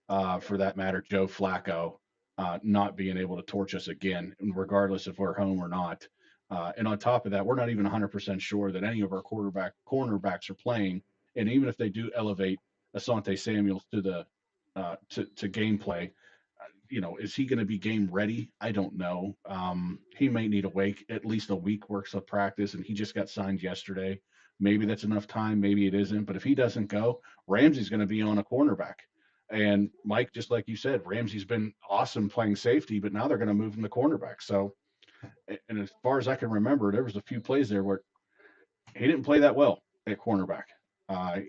for that matter, Joe Flacco not being able to torch us again, regardless if we're home or not. And on top of that, we're not even 100% sure that any of our cornerbacks are playing. And even if they do elevate Asante Samuels to the to gameplay, is he going to be game ready? I don't know. He may need at least a week worth of practice, and he just got signed yesterday. Maybe that's enough time. Maybe it isn't. But if he doesn't go, Ramsey's going to be on a cornerback. And Mike, just like you said, Ramsey's been awesome playing safety, but now they're going to move him to cornerback. So, and as far as I can remember, there was a few plays there where he didn't play that well at cornerback.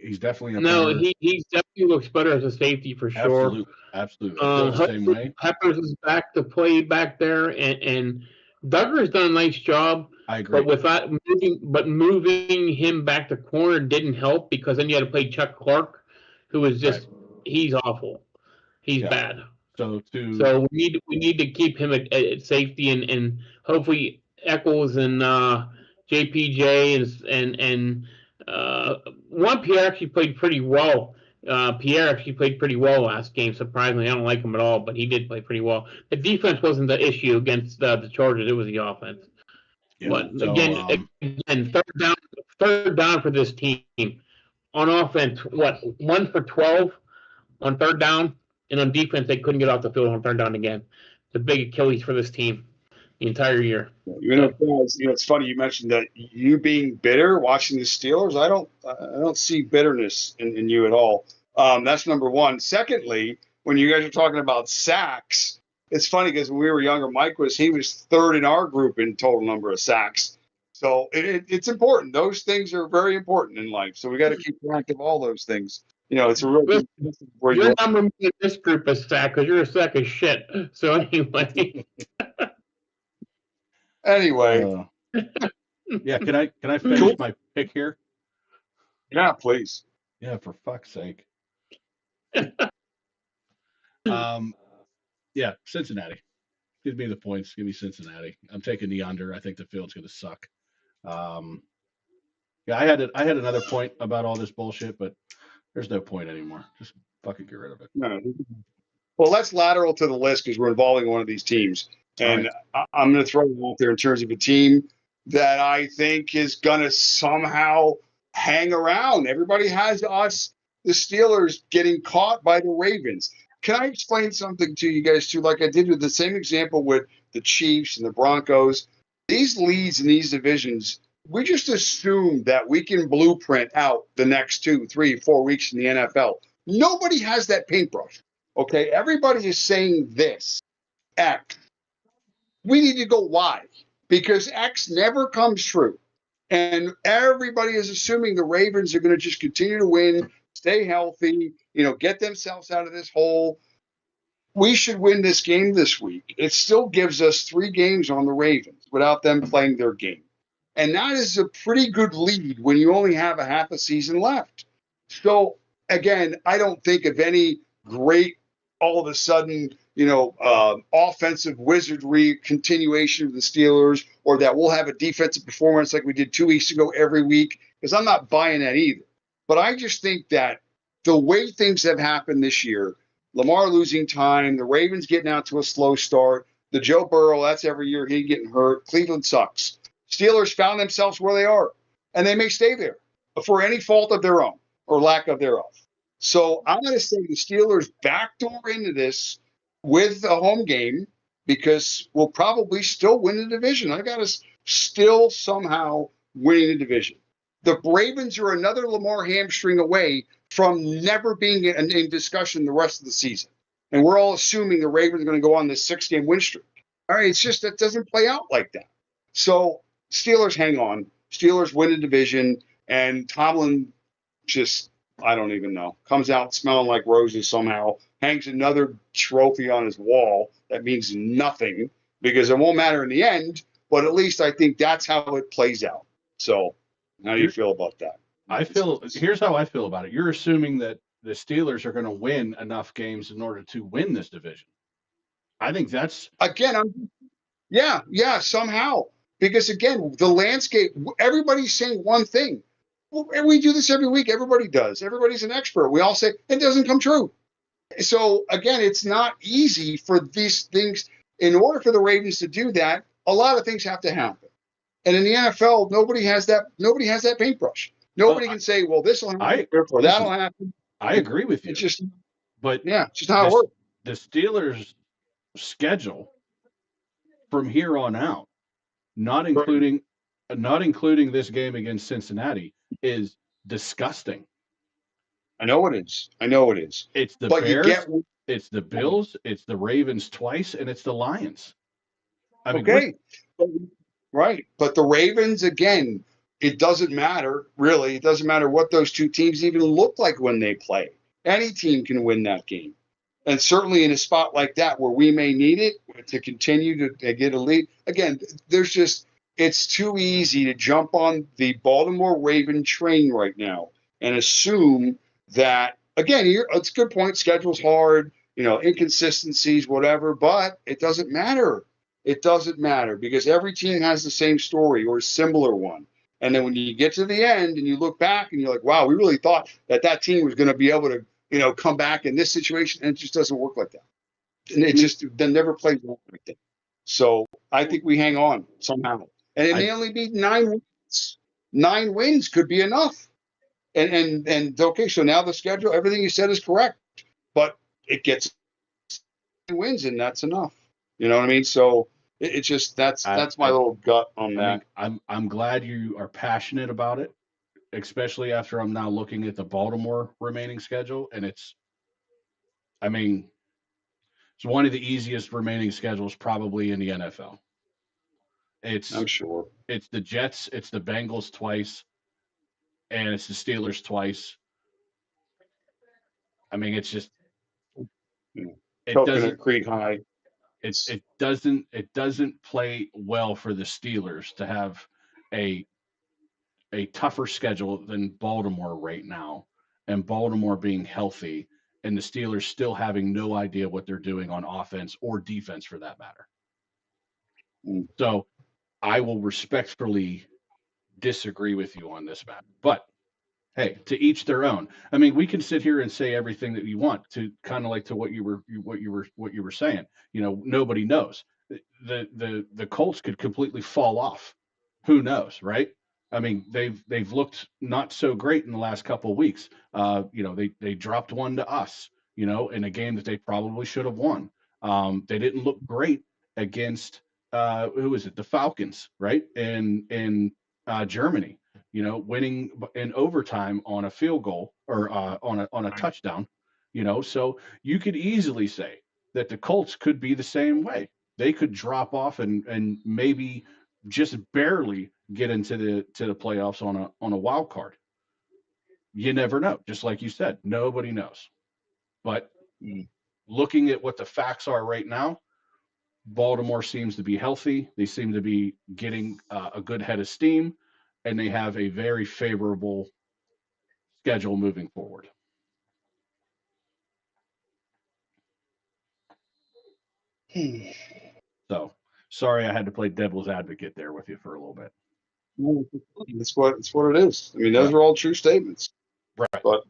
He's definitely a No, better, he definitely looks better as a safety for sure. absolutely, absolutely. I feel the same Hopefully way. Peppers is back to play back there, and Duggar's done a nice job. I But agree. without moving him back to corner didn't help because then you had to play Chuck Clark, who is Right. he's awful. He's Yeah. bad. So So we need to keep him at safety and hopefully Eccles and JPJ and one Pierre actually played pretty well. Pierre actually played pretty well last game. Surprisingly, I don't like him at all, but he did play pretty well. The defense wasn't the issue against the Chargers; it was the offense. yeah. But So again, third down for this team on offense. What 1 for 12 on third down, and on defense they couldn't get off the field on third down again. The big Achilles for this team the entire year. Guys, it's funny you mentioned that you being bitter watching the Steelers. I don't see bitterness in you at all. That's number one. Secondly, when you guys are talking about sacks, it's funny because when we were younger, he was third in our group in total number of sacks. So it's important. Those things are very important in life. So we got to keep track of all those things. It's a real good where You're you number one in this group of sack because you're a sack of shit. So anyway. anyway. Yeah. Can I finish my pick here? Yeah, please. Yeah, for fuck's sake. Yeah, Cincinnati. Give me the points. Give me Cincinnati. I'm taking the under. I think the field's going to suck. Yeah, I had another point about all this bullshit, but there's no point anymore. Just fucking get rid of it. No. Well, let's lateral to the list because we're involving one of these teams. And I'm going to throw it out there in terms of a team that I think is going to somehow hang around. Everybody has us, the Steelers, getting caught by the Ravens. Can I explain something to you guys, too, like I did with the same example with the Chiefs and the Broncos? These leads in these divisions, we just assume that we can blueprint out the next 2, 3, 4 weeks in the NFL. Nobody has that paintbrush. Okay, everybody is saying this, X. We need to go Y because X never comes true. And everybody is assuming the Ravens are going to just continue to win, stay healthy, get themselves out of this hole. We should win this game this week. It still gives us 3 games on the Ravens without them playing their game. And that is a pretty good lead when you only have a half a season left. So, again, I don't think of any great all of a sudden offensive wizardry continuation of the Steelers, or that we'll have a defensive performance like we did 2 weeks ago every week, because I'm not buying that either. But I just think that the way things have happened this year, Lamar losing time, the Ravens getting out to a slow start, the Joe Burrow, that's every year he getting hurt. Cleveland sucks. Steelers found themselves where they are, and they may stay there for any fault of their own or lack of thereof. So I'm going to say the Steelers backdoor into this with a home game, because we'll probably still win the division. I got us still somehow winning the division. The Ravens are another Lamar hamstring away from never being in discussion the rest of the season. And we're all assuming the Ravens are going to go on this 6-game win streak. All right, it's just that doesn't play out like that. So Steelers hang on. Steelers win the division, and Tomlin just, I don't even know, comes out smelling like roses somehow, hangs another trophy on his wall that means nothing because it won't matter in the end, but at least I think that's how it plays out. So how do you feel about that? Here's how I feel about it. You're assuming that the Steelers are going to win enough games in order to win this division. I think that's again, somehow, because again, the landscape, everybody's saying one thing. Well, and we do this every week. Everybody does. Everybody's an expert. We all say it doesn't come true. So again, it's not easy for these things. In order for the Ravens to do that, a lot of things have to happen. And in the NFL, nobody has that paintbrush. Nobody can say, well, this will happen or that'll happen. I agree with you. It's just, but it's just how it works. The Steelers' schedule from here on out, not including this game against Cincinnati, is disgusting. I know it is. It's the Bears, it's the Bills, it's the Ravens twice, and it's the Lions. Right. But the Ravens, again, it doesn't matter, really. It doesn't matter what those two teams even look like when they play. Any team can win that game. And certainly in a spot like that where we may need it to continue to get a lead. Again, it's too easy to jump on the Baltimore Raven train right now and assume that, again, it's a good point. Schedule's hard, inconsistencies, whatever, but it doesn't matter. It doesn't matter because every team has the same story or a similar one. And then when you get to the end and you look back and you're like, wow, we really thought that team was going to be able to, come back in this situation, and it just doesn't work like that. And it just never plays like that. So I think we hang on somehow. And it may only be 9 wins. 9 wins could be enough. And okay, so now the schedule, everything you said is correct, but it gets 9 wins and that's enough. You know what I mean? So it's just that's my little gut on that. I'm glad you are passionate about it, especially after I'm now looking at the Baltimore remaining schedule, and it's one of the easiest remaining schedules probably in the NFL. I'm sure. It's the Jets, it's the Bengals twice, and it's the Steelers twice. It's just it doesn't Creek High. It doesn't play well for the Steelers to have a tougher schedule than Baltimore right now, and Baltimore being healthy, and the Steelers still having no idea what they're doing on offense or defense for that matter. So I will respectfully disagree with you on this matter. But hey, to each their own. We can sit here and say everything that you want, to kind of like to what you were saying. Nobody knows. The Colts could completely fall off. Who knows, right? They've looked not so great in the last couple of weeks. They dropped one to us, in a game that they probably should have won. They didn't look great against who was it? The Falcons, right? In Germany, winning in overtime on a field goal or on a touchdown. So you could easily say that the Colts could be the same way. They could drop off and maybe just barely get into the playoffs on a wild card. You never know. Just like you said, nobody knows. But looking at what the facts are right now, Baltimore seems to be healthy. They seem to be getting a good head of steam, and they have a very favorable schedule moving forward. So sorry, I had to play devil's advocate there with you for a little bit. It's what it is. I mean, those are all true statements. Right. But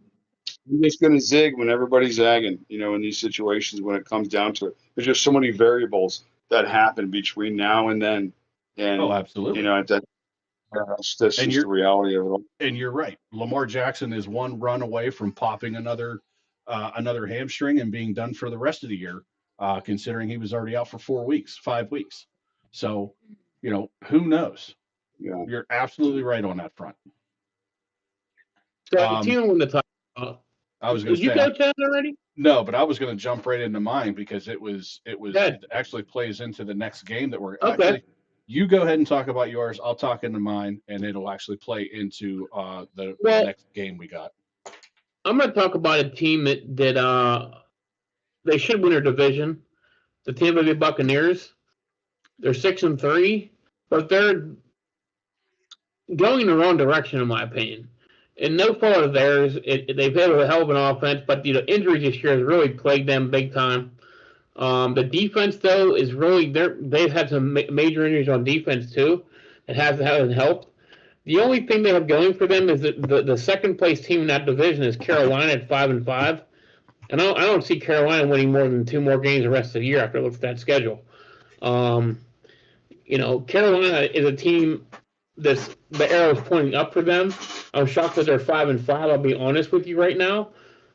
I'm just going to zig when everybody's zagging, in these situations when it comes down to it. There's just so many variables that happen between now and then. And, absolutely. That's just the reality of it all. And you're right. Lamar Jackson is one run away from popping another hamstring and being done for the rest of the year, considering he was already out for 5 weeks. So, who knows? Yeah. You're absolutely right on that front. So, team on the top. I was going to say. Did you go Chad already? No, but I was going to jump right into mine because it actually plays into the next game that we're actually. You go ahead and talk about yours. I'll talk into mine, and it'll actually play into the next game we got. I'm going to talk about a team that they should win their division. The Tampa Bay Buccaneers. They're 6-3, but they're going in the wrong direction, in my opinion. And no fault of theirs. They've had a hell of an offense, but injuries this year has really plagued them big time. The defense, though, is really they've had some major injuries on defense too. It hasn't helped. The only thing they have going for them is that the second place team in that division is Carolina at 5-5, and I don't see Carolina winning more than 2 more games the rest of the year after I look at that schedule. Carolina is a team the arrow is pointing up for them. I'm shocked that they're 5-5. I'll be honest with you right now.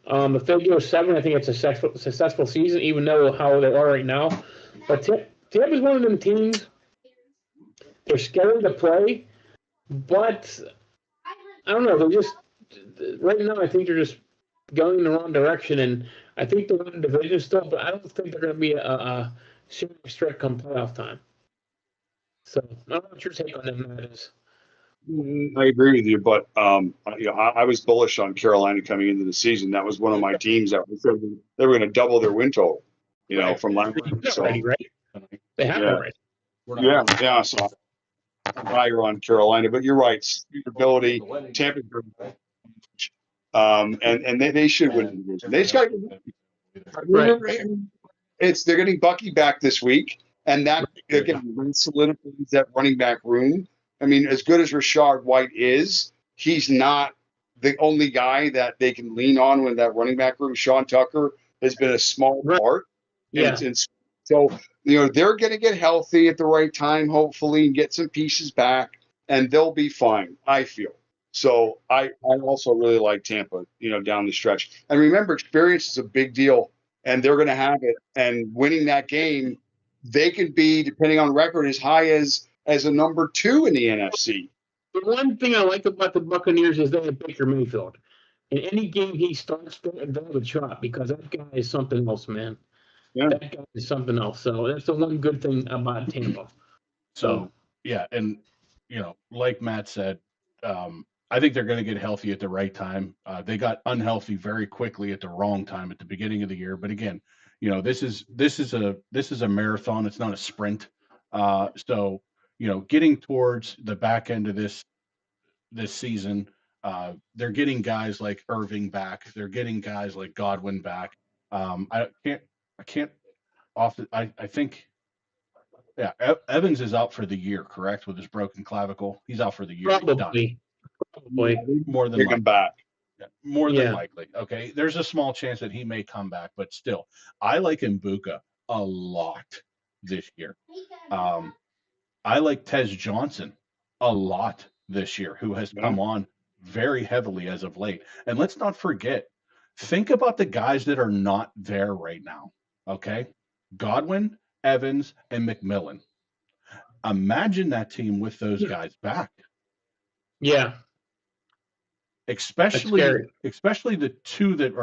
If they go 7, I think it's a successful season, even though how they are right now. But Tampa's one of them teams. They're scary to play, but I don't know. They're just right now. I think they're just going in the wrong direction, and I think they're in the division still. But I don't think they're going to be a serious threat come playoff time. So I don't know what your take on them is. I agree with you, but I was bullish on Carolina coming into the season. That was one of my teams that said they were going to double their win total, from last year. So, right? They have already. Yeah. So I'm higher on Carolina, but you're right. Stability, Tampa, and they should win the division. They just got. They're getting Bucky back this week, and that again solidifies that running back room. I mean, as good as Rashad White is, he's not the only guy that they can lean on when that running back room. Sean Tucker has been a small part. Yeah. So, they're going to get healthy at the right time, hopefully, and get some pieces back, and they'll be fine, I feel. So I also really like Tampa, down the stretch. And remember, experience is a big deal, and they're going to have it. And winning that game, they can be, depending on record, as high as a number 2 in the NFC. The one thing I like about the Buccaneers is they have Baker Mayfield. In any game he starts, they'll have a shot because that guy is something else, man. Yeah. That guy is something else. So that's the one good thing about Tampa. So, yeah, and, like Matt said, I think they're going to get healthy at the right time. They got unhealthy very quickly at the wrong time at the beginning of the year. But again, this is a marathon. It's not a sprint. So, getting towards the back end of this season, they're getting guys like Irving back. They're getting guys like Godwin back. I think, Evans is out for the year, correct? With his broken clavicle, he's out for the year. Probably more than likely. Back. Yeah, more than likely. Okay, there's a small chance that he may come back, but still, I like Mbuka a lot this year. I like Tez Johnson a lot this year, who has come on very heavily as of late. And let's not forget, think about the guys that are not there right now. Okay, Godwin, Evans, and McMillan. Imagine that team with those guys back. Yeah. Especially the 2 that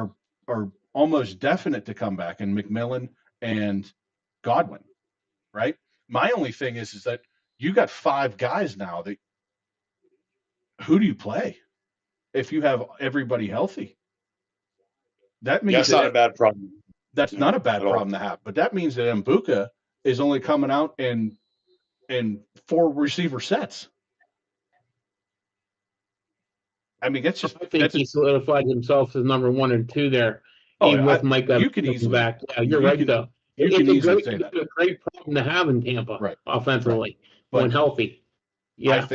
are almost definite to come back, and McMillan and Godwin, right? My only thing is that you got 5 guys now. Who do you play if you have everybody healthy? That means that's not a bad problem. That's not a bad problem to have, but that means that Mbuka is only coming out in 4 receiver sets. I mean, it's just. I think he solidified himself as number 1 and 2 there. With Mike you could easily back. Yeah, you're right though. You can easily say that. It's a great problem to have in Tampa, Right. offensively, But when healthy. Yeah,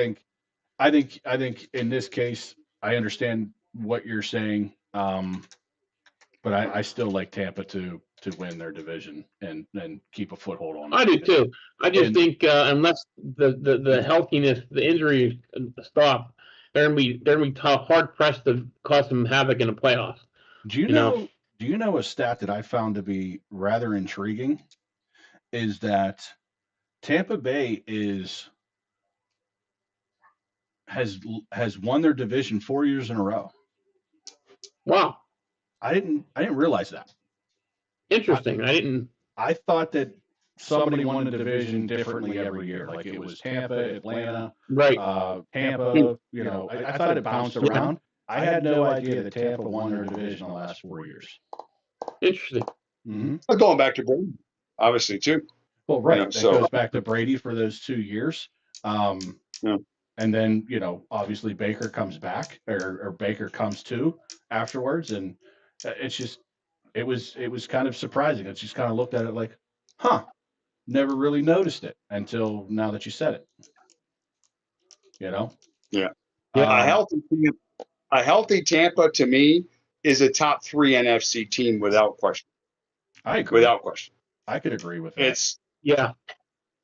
I think in this case, I understand what you're saying, but I still like Tampa to win their division and keep a foothold on I that. do too. I just And think unless the healthiness, the injuries stop, they're gonna be tough, hard pressed to cause some havoc in the playoffs. do you You know, know do you know a stat that I found to be rather intriguing is that Tampa Bay has has won their division 4 years in a row. wow, I didn't realize that. I, interesting. I didn't. I thought that somebody won the division differently every year. Like it was Tampa, Atlanta, Right. Tampa. I thought it bounced Yeah. around. I had no idea that Tampa won their division the last 4 years. Interesting. Mm-hmm. Going back to Brady, obviously too. Well, right. That goes back to Brady for those 2 years. Yeah. And then, obviously Baker comes back or Baker comes too afterwards. And it's just, it was kind of surprising. I just kind of looked at it like, huh, never really noticed it until now that you said it. Yeah. Yeah. A healthy Tampa to me is a top 3 NFC team without question. I agree. Without question. I could agree with that. It's Yeah.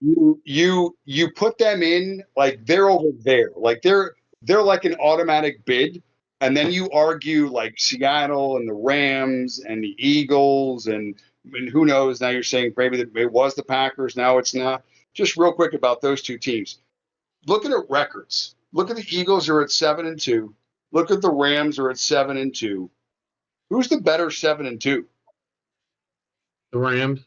You put them in like they're over there. Like they're like an automatic bid. And then you argue like Seattle and the Rams and the Eagles and who knows, now you're saying maybe it was the Packers, now it's not. Just real quick about those two teams. Looking at records, look at the Eagles are at 7-2. Look at the Rams are at 7-2. Who's the better 7-2? The Rams.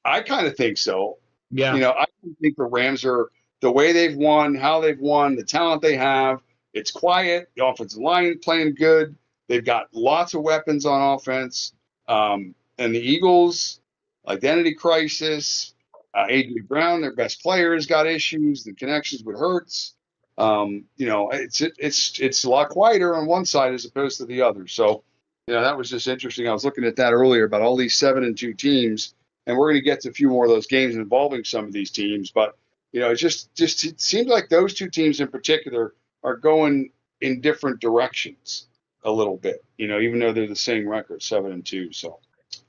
I kind of think so. Yeah. I think the Rams are the way they've won, how they've won, the talent they have. It's quiet. The offensive line playing good. They've got lots of weapons on offense. And the Eagles, identity crisis. A.J. Brown, their best player, has got issues. The connections with Hurts. It's a lot quieter on one side as opposed to the other. So, that was just interesting. I was looking at that earlier about all these 7-2 teams, and we're going to get to a few more of those games involving some of these teams. But it seems like those two teams in particular are going in different directions a little bit. Even though they're the same record, 7-2. So,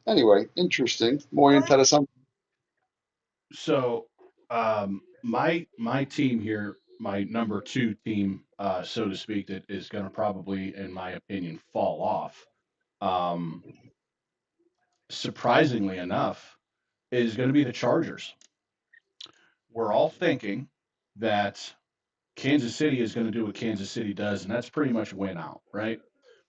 anyway, interesting. Muy interesante. So, my team here, my number 2 team, so to speak, that is going to probably, in my opinion, fall off. Um, surprisingly enough, is going to be the Chargers. We're all thinking that Kansas City is going to do what Kansas City does, and that's pretty much win out, right?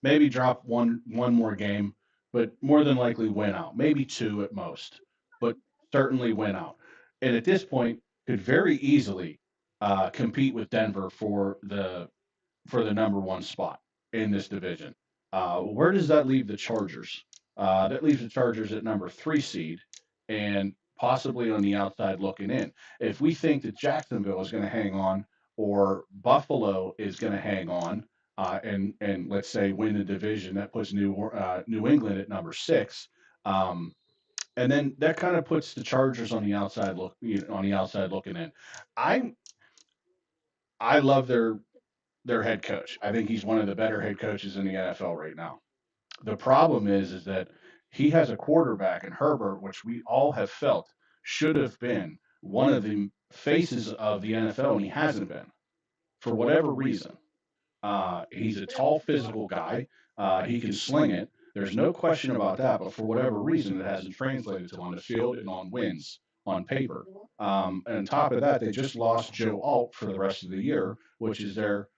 Maybe drop one more game, but more than likely win out. Maybe 2 at most, but certainly win out. And at this point, could very easily compete with Denver for the number 1 spot in this division. Where does that leave the Chargers? That leaves the Chargers at number 3 seed and possibly on the outside looking in. If we think that Jacksonville is going to hang on or Buffalo is going to hang on and let's say win the division, that puts New England at number 6. And then that kind of puts the Chargers on the outside looking in. I love their head coach. I think he's one of the better head coaches in the NFL right now. The problem is that he has a quarterback in Herbert, which we all have felt should have been one of the faces of the NFL, and he hasn't been for whatever reason. He's a tall, physical guy. He can sling it. There's no question about that. But for whatever reason, it hasn't translated to on the field and on wins on paper. And on top of that, they just lost Joe Alt for the rest of the year, which is their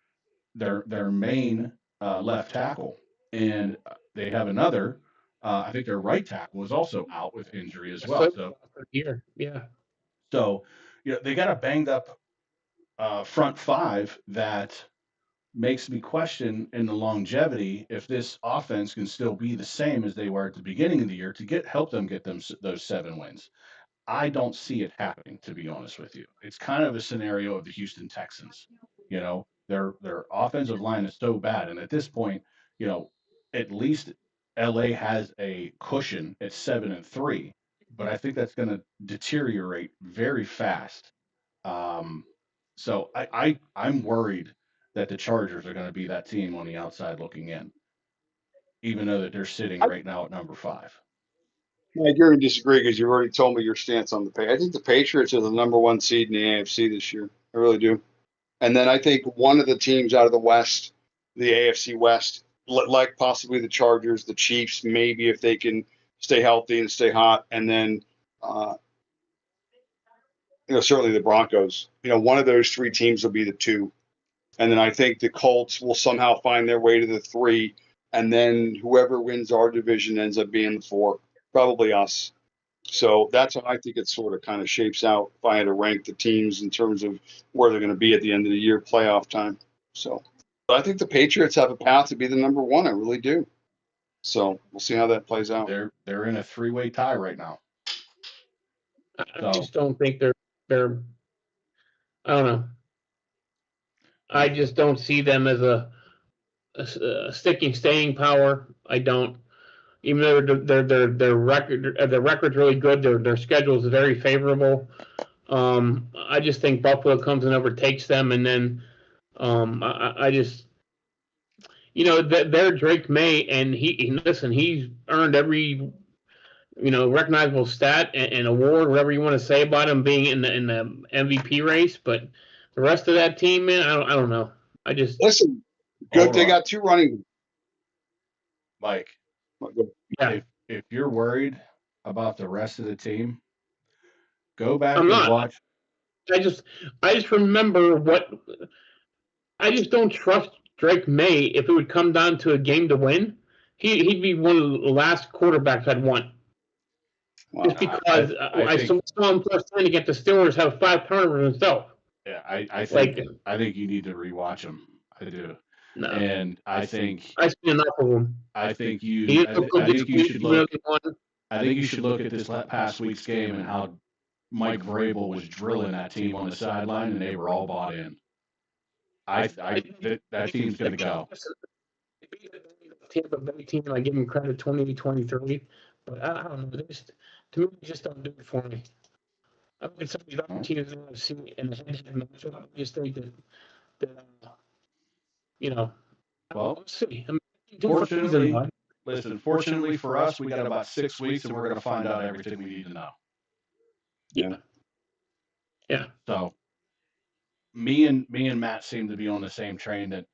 main left tackle, and they have another. I think their right tackle was also out with injury as well. So here, yeah. So they got a banged up front 5 that makes me question in the longevity if this offense can still be the same as they were at the beginning of the year to help them get those 7 wins. I don't see it happening, to be honest with you. It's kind of a scenario of the Houston Texans. Their offensive line is so bad, and at this point, at least LA has a cushion at 7-3 but I think that's going to deteriorate very fast. Um, so I'm worried that the Chargers are going to be that team on the outside looking in, even though that they're sitting I, right now at number 5. I agree and disagree because you already told me your stance on the Patriots. I think the Patriots are the number 1 seed in the AFC this year. I really do. And then I think one of the teams out of the West, the AFC West, like possibly the Chargers, the Chiefs, maybe if they can stay healthy and stay hot, and then uh, certainly the Broncos. One of those 3 teams will be the 2, and then I think the Colts will somehow find their way to the 3, and then whoever wins our division ends up being the 4, probably us. So that's how I think it sort of kind of shapes out if I had to rank the teams in terms of where they're going to be at the end of the year, playoff time. So, but I think the Patriots have a path to be the number 1. I really do. So we'll see how that plays out. They're in a 3-way tie right now. I just don't think they're. I don't know. I just don't see them as a staying power. I don't. Even though their record's really good, their schedule is very favorable. I just think Buffalo comes and overtakes them, and then I just they're Drake May, and he's earned every recognizable stat and award, whatever you want to say about him being in the MVP race, but the rest of that team, man, I don't know. I just listen. Good, they got 2 running. Mike, yeah. If you're worried about the rest of the team, go back I'm and not. watch. I just remember what I just don't trust Drake May. If it would come down to a game to win, he'd be one of the last quarterbacks I'd want. Wow. Just because I saw him firsthand against the Steelers have 5 turnovers himself. Yeah, I think you need to rewatch him. I do. No. And I think I've seen enough of him. I think you should look. I think you should look at this past week's game and how Mike Vrabel was drilling that team on the sideline, and they were all bought in. That team's going to go. Tampa Bay team, I give them credit 20-23, but I don't know. To me, they just don't do it for me. I look at some of these other teams that I've seen in the head-to-head matchup. I just think that Well, let's see. Fortunately for us, we got about 6 weeks, and we're going to find out everything we need to know. Yeah. So, me and Matt seem to be on the same train that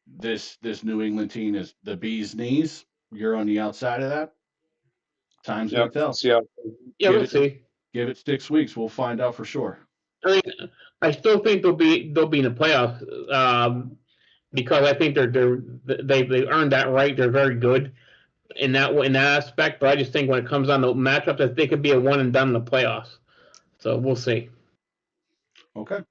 this New England team is the bee's knees. You're on the outside of that. Time's going to tell. We'll see. Give it 6 weeks. We'll find out for sure. I mean, I still think they'll be in the playoffs because I think they've earned that right. They're very good in that aspect. But I just think when it comes on the matchup, that they could be a one and done in the playoffs. So we'll see. Okay.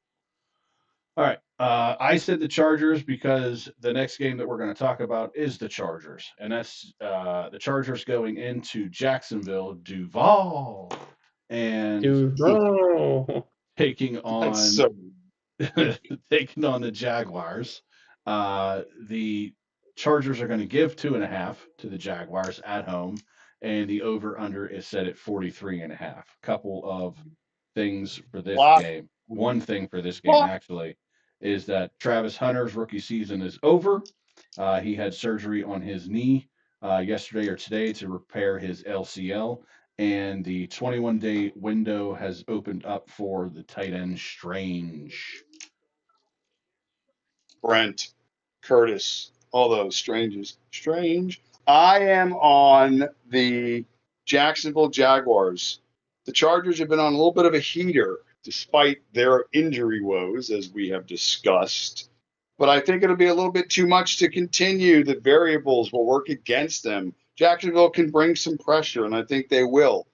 All right. I said the Chargers because the next game that we're going to talk about is the Chargers, and that's the Chargers going into Jacksonville, Duval, and taking on taking on the Jaguars. The Chargers are going to give 2.5 to the Jaguars at home, and the over/under is set at 43.5. Couple of things for this game. One thing for this game actually is that Travis Hunter's rookie season is over. He had surgery on his knee yesterday or today to repair his LCL, and the 21-day window has opened up for the tight end Strange. Brent, Curtis, all those strangers. Strange. I am on the Jacksonville Jaguars. The Chargers have been on a little bit of a heater despite their injury woes, as we have discussed. But I think it'll be a little bit too much to continue. The variables will work against them. Jacksonville can bring some pressure, and I think they will.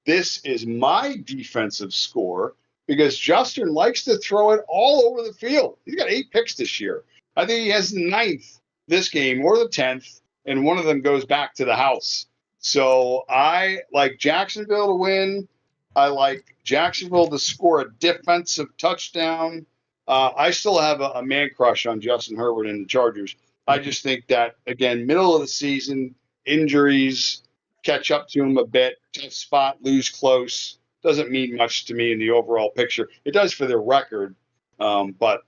This is my defensive score because Justin likes to throw it all over the field. He's got 8 picks this year. I think he has the 9th this game or the 10th, and one of them goes back to the house. So I like Jacksonville to win. I like Jacksonville to score a defensive touchdown. I still have a man crush on Justin Herbert and the Chargers. I just think that, again, middle of the season, injuries, catch up to them a bit. Tough spot, lose close. Doesn't mean much to me in the overall picture. It does for their record, but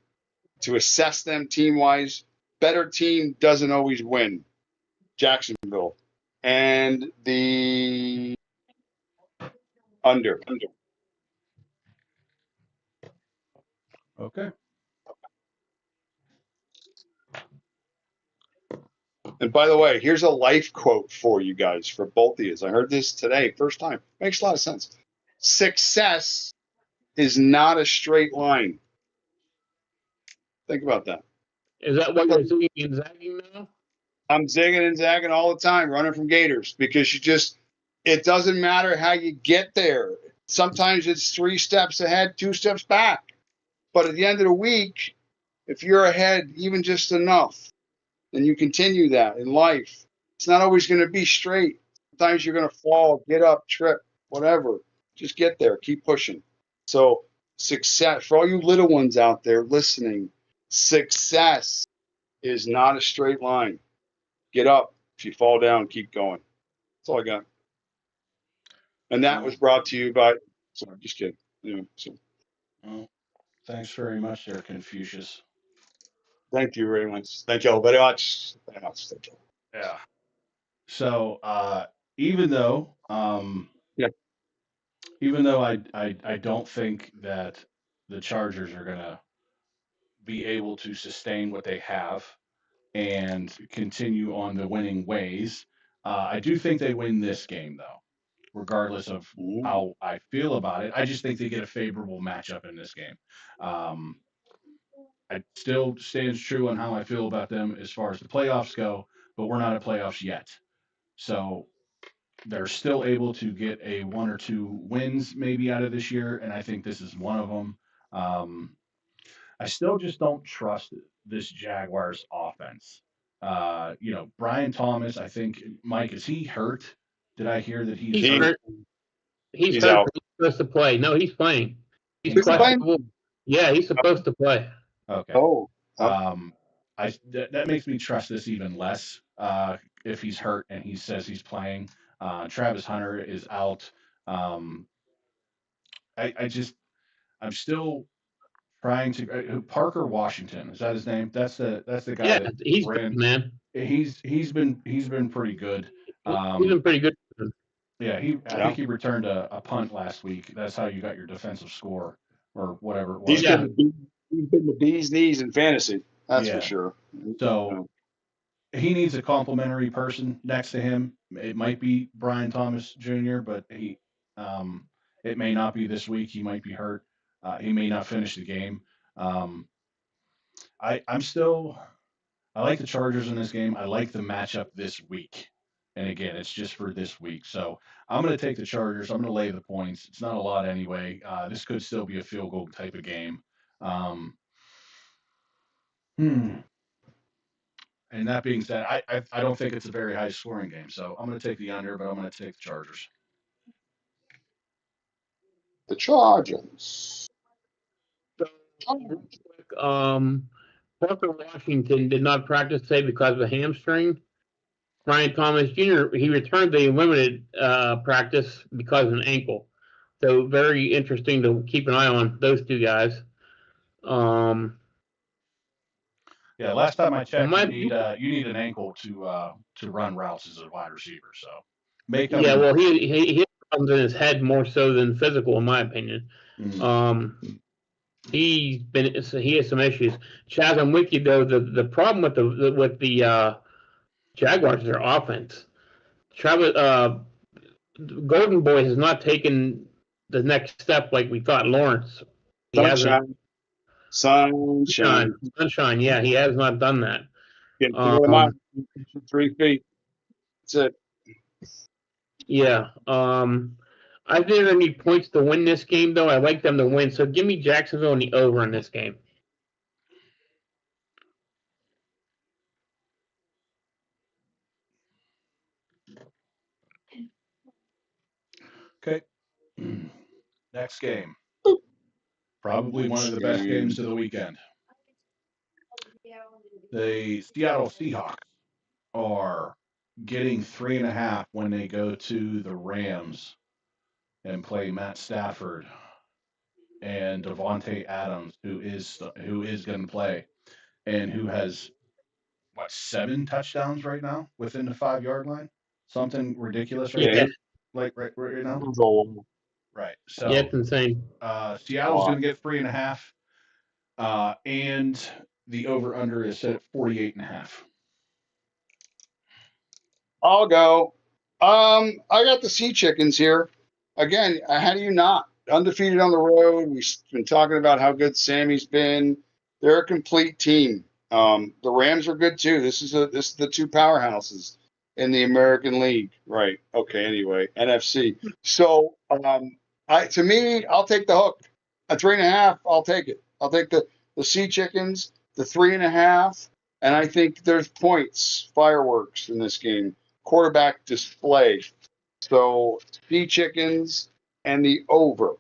to assess them team-wise, better team doesn't always win. Jacksonville. And the under. Okay. And by the way, here's a life quote for you guys, for both of you. I heard this today, first time. Makes a lot of sense. Success is not a straight line. Think about that. Is that what you're doing in zagging now? I'm zigging and zagging all the time, running from Gators, because it doesn't matter how you get there. Sometimes it's 3 steps ahead, 2 steps back. But at the end of the week, if you're ahead even just enough, then you continue that in life. It's not always going to be straight. Sometimes you're going to fall, get up, trip, whatever. Just get there. Keep pushing. So success, for all you little ones out there listening, success is not a straight line. Get up. If you fall down, keep going. That's all I got. And that was brought to you by, sorry, just kidding. Anyway, so Well, thanks very much there, Confucius. thank you very much. Thank you all very much. Very much. Thank you. Yeah. So even though Yeah. even though I don't think that the Chargers are gonna be able to sustain what they have and continue on the winning ways, I do think they win this game though, regardless of how I feel about it. I just think they get a favorable matchup in this game. I still stands true on how I feel about them as far as the playoffs go, but we're not at playoffs yet. So they're still able to get a 1 or 2 wins maybe out of this year, and I think this is one of them. I still just don't trust this Jaguars offense. Brian Thomas, I think, Mike, is he hurt? Did I hear that he's hurt? He's out. hurt. He's supposed to play. No, he's playing. He's Is he playing? questionable. Yeah, he's supposed to play. Okay. Oh. That makes me trust this even less. If he's hurt and he says he's playing, Travis Hunter is out. I'm still trying to. Parker Washington, is that his name? That's the guy. Yeah, that he's ran. good, man. He's been pretty good. He's been pretty good. Yeah, I think he returned a punt last week. That's how you got your defensive score or whatever it was. He's been the bee's knees in fantasy. That's for sure. So he needs a complimentary person next to him. It might be Brian Thomas Jr., but it may not be this week. He might be hurt. He may not finish the game. I like the Chargers in this game. I like the matchup this week. And again, it's just for this week. So I'm going to take the Chargers. I'm going to lay the points. It's not a lot anyway. This could still be a field goal type of game. And that being said, I don't think it's a very high scoring game. So I'm going to take the under, but I'm going to take the Chargers. The Chargers. Real quick, Parker Washington did not practice today because of a hamstring. Brian Thomas Jr., he returned the limited practice because of an ankle. So very interesting to keep an eye on those 2 guys. Yeah, last time I checked, you need an ankle to run routes as a wide receiver. So yeah, well, he comes in his head more so than physical, in my opinion. Mm-hmm. He has some issues. Chaz, I'm with you though. The problem with the Jaguars is their offense. Travis Golden Boy has not taken the next step like we thought. Lawrence, Sunshine. Yeah, he has not done that. 3 feet. That's it. Yeah. I think they're going to need points to win this game, though. I like them to win. So give me Jacksonville and the over in this game. Okay. Next game. Probably one of the best games of the weekend. The Seattle Seahawks are getting 3.5 when they go to the Rams and play Matt Stafford and Devontae Adams, who is going to play and who has what 7 touchdowns right now within the 5 yard line, something ridiculous right Yeah, now, like right now. Right. yeah, So it's insane. Seattle's going to get 3.5, and the over under is set at 48.5. I'll go. I got the Sea Chickens here. Again, how do you not? Undefeated on the road. We've been talking about how good Sammy's been. They're a complete team. The Rams are good too. This is the two powerhouses in the American League. Right. Okay, anyway. NFC. So to me, I'll take the hook. A 3.5, I'll take it. I'll take the Sea Chickens, the 3.5, and I think there's points, fireworks in this game. Quarterback display. So Sea Chickens and the over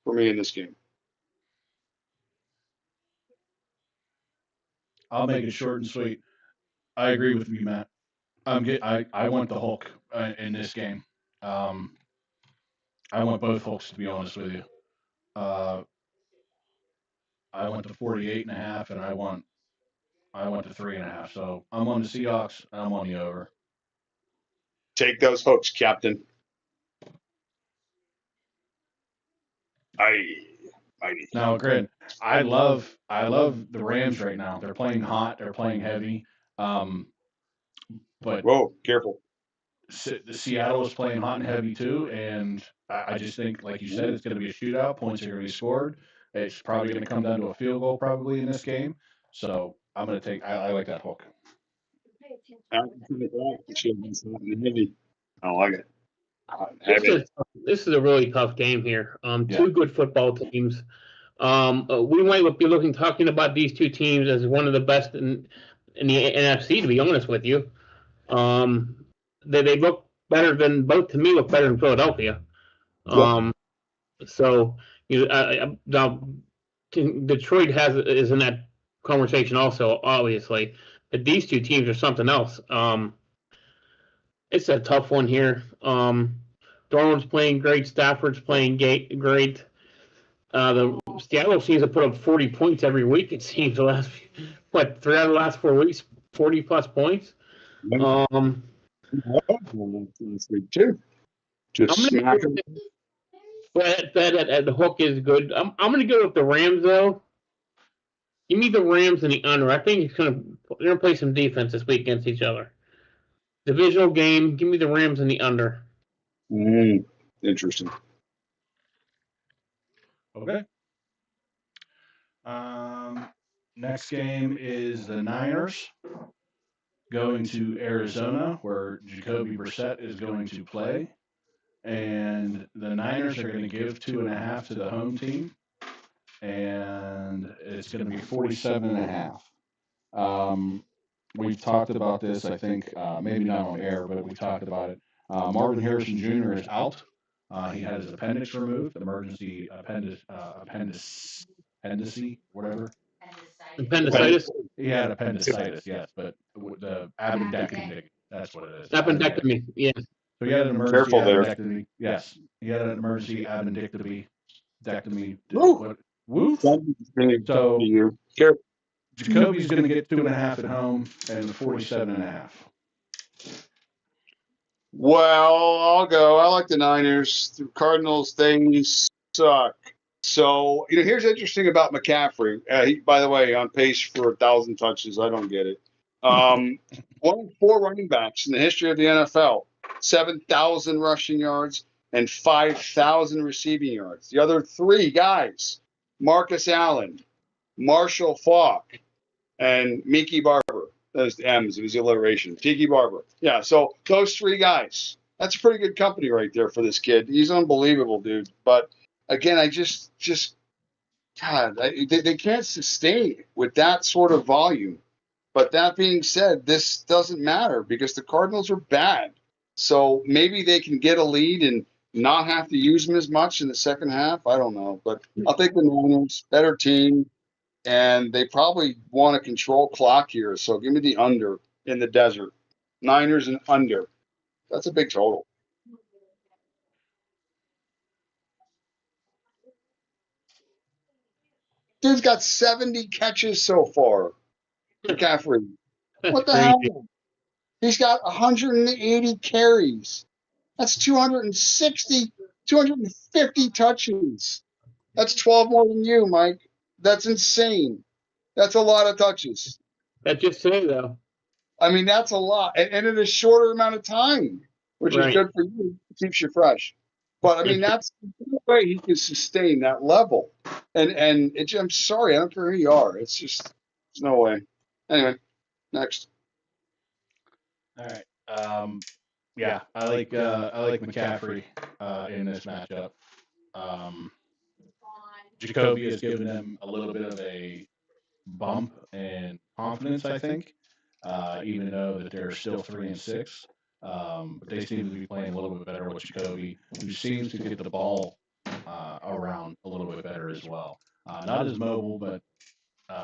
for me in this game. I'll make it short and sweet. I agree with you, Matt. I want the Hulk in this game. Um, I want both Hulks to be honest with you. Uh, I want the 48.5, and I want the 3.5. So I'm on the Seahawks. And I'm on the over. Take those hooks, Captain. Mighty. Now, granted, I love the Rams right now. They're playing hot. They're playing heavy. Um, but Whoa, careful. The Seattle is playing hot and heavy too, and I just think, like you said, it's going to be a shootout. Points are going to be scored. It's probably going to come down to a field goal probably in this game. So I'm going to take. I like that hook. I don't like it. This is a really tough game here. Yeah. Two good football teams. We might be talking about these two teams as one of the best in the NFC. To be honest with you, they look better than both. To me, look better than Philadelphia. So now Detroit is in that conversation also, obviously. But these two teams are something else. It's a tough one here. Darnold's playing great. Stafford's playing great. The Seattle seems to put up 40 points every week. It seems the last 3 out of the last 4 weeks, 40 plus points. Just smack them. But the hook is good. I'm going to go with the Rams though. Give me the Rams and the under. I think they're going to play some defense this week against each other. Divisional game. Give me the Rams and the under. Interesting. Okay. Next game is the Niners going to Arizona, where Jacoby Brissett is going to play, and the Niners are going to give 2.5 to the home team, and it's going to be 47.5. We've talked about this, I think, maybe not on air, but we talked about it. Marvin Harrison Jr. is out. He had his appendix removed, emergency appendicitis, whatever. Appendicitis? He had appendicitis, yes, but the appendectomy, that's what it is. Appendectomy, yeah. So he had an emergency Careful there. appendectomy. Yes, he had an emergency appendectomy. Woo! Woof. So Jacoby's going to get 2.5 at home and 47.5. Well, I'll go. I like the Niners. The Cardinals, they suck. So, here's interesting about McCaffrey. He, by the way, on pace for 1,000 touches. I don't get it. One of 4 running backs in the history of the NFL, 7,000 rushing yards and 5,000 receiving yards. The other 3 guys, Marcus Allen, Marshall Faulk, and Mickey Barber. Those the M's. It was the alliteration. Tiki Barber. Yeah, so those 3 guys. That's a pretty good company right there for this kid. He's unbelievable, dude. But again, I just God, they can't sustain with that sort of volume. But that being said, this doesn't matter because the Cardinals are bad. So maybe they can get a lead and not have to use them as much in the second half. I don't know. But I'll take the Niners, better team. And they probably want to control clock here. So give me the under in the desert. Niners and under. That's a big total. Dude's got 70 catches so far. McCaffrey. What the Crazy. hell? He's got 180 carries. That's 260, 250 touches. That's 12 more than you, Mike. That's insane. That's a lot of touches. That's just say though. I mean, that's a lot. And in a shorter amount of time, which is Right. good for you. It keeps you fresh. But, I mean, that's the way he can sustain that level. And I'm sorry, I don't care who you are. It's just, there's no way. Anyway, next. All right. Yeah, I like McCaffrey in this matchup. Jacoby has given them a little bit of a bump in confidence, I think, even though that they're still 3-6. But they seem to be playing a little bit better with Jacoby, who seems to get the ball around a little bit better as well. Not as mobile, but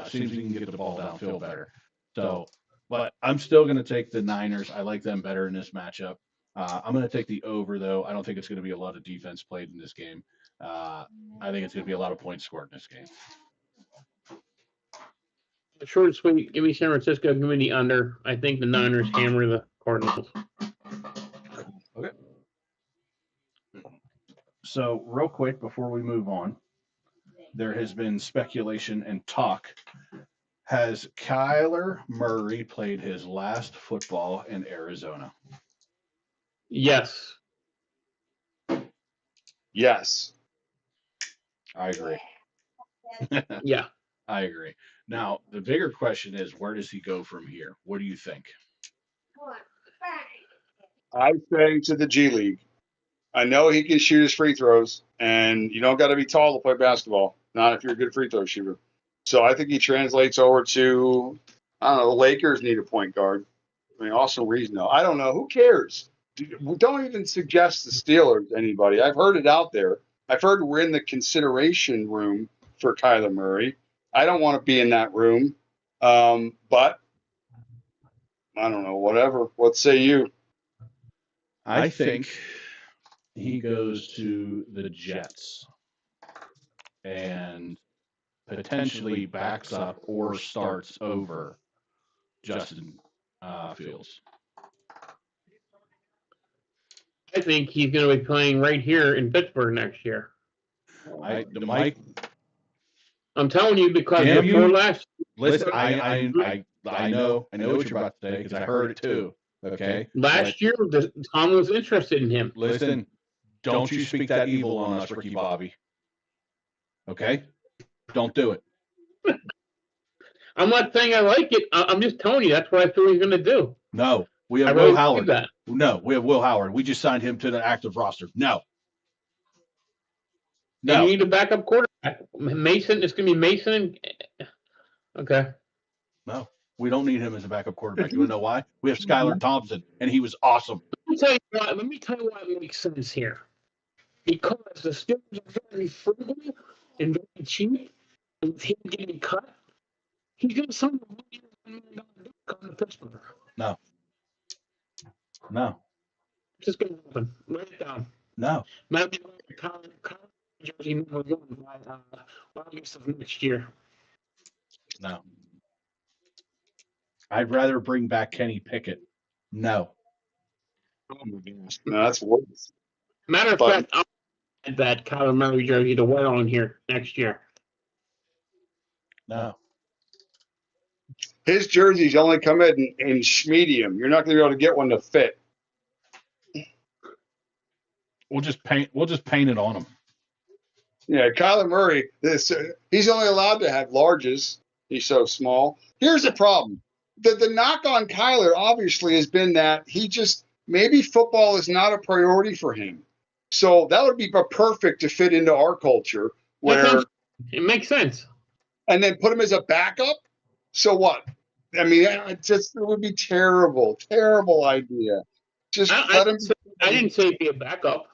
seems he can get the ball downfield better. So, but I'm still going to take the Niners. I like them better in this matchup. I'm going to take the over, though. I don't think it's going to be a lot of defense played in this game. I think it's going to be a lot of points scored in this game. Short and sweet. Give me San Francisco. Give me the under. I think the Niners hammer the Cardinals. Okay. So, real quick before we move on, there has been speculation and talk. Has Kyler Murray played his last football in Arizona? Yes. Yes. I agree. Yeah. I agree. Now, the bigger question is, where does he go from here? What do you think? I say to the G League. I know he can shoot his free throws, and you don't got to be tall to play basketball. Not if you're a good free throw shooter. So I think he translates over to, I don't know, the Lakers need a point guard. I mean, awesome reason though. I don't know. Who cares? Don't even suggest the Steelers to anybody. I've heard it out there. I've heard we're in the consideration room for Kyler Murray. I don't want to be in that room. But I don't know, whatever. What say you? I think he goes to the Jets and potentially backs up or starts over Justin Fields. I think he's going to be playing right here in Pittsburgh next year. Mike, I'm telling you because Damn before you. last. listen, I know what you're about to say because I heard it too. Okay. Last year, Tom was interested in him. Listen, don't you speak that evil on us, Ricky Bobby. Okay? Don't do it. I'm not saying I like it. I'm just telling you that's what I feel he's going to do. No, we have I Will really Howard. believe that. No, we have Will Howard. We just signed him to the active roster. No. And you need a backup quarterback. Mason, it's going to be Mason. Okay. No, we don't need him as a backup quarterback. You want to know why? We have Skylar Thompson, and he was awesome. Let me tell you why it makes sense here. Because the Steelers are very frugal and very cheap, and with him getting cut, he's going to sign a $1 million come to Pittsburgh. No. It's just going to happen. Write it down. No. Maybe Colin jersey number 1 by August of next year. No. I'd rather bring back Kenny Pickett. No. Oh my gosh. No, that's worse. Matter of fact, I'll add that Kyler Murray jersey to wear on here next year. No. His jerseys only come in medium. You're not going to be able to get one to fit. We'll just paint it on him. Yeah, Kyler Murray, he's only allowed to have larges. He's so small. Here's the problem. The knock on Kyler obviously has been that he just, maybe football is not a priority for him. So that would be perfect to fit into our culture where it makes sense. And then put him as a backup. So what? I mean, it would be terrible idea. Just let him. I didn't say be a backup.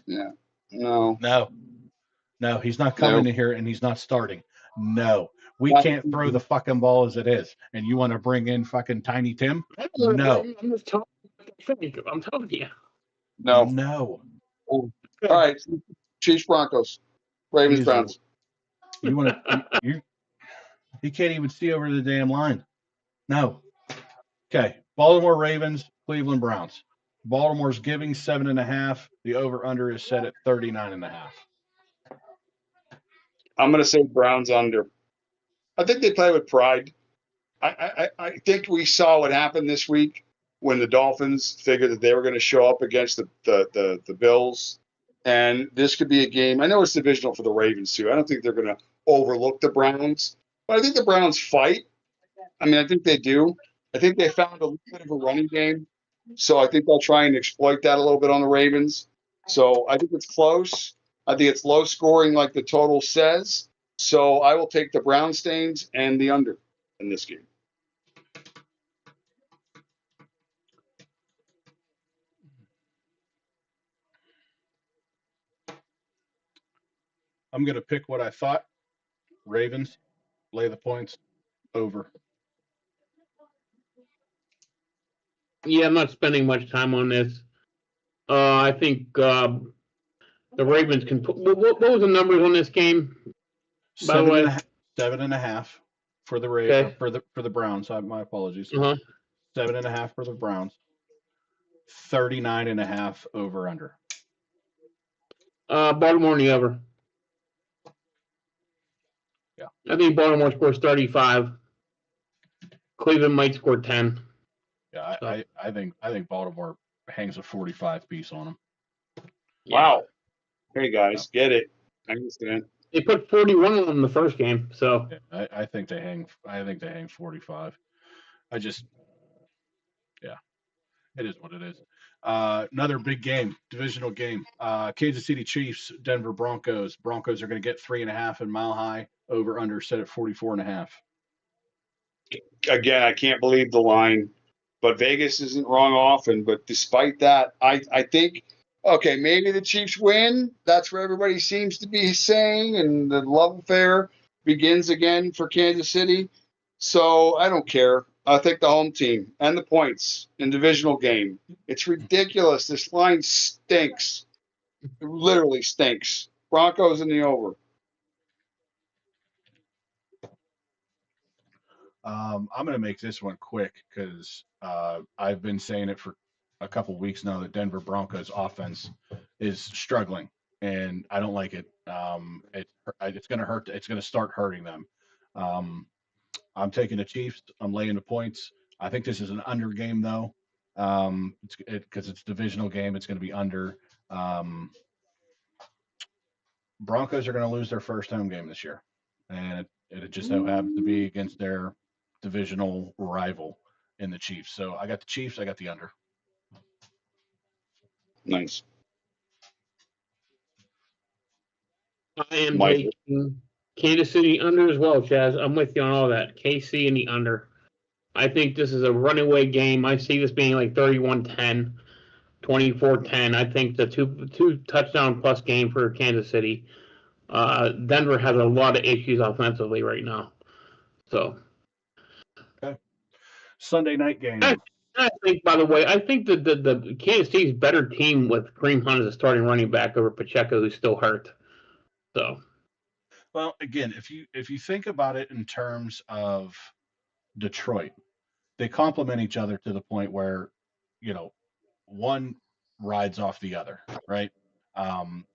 Yeah. No. He's not coming in here and he's not starting. No. We can't throw the fucking ball as it is, and you want to bring in fucking Tiny Tim? No. I'm just telling you. I'm telling you. No. No. All right. Chiefs, Broncos, Ravens, Browns. You want to? You can't even see over the damn line. No. Okay. Baltimore Ravens, Cleveland Browns. Baltimore's giving 7.5. The over/under is set at 39.5. I'm going to say Browns under. I think they play with pride. I think we saw what happened this week when the Dolphins figured that they were going to show up against the Bills. And this could be a game. I know it's divisional for the Ravens, too. I don't think they're going to overlook the Browns. But I think the Browns fight. I mean, I think they do. I think they found a little bit of a running game. So I think they'll try and exploit that a little bit on the Ravens. So I think it's close. I think it's low scoring like the total says. So I will take the Brown stains and the under in this game. I'm going to pick what I thought. Ravens, lay the points, over. Yeah, I'm not spending much time on this. I think the Ravens can put. What was the numbers on this game? By the way, 7.5 for the for the Browns. My apologies. 7.5 for the Browns. 39.5 over/under. Baltimore in the over. Yeah. I think Baltimore scores 35. Cleveland might score 10. Yeah, I think Baltimore hangs a 45 piece on them. Wow. Hey guys, get it. I understand. They put 41 on them in the first game, so yeah, I think they hang 45. It is what it is. Another big game, divisional game. Kansas City Chiefs, Denver Broncos. Broncos are going to get 3.5 in Mile High. Over/under set at 44.5. Again, I can't believe the line, but Vegas isn't wrong often. But despite that, I think, okay, maybe the Chiefs win. That's what everybody seems to be saying, and the love affair begins again for Kansas City. So I don't care. I think the home team and the points in divisional game. It's ridiculous. This line stinks. It literally stinks. Broncos in the over. I'm going to make this one quick because I've been saying it for a couple of weeks now that Denver Broncos offense is struggling, and I don't like it. It's going to hurt. It's going to start hurting them. I'm taking the Chiefs. I'm laying the points. I think this is an under game though, because it's a divisional game. It's going to be under. Broncos are going to lose their first home game this year, and it just so happens to be against their divisional rival in the Chiefs. So I got the Chiefs. I got the under. Nice. I am taking Kansas City under as well, Chaz. I'm with you on all that. KC and the under. I think this is a runaway game. I see this being like 31-10, 24-10. I think the two touchdown plus game for Kansas City. Denver has a lot of issues offensively right now. So. Okay. Sunday night game. I think, by the way, I think the Kansas City's better team with Kareem Hunt as a starting running back over Pacheco, who's still hurt. So. Well, again, if you think about it in terms of Detroit, they complement each other to the point where, one rides off the other, right?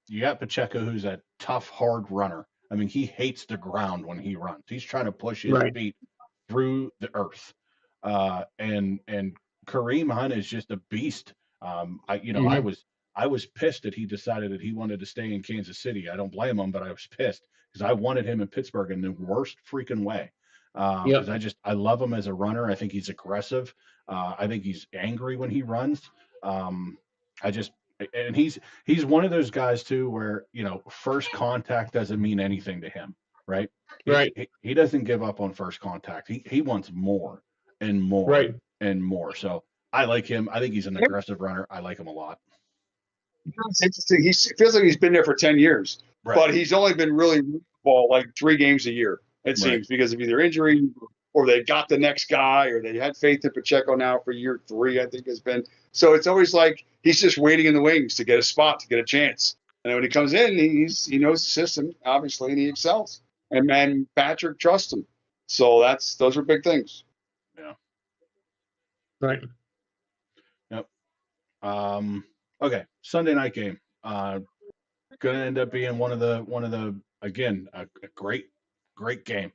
You got Pacheco, who's a tough, hard runner. I mean, he hates the ground when he runs. He's trying to push his feet through the earth. And Kareem Hunt is just a beast. I was pissed that he decided that he wanted to stay in Kansas City. I don't blame him, but I was pissed because I wanted him in Pittsburgh in the worst freaking way. Because I love him as a runner. I think he's aggressive. I think he's angry when he runs. And he's one of those guys too, where first contact doesn't mean anything to him, right? Right. He doesn't give up on first contact. He wants more and more and more. So I like him. I think he's an aggressive runner. I like him a lot. It's interesting. He feels like he's been there for 10 years, but he's only been really ball like 3 games a year. It seems because of either injury or they got the next guy or they had faith in Pacheco now for year 3, I think has been. So it's always like he's just waiting in the wings to get a spot, to get a chance. And when he comes in, he knows the system, obviously, and he excels. And Patrick trusts him. So those are big things. Yeah. Right. Yep. Okay. Sunday night game. Going to end up being one of the again a great game.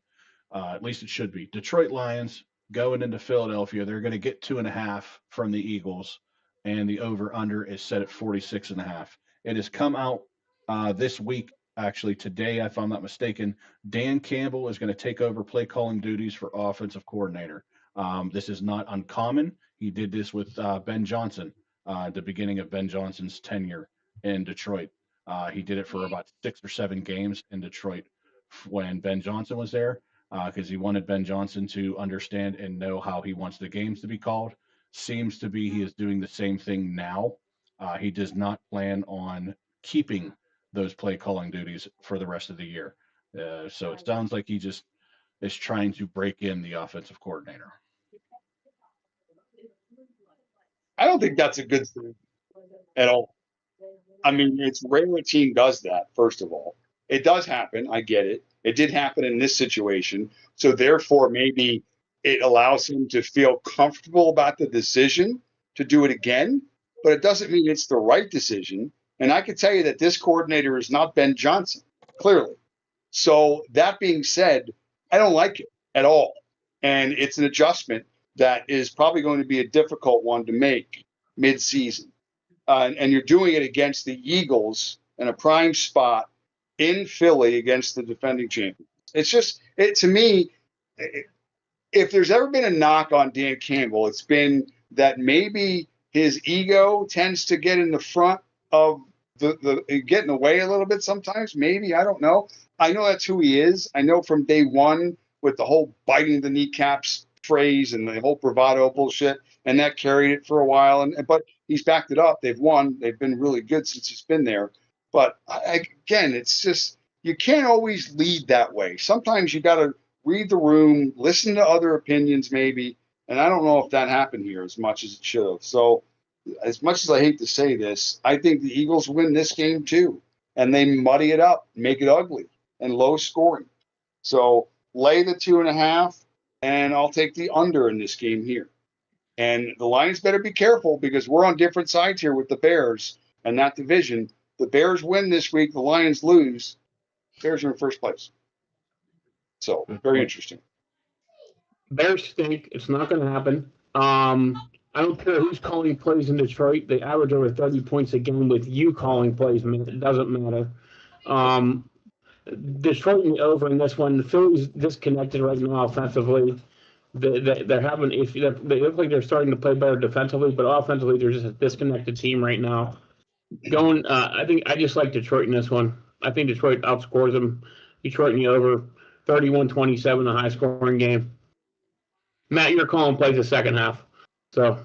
At least it should be. Detroit Lions going into Philadelphia. They're going to get 2.5 from the Eagles, and the over under is set at 46.5. It has come out this week, actually today, if I'm not mistaken. Dan Campbell is going to take over play calling duties for offensive coordinator. This is not uncommon. He did this with Ben Johnson at the beginning of Ben Johnson's tenure in Detroit. He did it for about 6 or 7 games in Detroit when Ben Johnson was there, because he wanted Ben Johnson to understand and know how he wants the games to be called. Seems to be he is doing the same thing now. He does not plan on keeping those play calling duties for the rest of the year. So it sounds like he just is trying to break in the offensive coordinator. I don't think that's a good thing at all. I mean, it's rare a team does that, first of all. It does happen. I get it. It did happen in this situation. So therefore, maybe it allows him to feel comfortable about the decision to do it again, but it doesn't mean it's the right decision. And I can tell you that this coordinator is not Ben Johnson, clearly. So that being said, I don't like it at all. And it's an adjustment that is probably going to be a difficult one to make mid-season. And you're doing it against the Eagles in a prime spot in Philly against the defending champion. It's just, to me, if there's ever been a knock on Dan Campbell, it's been that maybe his ego tends to get in the front of get in the way a little bit sometimes. Maybe, I don't know. I know that's who he is. I know from day one with the whole biting the kneecaps phrase and the whole bravado bullshit, and that carried it for a while. But he's backed it up. They've won. They've been really good since he's been there. But again, it's just, you can't always lead that way. Sometimes you got to read the room, listen to other opinions maybe. And I don't know if that happened here as much as it should have. So as much as I hate to say this, I think the Eagles win this game too. And they muddy it up, make it ugly and low scoring. So lay the 2.5, and I'll take the under in this game here. And the Lions better be careful because we're on different sides here with the Bears and that division. The Bears win this week, the Lions lose. Bears are in first place. So very interesting. Bears stink. It's not going to happen. I don't care who's calling plays in Detroit. They average over 30 points a game with you calling plays. It doesn't matter. Detroit over in this one. The Phillies disconnected right now offensively. They're having issues. They look like they're starting to play better defensively, but offensively they're just a disconnected team right now. I just like Detroit in this one. I think Detroit outscores them. Detroit in the over 31-27, a high-scoring game. Matt, you're calling plays the second half. So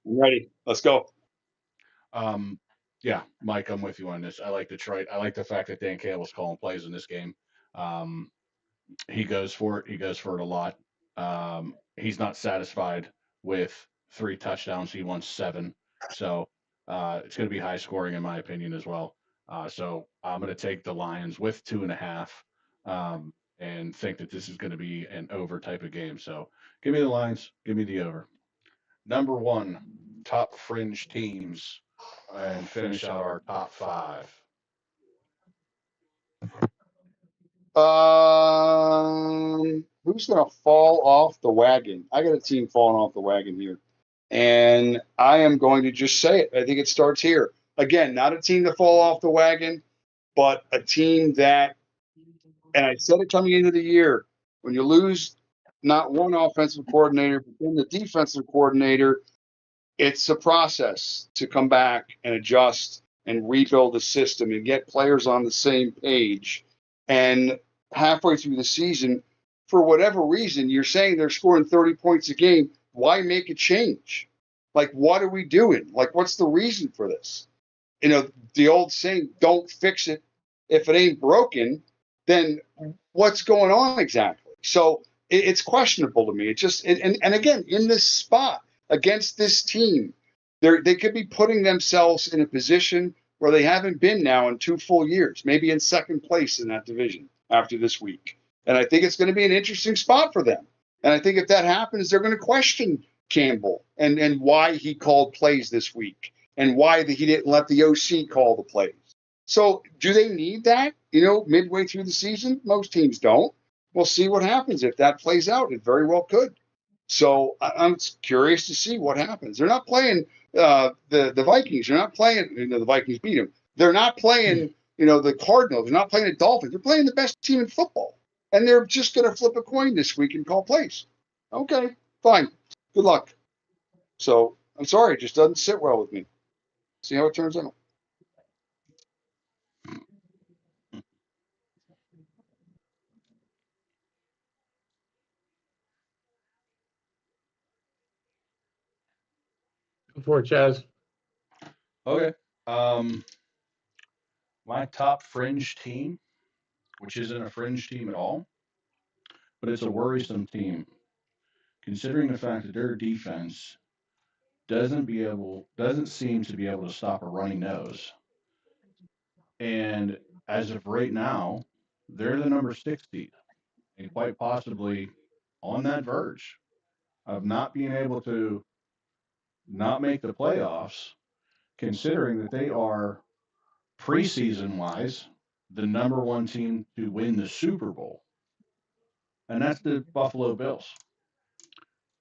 I'm ready. Let's go. Yeah, Mike, I'm with you on this. I like Detroit. I like the fact that Dan Campbell's calling plays in this game. He goes for it. He goes for it a lot. He's not satisfied with 3 touchdowns. He wants 7. So it's going to be high scoring in my opinion as well. So I'm going to take the Lions with 2.5 and think that this is going to be an over type of game. So give me the Lions. Give me the over. Number 1, top fringe teams, and finish out our top 5. Who's going to fall off the wagon? I got a team falling off the wagon here. And I am going to just say it. I think it starts here. Again, not a team to fall off the wagon, but a team that, and I said it coming into the year, when you lose not one offensive coordinator, but then the defensive coordinator, it's a process to come back and adjust and rebuild the system and get players on the same page. And halfway through the season, for whatever reason, you're saying they're scoring 30 points a game. Why make a change? Like, what are we doing? Like, what's the reason for this? You know, the old saying, don't fix it if it ain't broken. Then what's going on exactly? So it's questionable to me. It just and again, in this spot against this team, they could be putting themselves in a position where they haven't been now in 2 full years, maybe in second place in that division after this week. And I think it's going to be an interesting spot for them. And I think if that happens, they're going to question Campbell and why he called plays this week and why he didn't let the OC call the plays. So do they need that, midway through the season? Most teams don't. We'll see what happens if that plays out. It very well could. So I'm curious to see what happens. They're not playing the Vikings. They're not playing, the Vikings beat them. They're not playing, the Cardinals. They're not playing the Dolphins. They're playing the best team in football. And they're just going to flip a coin this week and call plays. Okay, fine. Good luck. So I'm sorry. It just doesn't sit well with me. See how it turns out. Before Chaz. Okay. My top fringe team, which isn't a fringe team at all, but it's a worrisome team, considering the fact that their defense doesn't seem to be able to stop a running nose. And as of right now, they're the number 6 seed, and quite possibly on that verge of not being able to not make the playoffs, considering that they are preseason wise the number 1 team to win the Super Bowl, and that's the Buffalo Bills.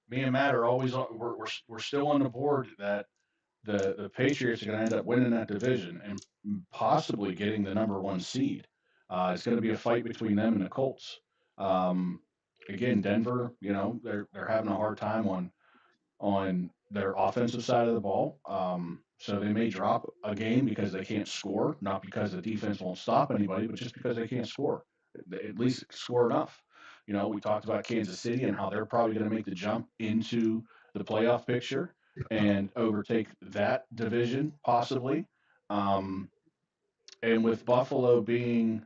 Me and Matt are always we're still on the board that the Patriots are going to end up winning that division and possibly getting the number 1 seed. It's going to be a fight between them and the Colts. Again, Denver, they're having a hard time on their offensive side of the ball. So they may drop a game because they can't score, not because the defense won't stop anybody, but just because they can't score. At least score enough. We talked about Kansas City and how they're probably going to make the jump into the playoff picture and overtake that division possibly. And with Buffalo being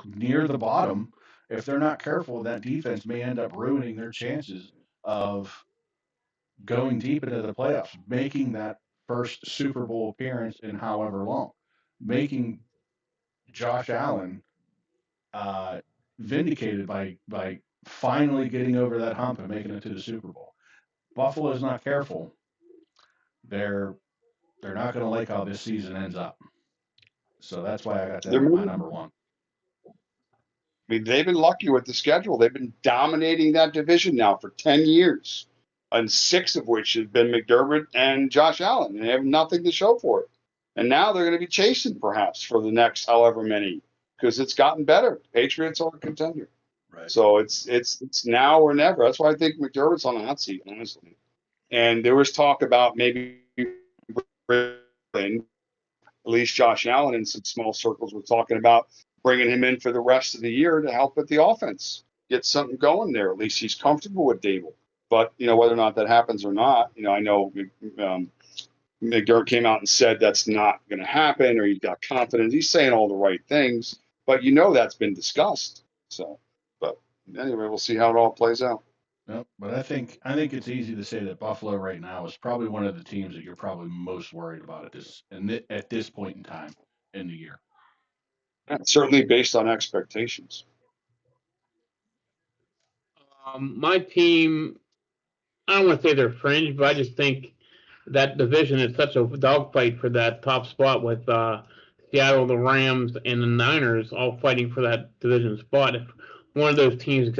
near the bottom, if they're not careful, that defense may end up ruining their chances of going deep into the playoffs, making that first Super Bowl appearance in however long, making Josh Allen vindicated by finally getting over that hump and making it to the Super Bowl. Buffalo is not careful. They're not going to like how this season ends up. So that's why I got them my number 1. I mean, they've been lucky with the schedule. They've been dominating that division now for 10 years, and 6 of which have been McDermott and Josh Allen, and they have nothing to show for it. And now they're going to be chasing perhaps for the next however many, because it's gotten better. The Patriots are a contender. Right. So it's now or never. That's why I think McDermott's on the hot seat, honestly. And there was talk about maybe at least Josh Allen in some small circles were talking about bringing him in for the rest of the year to help with the offense, get something going there. At least he's comfortable with Dable. But, whether or not that happens or not, I know McDermott came out and said that's not going to happen, or he's got confidence. He's saying all the right things, but that's been discussed. So, but anyway, we'll see how it all plays out. Yep, but I think it's easy to say that Buffalo right now is probably one of the teams that you're probably most worried about at this point in time in the year. Certainly based on expectations. My team, I don't want to say they're fringe, but I just think that division is such a dogfight for that top spot with Seattle, the Rams, and the Niners all fighting for that division spot. If one of those teams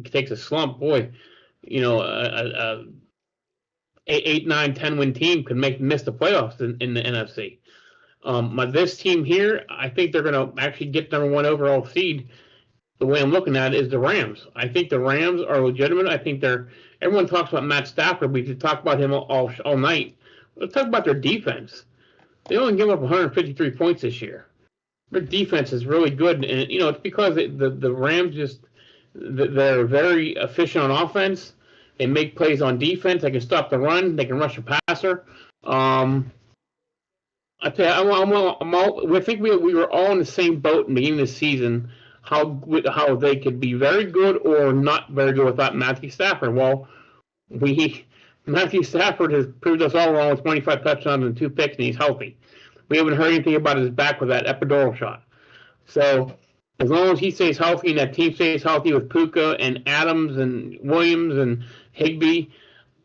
takes a slump, boy, a 8, 9, 10 win team could miss the playoffs in the NFC. This team here, I think they're going to actually get number 1 overall seed. The way I'm looking at it is the Rams. I think the Rams are legitimate. I think everyone talks about Matt Stafford. We could talk about him all night. Let's talk about their defense. They only give up 153 points this year. Their defense is really good, and it's because the Rams they're very efficient on offense. They make plays on defense. They can stop the run. They can rush a passer. I tell you, I think we were all in the same boat in the beginning of the season. how they could be very good or not very good without Matthew Stafford. Well, Matthew Stafford has proved us all wrong with 25 touchdowns and 2 picks, and he's healthy. We haven't heard anything about his back with that epidural shot. So as long as he stays healthy and that team stays healthy with Puka and Adams and Williams and Higbee,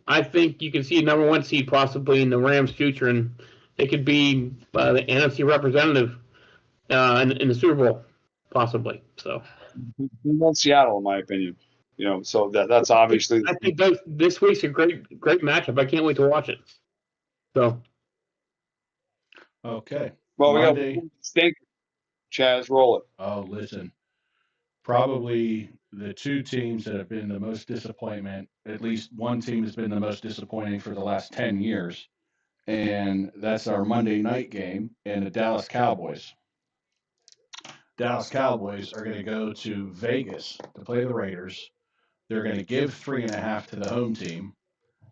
I think you can see a number 1 seed possibly in the Rams' future, and they could be the NFC representative in the Super Bowl, possibly. So He wants Seattle, in my opinion. So that's obviously. I think this week's a great matchup. I can't wait to watch it. So Okay. Well, Monday. we got stink. Chaz, roll it. Oh, listen. Probably the 2 teams that have been the most disappointment, at least one team has been the most disappointing for the last 10 years, and that's our Monday night game and the Dallas Cowboys. Dallas Cowboys are going to go to Vegas to play the Raiders. They're going to give 3.5 to the home team,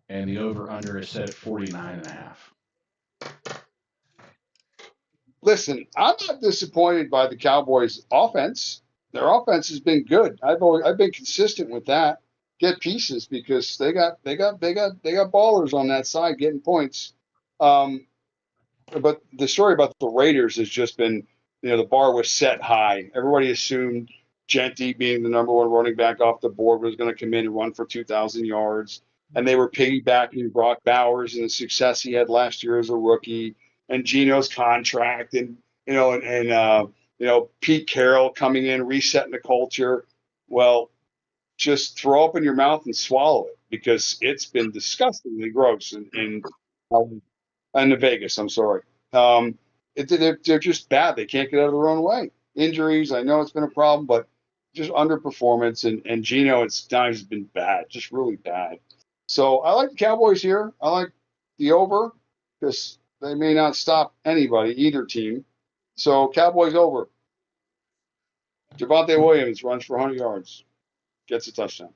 and the over/under is set at 49.5. Listen, I'm not disappointed by the Cowboys' offense. Their offense has been good. I've been consistent with that. Get pieces because they got ballers on that side getting points. But the story about the Raiders has just been, the bar was set high. Everybody assumed Genty, being the number 1 running back off the board, was going to come in and run for 2,000 yards. And they were piggybacking Brock Bowers and the success he had last year as a rookie, and Geno's contract, and Pete Carroll coming in, resetting the culture. Well, just throw open your mouth and swallow it because it's been disgustingly gross in the Vegas. I'm sorry. They're just bad. They can't get out of their own way. Injuries, I know it's been a problem, but just underperformance. And Geno at times has been bad, just really bad. So I like the Cowboys here. I like the over because they may not stop anybody, either team. So Cowboys over. Javonte Williams runs for 100 yards, gets a touchdown.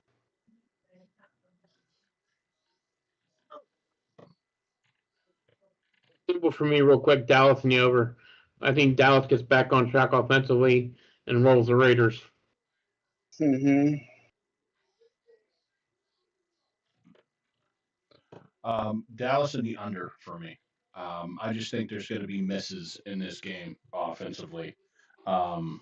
simple for me, real quick. Dallas and the over. I think Dallas gets back on track offensively and rolls the Raiders. Mm-hmm. Dallas in the under for me. I just think there's going to be misses in this game offensively. Um,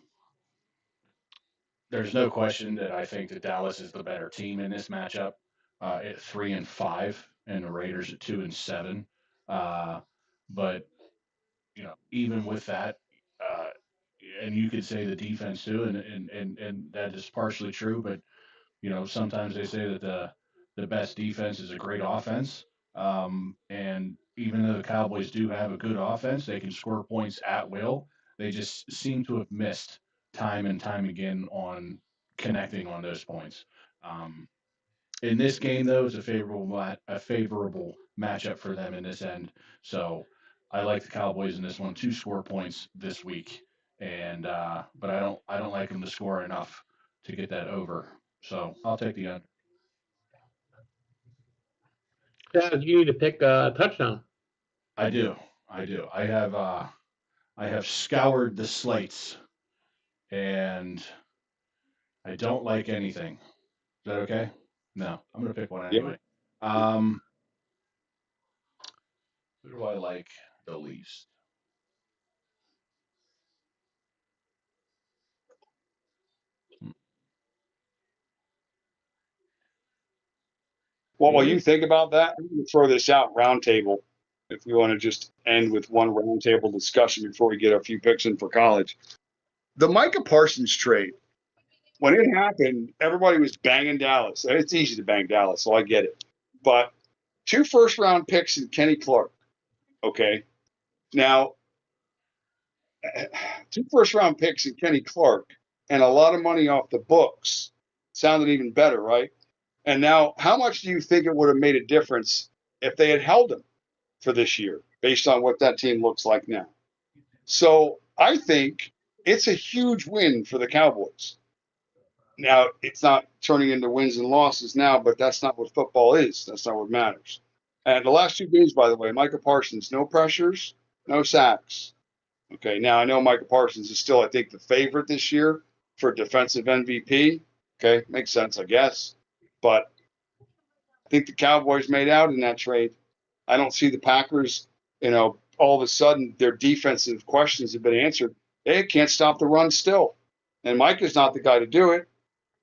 there's no question that I think that Dallas is the better team in this matchup at 3-5, and the Raiders at 2-7. But even with that, uh, and you could say the defense too, and that is partially true. But sometimes they say that the best defense is a great offense. And even though the Cowboys do have a good offense, they can score points at will. They just seem to have missed time and time again on connecting on those points. Um, in this game, though, it's a favorable matchup for them in this end. So I like the Cowboys in this one, 2 score points this week, and but I don't like them to score enough to get that over. So I'll take the under. Chaz, you need to pick a touchdown. I do. I have scoured the slates, and I don't like anything. Is that okay? No, I'm gonna pick one anyway. Um, who do I like the least? Well, while you think about that, I'm going to throw this out roundtable. If we want to just end with one roundtable discussion before we get a few picks in for college. The Micah Parsons trade, when it happened, everybody was banging Dallas. It's easy to bang Dallas, so I get it. But 2 first-round picks in Kenny Clark. Okay. Now, 2 first-round picks in Kenny Clark and a lot of money off the books sounded even better, right? And now, how much do you think it would have made a difference if they had held him for this year, based on what that team looks like now? So I think it's a huge win for the Cowboys. Now, it's not turning into wins and losses now, but that's not what football is. That's not what matters. And the last 2 games, by the way, Micah Parsons, no pressures, no sacks. Okay, now I know Micah Parsons is still, I think, the favorite this year, for defensive MVP. Okay, makes sense, I guess. But I think the Cowboys made out in that trade. I don't see the Packers, all of a sudden their defensive questions have been answered. They can't stop the run still. And Mike is not the guy to do it.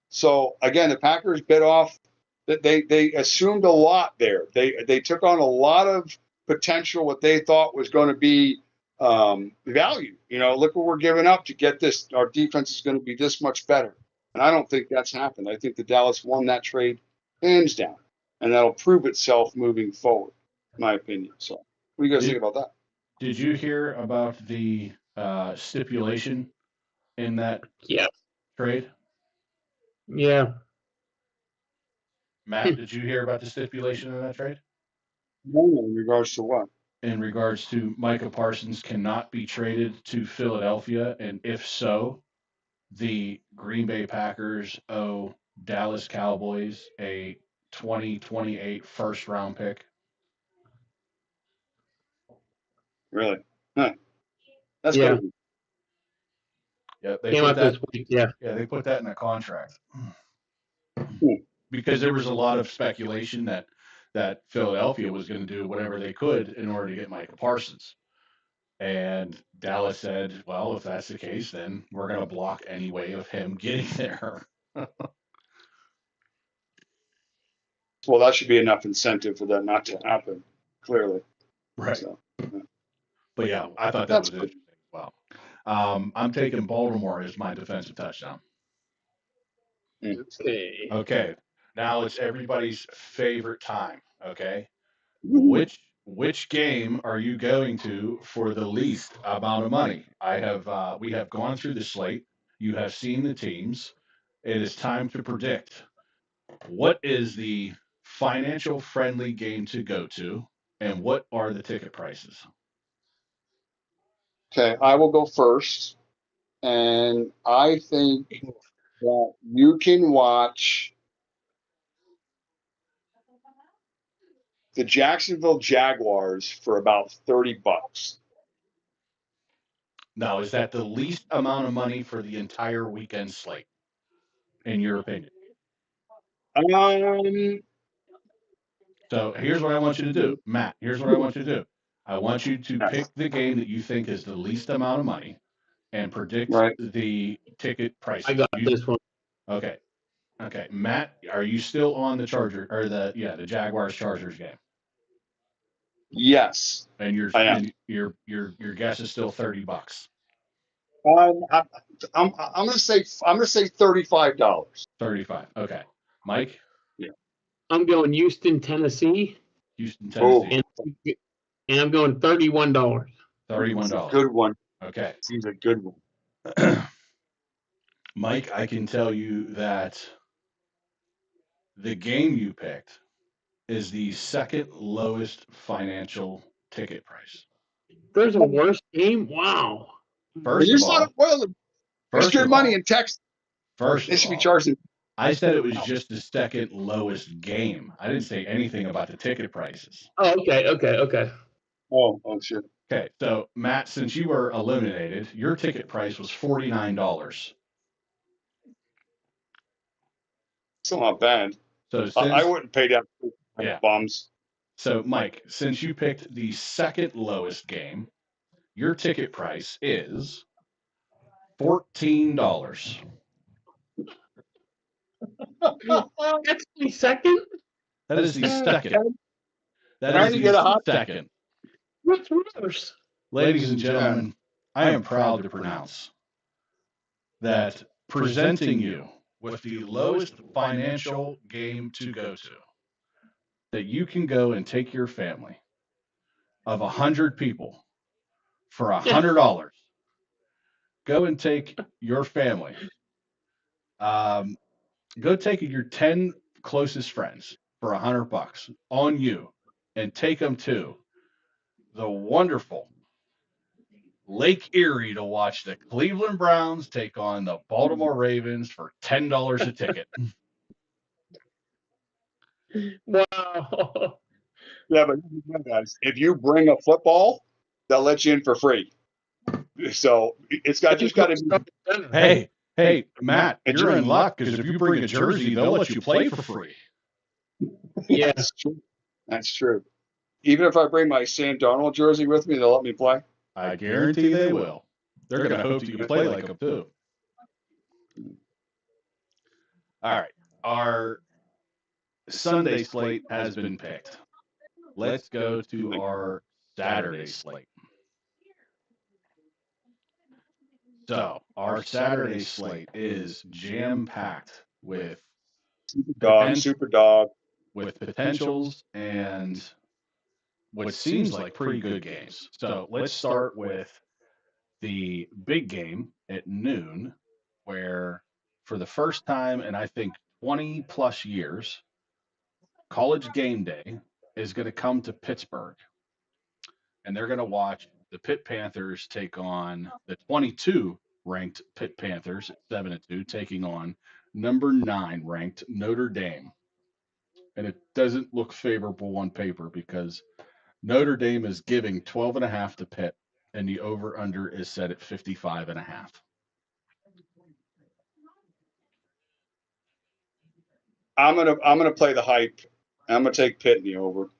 So again, the Packers bit off that they assumed a lot there. They took on a lot of potential, what they thought was going to be value. Look what we're giving up to get this. Our defense is going to be this much better. And I don't think that's happened. I think the Dallas won that trade hands down. And that'll prove itself moving forward, in my opinion. So what do you guys think about that? Did you hear about the stipulation in that trade? Yeah. Matt, did you hear about the stipulation in that trade? No, in regards to what? In regards to Micah Parsons cannot be traded to Philadelphia, and if so, the Green Bay Packers owe Dallas Cowboys a 2028 first-round pick. Really? Huh. That's Yeah. good. Yeah, they Came put out that. this week. Yeah. Yeah, they put that in a contract Hmm. because there was a lot of speculation that Philadelphia was going to do whatever they could in order to get Micah Parsons. And Dallas said, well, if that's the case, then we're going to block any way of him getting there. Well, that should be enough incentive for that not to happen, clearly. Right. So, But yeah, I thought that That's was good. interesting as well. I'm taking Baltimore as my defensive touchdown. Okay. Okay. Now it's everybody's favorite time. Okay. Woo-hoo. Which game are you going to for the least amount of money? We have gone through the slate. You have seen the teams. It is time to predict. What is the financial friendly game to go to, and what are the ticket prices? Okay, I will go first. And I think that you can watch the Jacksonville Jaguars for about $30. Now, is that the least amount of money for the entire weekend slate, in your opinion? So here's what I want you to do, Matt. Here's what I want you to do. I want you to pick the game that you think is the least amount of money and predict Right. the ticket price. I got this one. Okay. Okay. Matt, are you still on the Charger or the Jaguars Chargers game? Yes, And I am. your guess is still $30. I'm gonna say $35. 35. Okay. Mike? Yeah. I'm going Houston, Tennessee. Houston, Tennessee. And I'm going $31. $31. Good one. Okay. Seems a good one. Mike, I can tell you that the game you picked is the second lowest financial ticket price. There's a worse game? Wow. First of all, there's good money in Texas. First They of should be all, charging. I said it was just the second lowest game. I didn't say anything about the ticket prices. Oh, okay. Oh, shit. Okay, so Matt, since you were eliminated, your ticket price was $49. Still not bad. So I wouldn't pay that for bums. So Mike, since you picked the second lowest game, your ticket price is $14. That's the second? That is the second. That Trying is to get a the hot second. What's worse? Ladies and gentlemen, I am proud to pronounce that presenting you with the lowest financial game to go to, that you can go and take your family of 100 people for $100. Go and take your family. Go take your 10 closest friends for $100 on you and take them to the wonderful Lake Erie to watch the Cleveland Browns take on the Baltimore Ravens for $10 a ticket. Wow. Yeah, but guys, if you bring a football, they'll let you in for free. So it's just got to be. Hey, Hey, Matt, you're in luck because if you bring a jersey, they'll let you play for free. Yeah. That's true. That's true. Even if I bring my Sam Darnold jersey with me, they'll let me play. I guarantee they will. They're going to hope that you play like them too. All right. Our Sunday slate has been picked. Let's go to our Saturday slate. So, our Saturday slate is jam-packed with Super dog. with potentials and what seems like pretty good games. So, let's start with the big game at noon, where for the first time in I think 20 plus years, College Game Day is going to come to Pittsburgh, and they're going to watch the Pitt Panthers take on the 22 ranked Pitt Panthers at 7-2, taking on number 9 ranked Notre Dame. And it doesn't look favorable on paper because Notre Dame is giving 12.5 to Pitt, and the over under is set at 55.5. I'm gonna play the hype. I'm gonna take Pitt in the over.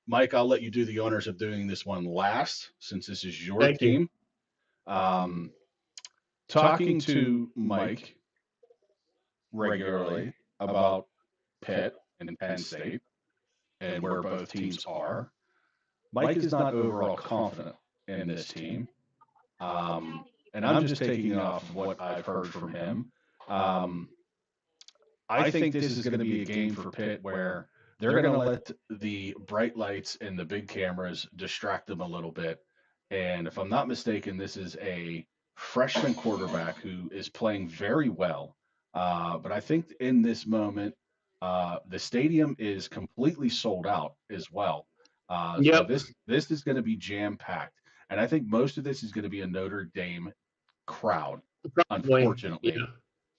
Mike, I'll let you do the honors of doing this one last, since this is your team. Talking to Mike regularly about Pitt and Penn State and where both teams are, Mike is not overall confident in this team. And I'm just taking it off of what I've heard from him. I think this is going to be a game for Pitt where they're going to let the bright lights and the big cameras distract them a little bit. And if I'm not mistaken, this is a freshman quarterback who is playing very well. But I think in this moment, the stadium is completely sold out as well. So this is going to be jam packed, and I think most of this is going to be a Notre Dame crowd, unfortunately. Yeah.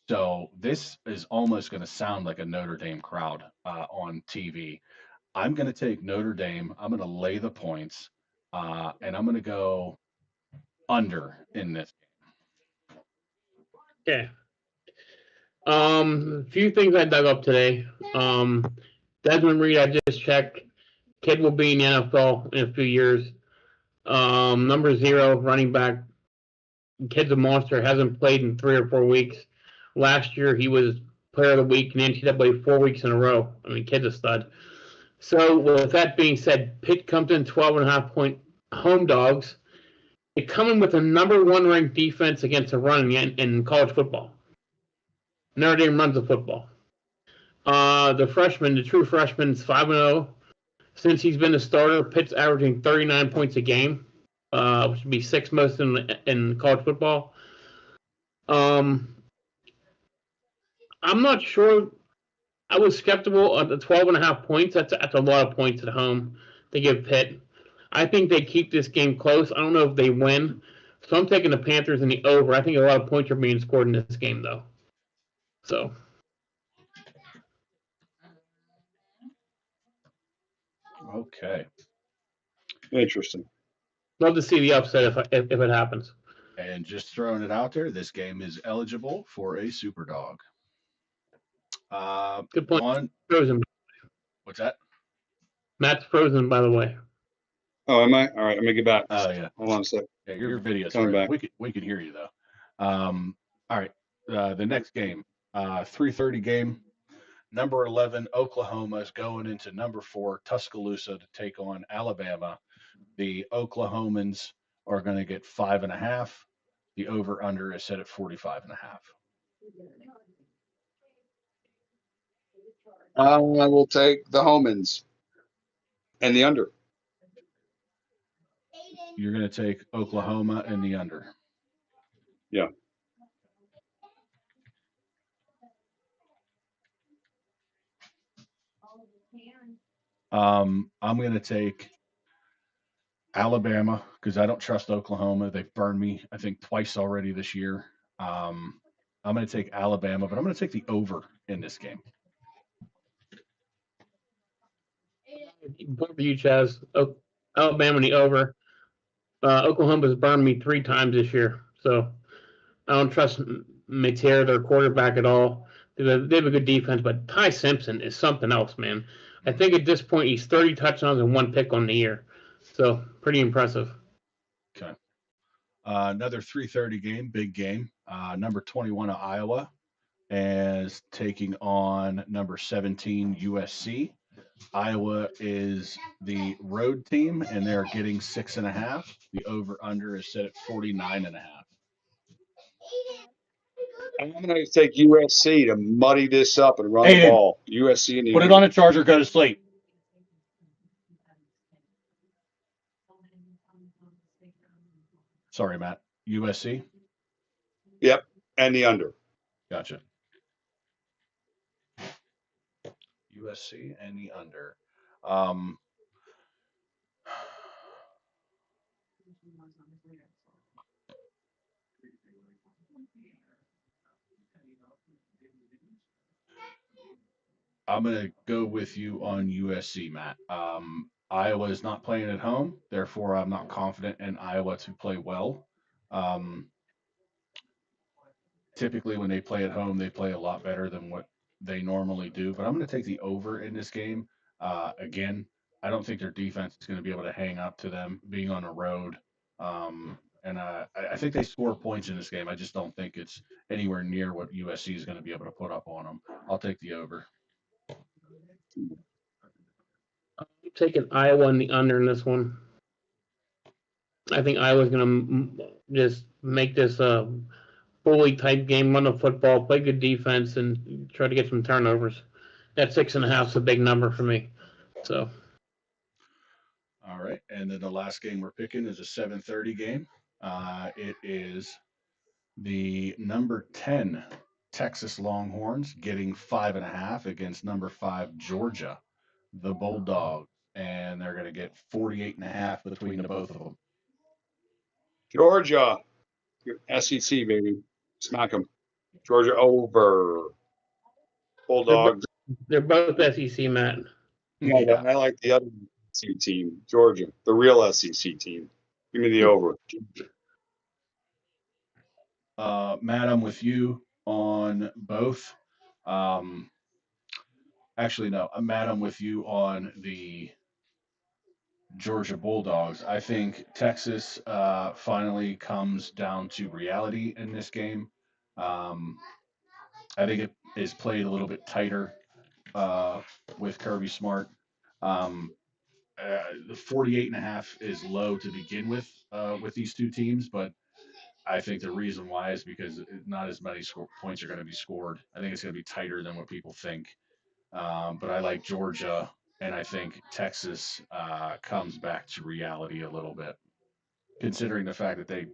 So this is almost going to sound like a Notre Dame crowd on TV. I'm going to take Notre Dame. I'm going to lay the points, and I'm going to go under in this game. Okay. A few things I dug up today. Desmond Reed, I just checked. Kid will be in the NFL in a few years. Number 0 running back. Kid's a monster. Hasn't played in 3 or 4 weeks. Last year he was Player of the Week in the NCAA 4 weeks in a row. I mean, kid's a stud. So with that being said, Pitt comes in 12.5 point home dogs. They come in with a number 1 ranked defense against the run in college football. Notre Dame runs the football. The true freshman's 5-0. Since he's been a starter, Pitt's averaging 39 points a game, which would be 6th most in college football. I'm not sure. I was skeptical of the 12.5 points. That's a lot of points at home to give Pitt. I think they keep this game close. I don't know if they win. So I'm taking the Panthers in the over. I think a lot of points are being scored in this game, though. So. Okay. Interesting. Love to see the upset if it happens. And just throwing it out there, this game is eligible for a super dog. Good point. Frozen. What's that? Matt's frozen, by the way. Oh, am I? All right, let me get back. Oh, yeah. Hold on a sec. Yeah, your video's coming back. We could hear you, though. All right. The next game, 3:30 game. Number 11, Oklahoma is going into number 4, Tuscaloosa, to take on Alabama. The Oklahomans are going to get 5.5. The over/under is set at 45.5. I will take the Homans and the under. You're going to take Oklahoma and the under. Yeah. I'm going to take Alabama because I don't trust Oklahoma. They've burned me, I think, twice already this year. I'm going to take Alabama, but I'm going to take the over in this game. Point for you, Chaz. Alabama in the over. Oklahoma's burned me 3 times this year, so I don't trust Mateer, their quarterback, at all. They have a good defense, but Ty Simpson is something else, man. I think at this point he's 30 touchdowns and 1 pick on the year, so pretty impressive. Okay. Another 3:30 game, big game. Number 21 of Iowa is taking on number 17 USC. Iowa is the road team, and they're getting 6.5. The over/under is set at 49.5. I'm going to take USC to muddy this up and run the Aiden, ball. USC and the put it on a charger. Go to sleep. Sorry, Matt. USC. Yep, and the under. Gotcha. USC and the under. I'm going to go with you on USC, Matt. Iowa is not playing at home, therefore, I'm not confident in Iowa to play well. Um, Typically, when they play at home, they play a lot better than what they normally do. But I'm going to take the over in this game. Again, I don't think their defense is going to be able to hang up to them being on the road. And I think they score points in this game. I just don't think it's anywhere near what USC is going to be able to put up on them. I'll take the over. I'm taking Iowa in the under in this one. I think Iowa's going to just make this a bully type game, run the football, play good defense, and try to get some turnovers. That 6.5 is a big number for me. So. All right, and then the last game we're picking is a 7:30 game. It is the number 10 Texas Longhorns getting 5.5 against number 5 Georgia, the Bulldogs, and they're going to get 48.5 between the both of them. Georgia, SEC baby, smack them. Georgia over. Bulldogs. They're both SEC, Matt. Yeah. I like the other SEC team, Georgia, the real SEC team. Give me the over. Matt, I'm with you on both. Actually, no, Matt, I'm with you on the Georgia Bulldogs. I think Texas finally comes down to reality in this game. I think it is played a little bit tighter with Kirby Smart. The 48.5 is low to begin with these two teams, but I think the reason why is because not as many points are going to be scored. I think it's going to be tighter than what people think. But I like Georgia, and I think Texas comes back to reality a little bit, considering the fact that they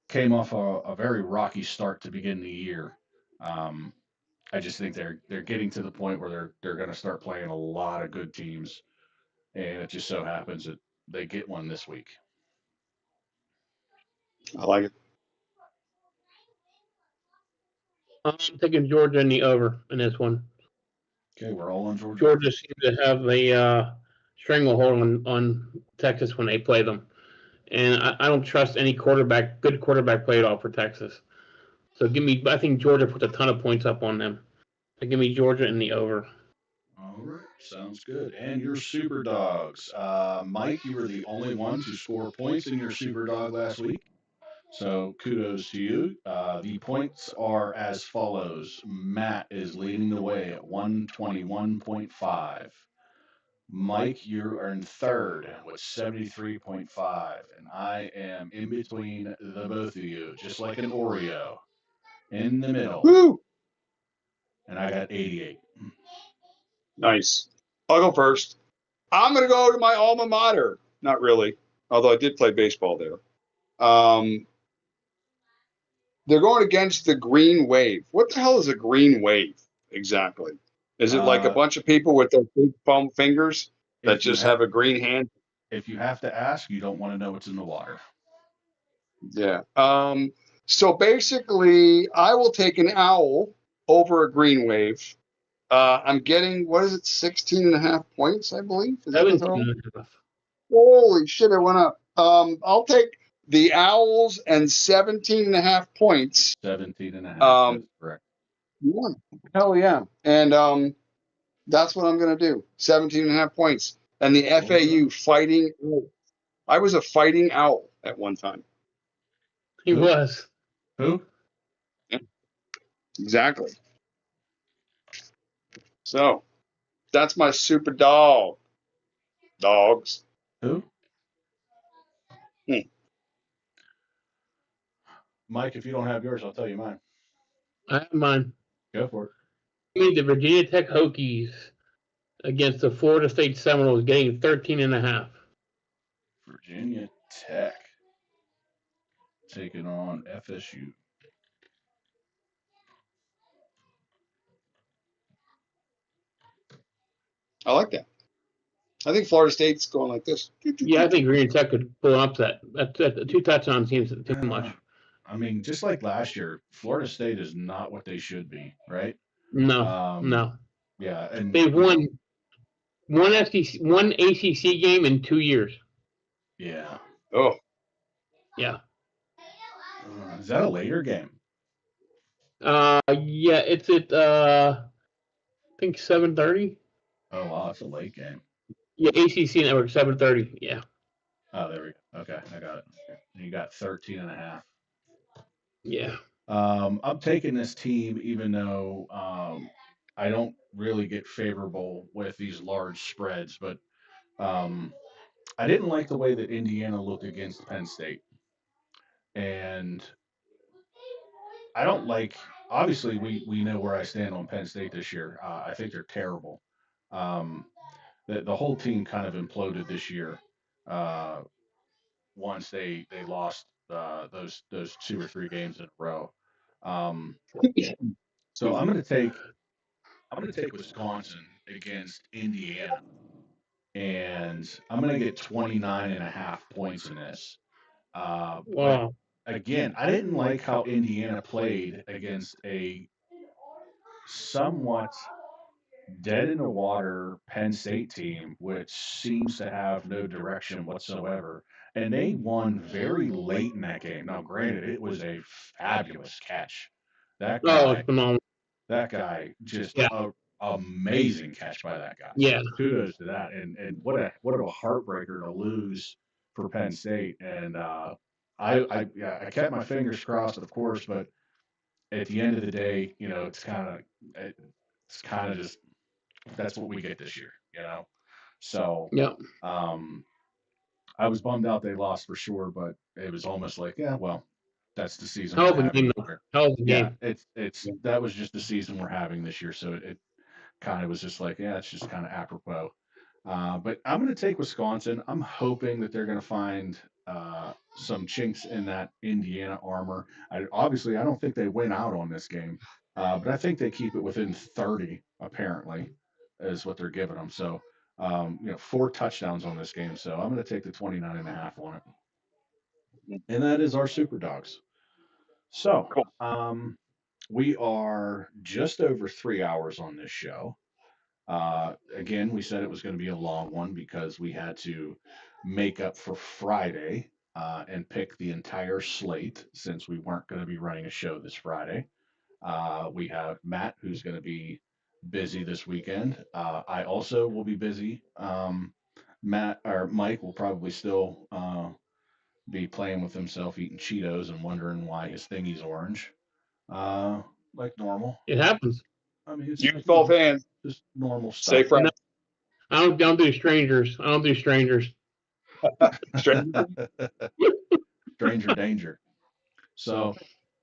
came off a very rocky start to begin the year. I just think they're getting to the point where they're going to start playing a lot of good teams, and it just so happens that they get one this week. I like it. I'm taking Georgia in the over in this one. Okay, we're all on Georgia. Georgia seems to have a stranglehold on Texas when they play them, and I don't trust any good quarterback play at all for Texas. So I think Georgia puts a ton of points up on them. So give me Georgia in the over. All right, sounds good. And your Super Dogs. Mike, you were the only one to score points in your Super Dog last week. So kudos to you. The points are as follows. Matt is leading the way at 121.5. Mike, you are in third with 73.5. And I am in between the both of you, just like an Oreo, in the middle. Woo! And I got 88. Nice. I'll go first. I'm going to go to my alma mater. Not really, although I did play baseball there. They're going against the Green Wave. What the hell is a Green Wave exactly? Is it like a bunch of people with their big foam fingers that just have a green hand? If you have to ask, you don't want to know what's in the water. Yeah. So basically, I will take an owl over a green wave. I'm getting, what is it, 16.5 points, I believe. Is that the 17 total? and a half. Holy shit, it went up. I'll take the Owls and 17.5 points. 17.5. Um, That's correct. yeah, hell yeah. And that's what I'm going to do. 17.5 points. And the FAU fighting. I was a fighting owl at one time. He Who? was. Who? Yeah, exactly. So that's my super dog. Dogs. Who? Hmm. Mike, if you don't have yours, I'll tell you mine. I have mine. Go for it. I mean, the Virginia Tech Hokies against the Florida State Seminoles getting 13 and a half. Virginia Tech taking on FSU. I like that. I think Florida State's going like this. Yeah, I think Virginia Tech could pull an upset. That 2 touchdowns seems too much. I mean, just like last year, Florida State is not what they should be, right? No, no. Yeah, and They've won one ACC game in 2 years. Yeah. Oh. Yeah. Is that a later game? Yeah, it's at I think 7:30. Oh wow, it's a late game. Yeah, ACC Network 7:30. Yeah. Oh, there we go. Okay, I got it. You got 13.5. Yeah. I'm taking this team even though I don't really get favorable with these large spreads, but I didn't like the way that Indiana looked against Penn State. And I don't like, obviously, we know where I stand on Penn State this year. I think they're terrible. Um, the whole team kind of imploded this year uh, once they lost those 2 or 3 games in a row. Um, so I'm gonna take Wisconsin against Indiana, and I'm gonna get 29.5 points in this. But Wow. again, I didn't like how Indiana played against a somewhat dead in the water Penn State team, which seems to have no direction whatsoever. And they won very late in that game. Now, granted, it was a fabulous catch. That Oh, it's guy, phenomenal. that guy, just Yeah. a amazing catch by that guy. Yeah. So kudos to that. And what a heartbreaker to lose for Penn State. And I kept my fingers crossed, of course, but at the end of the day, it's kind of just that's what we get this year. So Yeah. um, I was bummed out they lost for sure, but it was almost like, yeah, well, that's the season Hell we're of a having game, this though. year. Hell of a Yeah, game. it's that was just the season we're having this year, so it kind of was just like, yeah, it's just kind of apropos. But I'm going to take Wisconsin. I'm hoping that they're going to find some chinks in that Indiana armor. Obviously, I don't think they win out on this game, but I think they keep it within 30, apparently, is what they're giving them. So, 4 touchdowns on this game. So I'm going to take the 29.5 on it. And that is our Super Dogs. So, Cool. we are just over 3 hours on this show. Again, we said it was going to be a long one because we had to make up for Friday and pick the entire slate since we weren't going to be running a show this Friday. We have Matt, who's going to be busy this weekend. I also will be busy. Matt or Mike will probably still be playing with himself, eating Cheetos, and wondering why his thingy's orange, uh, like normal. It happens. I mean, it's Use both hands. just normal Stay stuff. friends. I don't do strangers. I don't do strangers. Stranger. Stranger danger. So,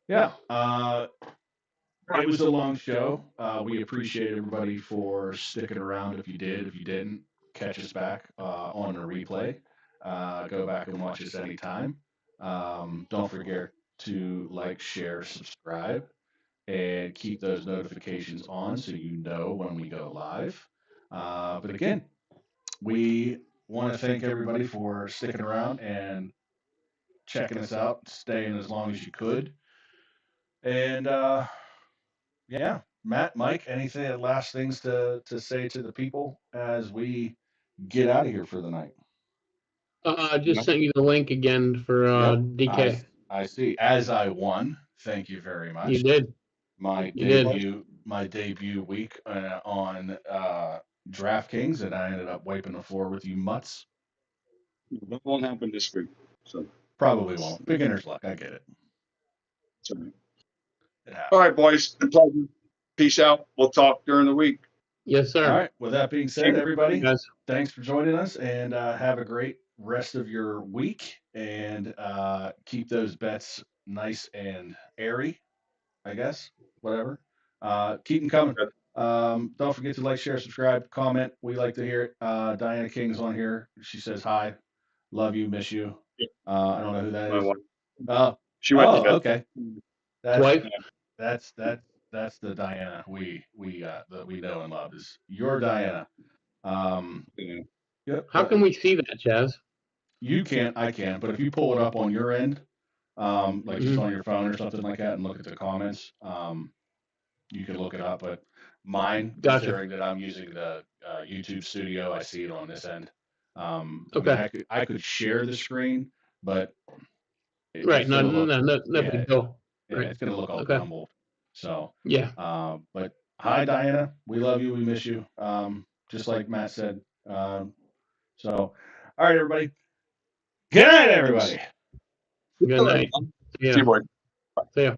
yeah, it was a long show. We appreciate everybody for sticking around. If you did, if you didn't, catch us back on the replay. Go back and watch us anytime. Don't forget to like, share, subscribe, and keep those notifications on so you know when we go live. But again, we want to thank everybody for sticking around and checking us out, staying as long as you could. And yeah, Matt, Mike, anything last things to say to the people as we get out of here for the night? I just sent you the link again for Yep, DK. I see. As I won, thank you very You much. did. My You did. debut week on DraftKings, and I ended up wiping the floor with you mutts. That won't happen this week. So Probably won't. Beginner's luck. I get it. it's all right. It happens. All right, boys. Good pleasure. Peace out. We'll talk during the week. Yes, sir. All right. With that being said, everybody, Guys. thanks for joining us, and have a great rest of your week. And keep those bets nice and airy, I guess. Whatever. Keep them coming. Don't forget to like, share, subscribe, comment. We like to hear it. Diana King's on here. She says hi. Love you, miss you. I don't know who that My is. wife. She went to bed. Okay. Wife? That's the Diana that we know and love is your Diana. Yeah. Yep. How can we see that, Chaz? You can't, I can, but if you pull it up on your end, like just Mhm. on your phone or something like that, and look at the comments, you can look it up. But mine, Gotcha. considering that I'm using the YouTube Studio, I see it on this end. I mean, Okay. I could share the screen, but Right. it's No, gonna look, no yeah, big deal. yeah, Right. it's gonna look all Okay. crumbled. So, Yeah. but hi, Diana. We love you. We miss you. Just like Matt said. So, all right, everybody. Good night, everybody. Good night. See you, boy. See ya.